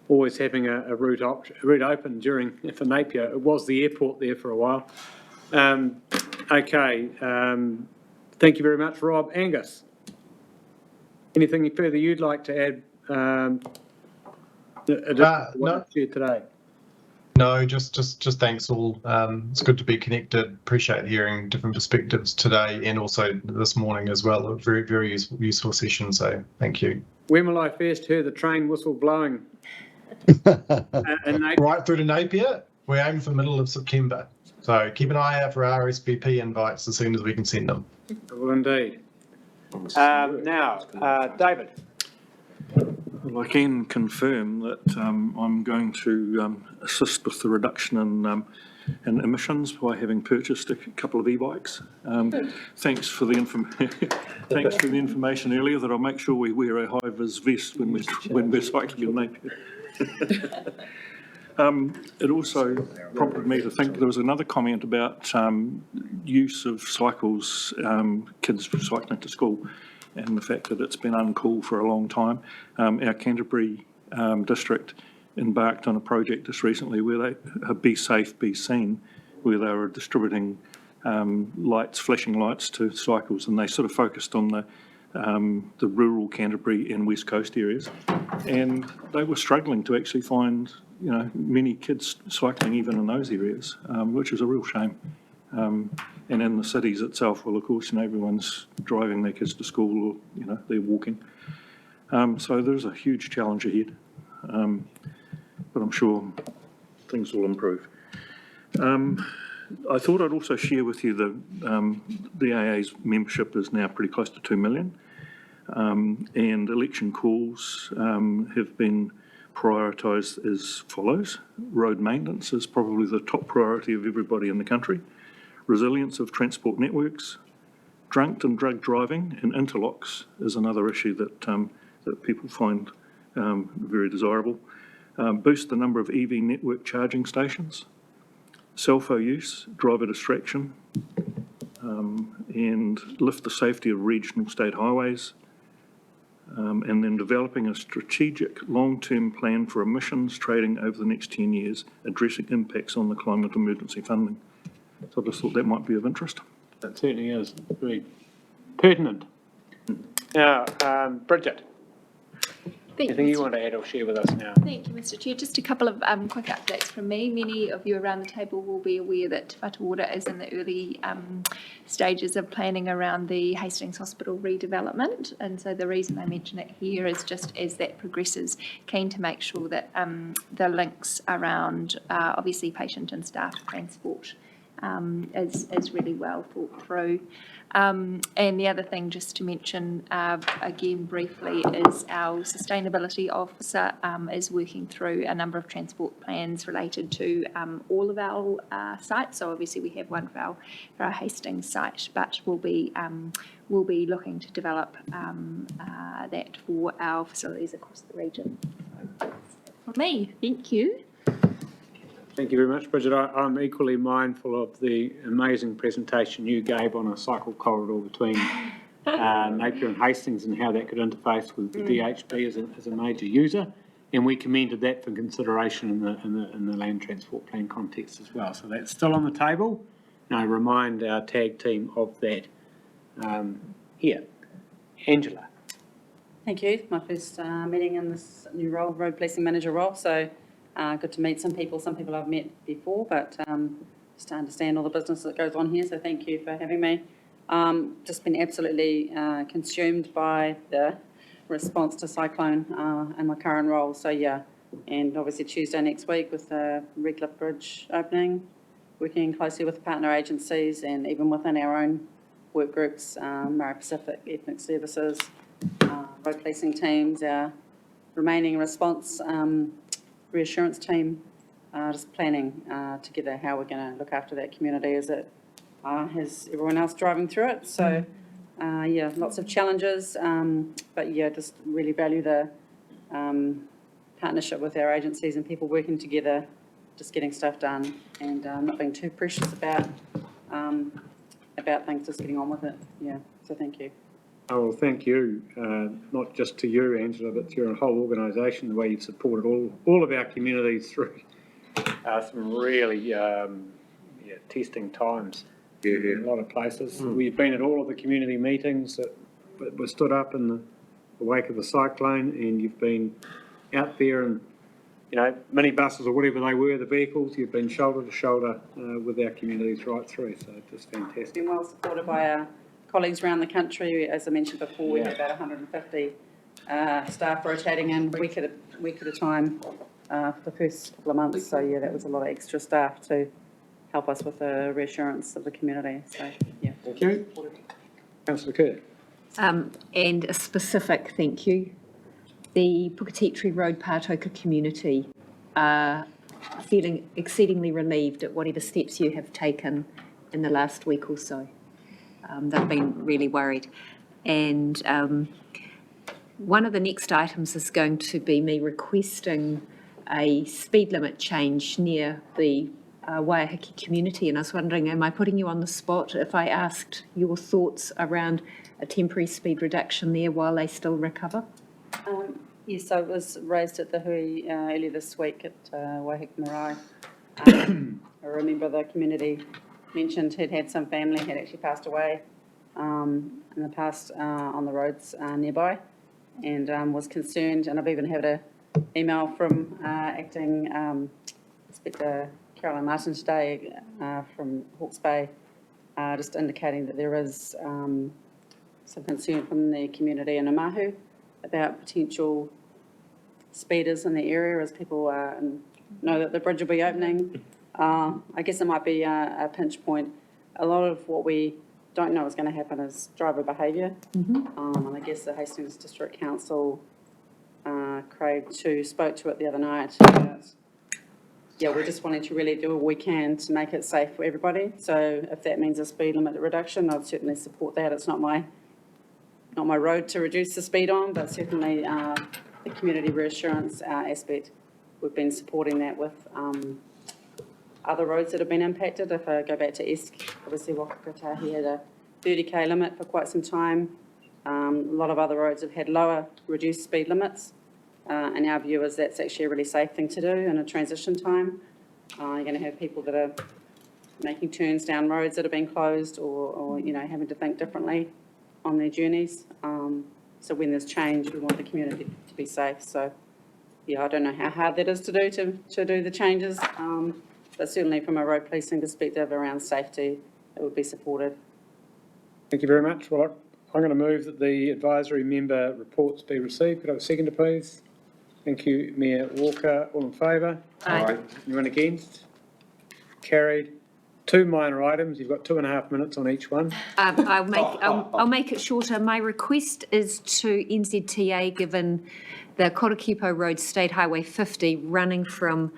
always having a route open for Napier. It was the airport there for a while. Okay. Thank you very much, Rob. Angus, anything further you'd like to add No. today? No, just thanks all. It's good to be connected. Appreciate hearing different perspectives today and also this morning as well. A very, very useful session, so thank you. When will I first hear the train whistle blowing? Right through to Napier. We're aiming for the middle of September. So keep an eye out for RSVP invites as soon as we can send them. Well, indeed. Now, David. Well, I can confirm that I'm going to assist with the reduction in emissions by having purchased a couple of e-bikes. Thanks for the information earlier that I'll make sure we wear a high-vis vest when we're cycling in Napier. It also prompted me to think there was another comment about use of cycles, kids cycling to school, and the fact that it's been uncool for a long time. Our Canterbury district embarked on a project just recently where they Be Safe, Be Seen, where they were distributing flashing lights to cycles, and they sort of focused on the rural Canterbury and West Coast areas, and they were struggling to actually find many kids cycling even in those areas, which is a real shame. And in the cities itself, well, of course, everyone's driving their kids to school or, they're walking. So there's a huge challenge ahead, but I'm sure things will improve. I thought I'd also share with you the AA's membership is now pretty close to 2 million, and election calls have been prioritised as follows. Road maintenance is probably the top priority of everybody in the country. Resilience of transport networks, drunk and drug driving and interlocks is another issue that people find very desirable. Boost the number of EV network charging stations, cell phone use, driver distraction, and lift the safety of regional state highways, and then developing a strategic long-term plan for emissions trading over the next 10 years, addressing impacts on the climate emergency funding. So I just thought that might be of interest. That certainly is very pertinent. Now, Bridget, anything you want to add or share with us now? Thank you, Mr. Chair. Just a couple of quick updates from me. Many of you around the table will be aware that Te Whatu Ora is in the early stages of planning around the Hastings Hospital redevelopment. And so the reason I mention it here is just as that progresses, keen to make sure that the links around obviously patient and staff transport is really well thought through. And the other thing just to mention, again briefly, is our sustainability officer is working through a number of transport plans related to all of our sites. So obviously we have one for our Hastings site, but we'll be looking to develop that for our facilities across the region. So that's it for me. Thank you. Thank you very much, Bridget. I'm equally mindful of the amazing presentation you gave on a cycle corridor between Napier and Hastings and how that could interface with the DHB as a major user. And we commended that for consideration in the land transport plan context as well. So that's still on the table. And I remind our tag team of that here. Angela. Thank you. My first meeting in this new role, road policing manager role. So good to meet some people I've met before, but just to understand all the business that goes on here. So thank you for having me. Just been absolutely consumed by the response to Cyclone and my current role. So yeah, and obviously Tuesday next week with the Redcliffe Bridge opening, working closely with partner agencies and even within our own work groups, Murray Pacific, Ethnic Services, road policing teams, our remaining response reassurance team, just planning together how we're going to look after that community as it has everyone else driving through it. So yeah, lots of challenges, but yeah, just really value the partnership with our agencies and people working together, just getting stuff done and not being too precious about things, just getting on with it. Yeah, so thank you. Oh, well, thank you, not just to you, Angela, but to your whole organisation, the way you've supported all of our communities through some really testing times in a lot of places. We've been at all of the community meetings that were stood up in the wake of the cyclone, and you've been out there and, you know, minibuses or whatever they were, the vehicles, you've been shoulder to shoulder with our communities right through, so just fantastic. Been well supported by our colleagues around the country. As I mentioned before, we had about 150 staff rotating in week at a time for the first couple of months. So yeah, that was a lot of extra staff to help us with the reassurance of the community. So yeah. Thank you. Councillor Kerr. And a specific thank you. The Puketetri Road Pātoka community are feeling exceedingly relieved at whatever steps you have taken in the last week or so. They've been really worried. And one of the next items is going to be me requesting a speed limit change near the Waiheke community. And I was wondering, am I putting you on the spot if I asked your thoughts around a temporary speed reduction there while they still recover? Yes, so it was raised at the hui earlier this week at Waiheke Marae. I remember the community mentioned had some family had actually passed away in the past on the roads nearby, and was concerned, and I've even had an email from Acting Inspector Caroline Martin today from Hawke's Bay, just indicating that there is some concern from the community in Omahu about potential speeders in the area as people know that the bridge will be opening. I guess it might be a pinch point. A lot of what we don't know is going to happen is driver behaviour. And I guess the Hastings District Council, Craig too, spoke to it the other night. Yeah, we're just wanting to really do what we can to make it safe for everybody. So if that means a speed limit reduction, I'd certainly support that. It's not my road to reduce the speed on, but certainly the community reassurance aspect, we've been supporting that with other roads that have been impacted. If I go back to Esk, obviously Wakakatahi had a 30k limit for quite some time. A lot of other roads have had lower reduced speed limits. And our view is that's actually a really safe thing to do in a transition time. You're going to have people that are making turns down roads that have been closed or having to think differently on their journeys. So when there's change, we want the community to be safe. So yeah, I don't know how hard that is to do the changes, but certainly from a road policing perspective around safety, it would be supported. Thank you very much. Well, I'm going to move that the advisory member reports be received. Could I have a seconder, please? Thank you, Mayor Walker. All in favour? Aye. Anyone against? Carried. 2 minor items. You've got 2.5 minutes on each one. I'll make it shorter. My request is to NZTA, given the Korokipo Road State Highway 50 running from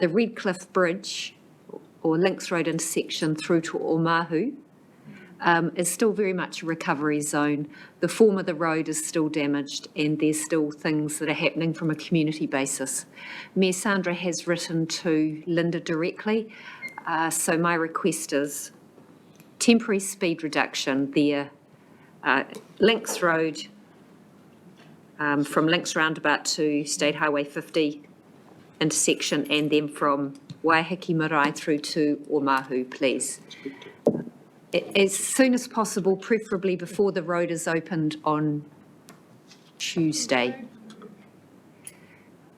the Redcliffe Bridge or Links Road intersection through to Omahu, is still very much a recovery zone. The form of the road is still damaged and there's still things that are happening from a community basis. Mayor Sandra has written to Linda directly, so my request is temporary speed reduction there, Links Road, from Links Roundabout to State Highway 50 intersection, and then from Waiheke Marae through to Omahu, please. As soon as possible, preferably before the road is opened on Tuesday.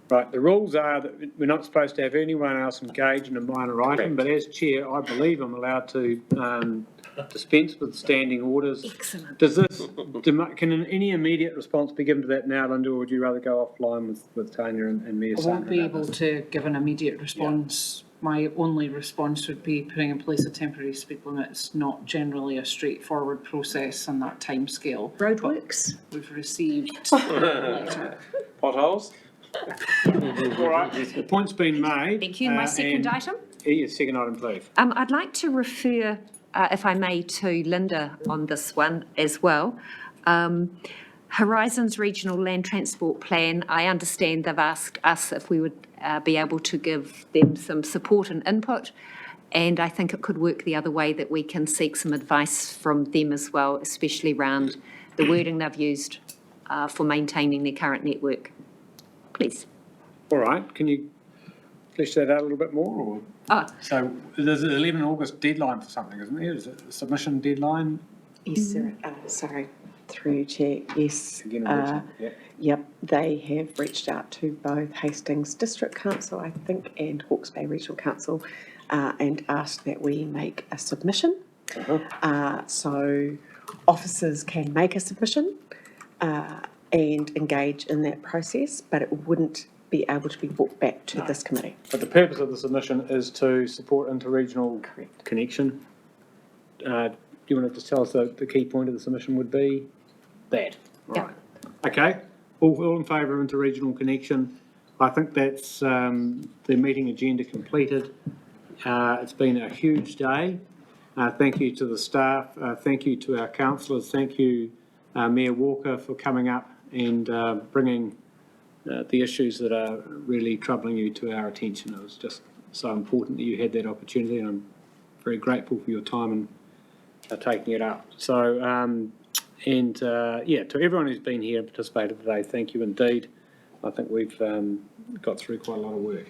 Right, the rules are that we're not supposed to have anyone else engage in a minor item, but as chair, I believe I'm allowed to dispense with standing orders. Excellent. Does this, can any immediate response be given to that now, Linda, or would you rather go offline with Tanya and Mayor I Sandra? won't be able to give an immediate response. My only response would be putting in place a temporary speed limit. It's not generally a straightforward process on that timescale. Roadworks. We've received a letter. Potholes? All right, the point's been made. Thank you. My second item? Yes, second item, please. I'd like to refer, if I may, to Linda on this one as well. Horizons Regional Land Transport Plan, I understand they've asked us if we would be able to give them some support and input, and I think it could work the other way, that we can seek some advice from them as well, especially around the wording they've used for maintaining their current network. Please. All right, can you flesh that out a little bit more? Or? So there's an 11 August deadline for something, isn't there? Is it a submission deadline? Yes, sir. Sorry, through you, Chair. Yes. Again, Yep, they have reached out to both Hastings District Council, I think, and Hawke's Bay Regional Council, and asked that we make a submission. So officers can make a submission and engage in that process, but it wouldn't be able to be brought back to this committee. But the purpose of the submission is to support interregional connection. Do you want to just tell us the key point of the submission would be? That. Right. Okay. All in favour of interregional connection. I think that's the meeting agenda completed. It's been a huge day. Thank you to the staff. Thank you to our councillors. Thank you, Mayor Walker, for coming up and bringing the issues that are really troubling you to our attention. It was just so important that you had that opportunity, and I'm very grateful for your time and taking it up. So, to everyone who's been here and participated today, thank you indeed. I think we've got through quite a lot of work.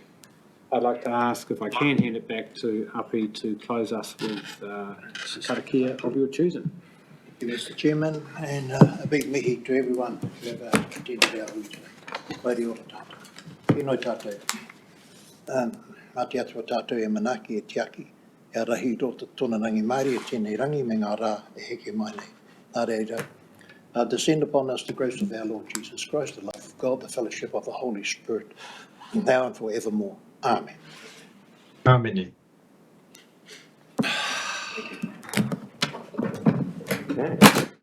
I'd like to ask, if I can, hand it back to Api to close us with karakia of your choosing. Thank you, Mr. Chairman, and a big mihi to everyone who have attended our meeting. Mauri ora tātou. Inoi tātou. Mati atu a tātou e manaki e tiaki. E rahi rota tōna rangi maari e tēnei rangi me ngā rā e heke mai nei. Nā reira, descend upon us the grace of our Lord Jesus Christ, the love of God, the fellowship of the Holy Spirit, now and forevermore. Amen. Amen. Okay.